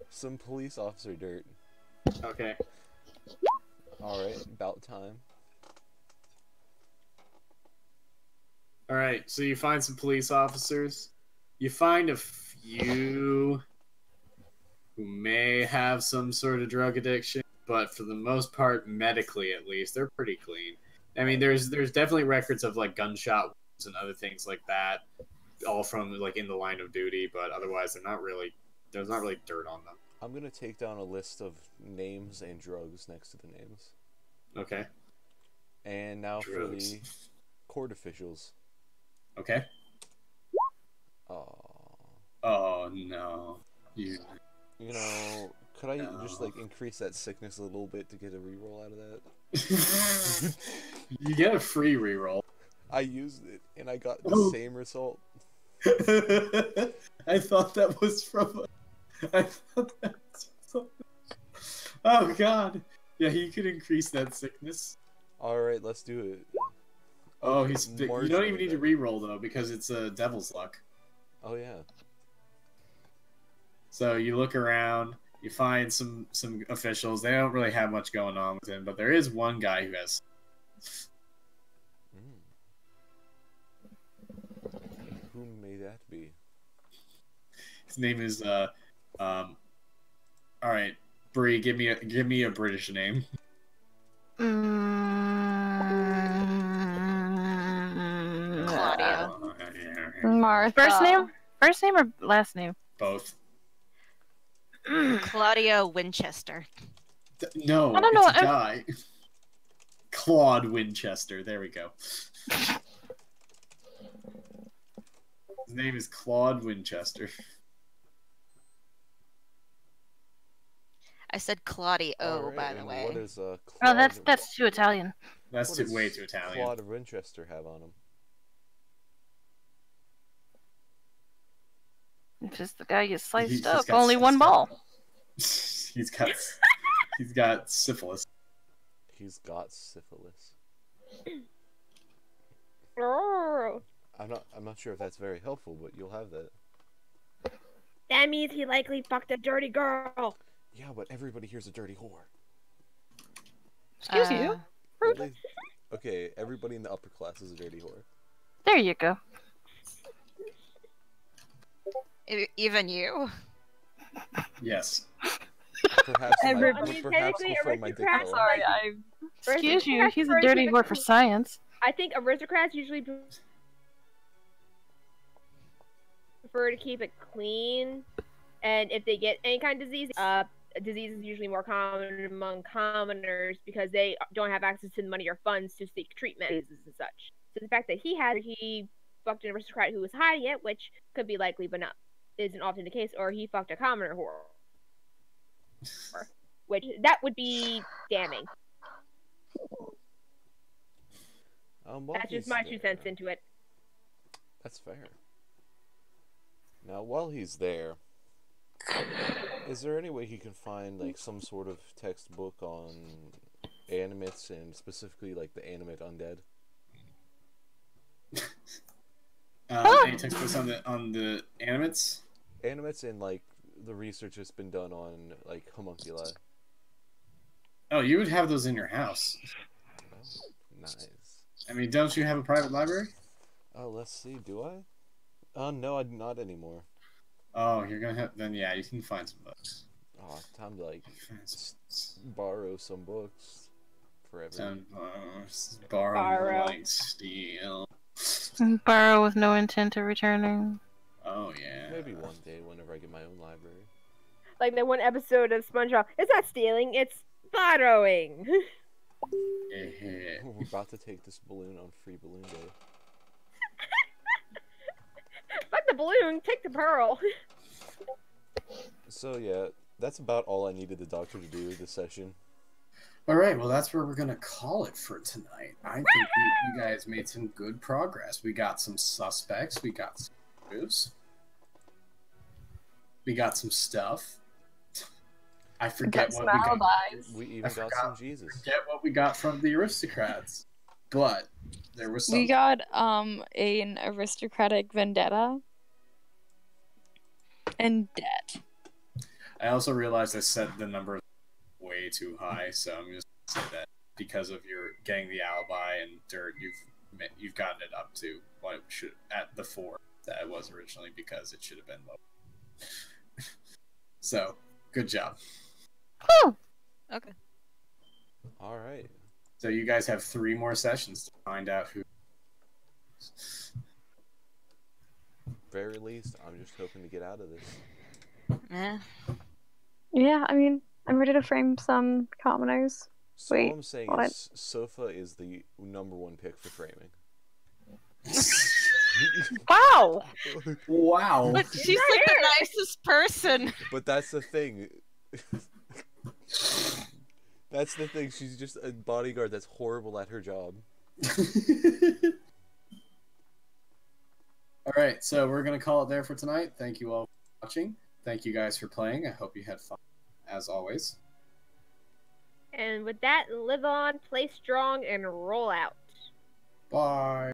some police officer dirt. Okay. Alright, about time. Alright, so you find some police officers. You find a few who may have some sort of drug addiction, but for the most part, medically at least, they're pretty clean. I mean, there's definitely records of like gunshot wounds and other things like that, all from like in the line of duty, but otherwise there's not really dirt on them. I'm gonna take down a list of names and drugs next to the names. Okay. And now Drugs. for the court officials. Okay. Oh no. You know, could I No. just like increase that sickness a little bit to get a reroll out of that? You get a free reroll. I used it and I got the Oh. same result. I thought that was from. I thought that was from something. Oh god. Yeah, he could increase that sickness. Alright, let's do it. Oh, he's. You don't even marginally need to better. reroll though because it's a devil's luck. Oh yeah. So you look around, you find some officials. They don't really have much going on with him, but there is one guy who has. Who may that be? His name is All right, Bree, give me a British name. Claudia. Martha. First name or last name? Both. Claudia Winchester. No, I don't know, it's a guy. Claude Winchester. There we go. His name is Claude Winchester. I said Claudio, Alright, by the and way. What is Oh, Claude, that's too Italian. That's what too, does way too Italian. Claude Winchester have on him? It's just the guy you He's sliced just up. got Only one sliced ball. he's got syphilis. He's got syphilis. Oh, I'm not sure if that's very helpful, but you'll have that. that means he likely fucked a dirty girl. Yeah, but everybody here's a dirty whore. Excuse you. Okay, everybody in the upper class is a dirty whore. There you go. Even you? Yes. Perhaps Everybody- my, I mean, perhaps technically, before my dick aristocrats fell are- off. I. Excuse you. Aristocrats He's a are dirty typically- whore for science. I think aristocrats usually prefer to keep it clean, and if they get any kind of disease, disease is usually more common among commoners because they don't have access to the money or funds to seek treatment and such. So the fact that he fucked an aristocrat who was hiding it, which could be likely but not isn't often the case, or he fucked a commoner whore, which that would be damning. While That's just he's my 2 there- cents into it. That's fair. Now, while he's there, is there any way he can find like some sort of textbook on animates and specifically like the animate undead? Any textbooks on the animates? Animates and like the research that's been done on like homunculi. Oh, you would have those in your house. Oh, nice. I mean, don't you have a private library? Oh, let's see. Do I? No, I'm not anymore. Oh, you're gonna have. Then yeah, you can find some books. Oh, time to like Find some books. borrow some books forever. Borrow more Borrow. like steal. Borrow with no intent of returning. Oh yeah. Maybe one day whenever I get my own library. Like that one episode of SpongeBob. It's not stealing, it's borrowing. Yeah. We're about to take this balloon on Free Balloon Day. Fuck the balloon, take the pearl. So yeah, that's about all I needed the doctor to do this session. All right. Well, that's where we're gonna call it for tonight. I think you guys made some good progress. We got some suspects. We got some proofs. We got some stuff. I forget what we got. alibis. We even I got forgot. some Jesus. Forget what we got from the aristocrats, but there was some. We got an aristocratic vendetta and debt. I also realized I set the number way too high, so I'm just gonna say that because of your getting the alibi and dirt, you've gotten it up to what it should at the 4 that it was originally because it should have been low. So good job. Okay. All right. So you guys have 3 more sessions to find out who. Very least, I'm just hoping to get out of this. Eh. Yeah, I mean, I'm ready to frame some commoners. So Wait, all I'm saying what? is Sofa is the #1 pick for framing. Wow! Wow. But she's like the nicest person. But that's the thing. That's the thing. She's just a bodyguard that's horrible at her job. All right, so we're gonna call it there for tonight. Thank you all for watching. Thank you guys for playing. I hope you had fun, as always. And with that, live on, play strong, and roll out. Bye.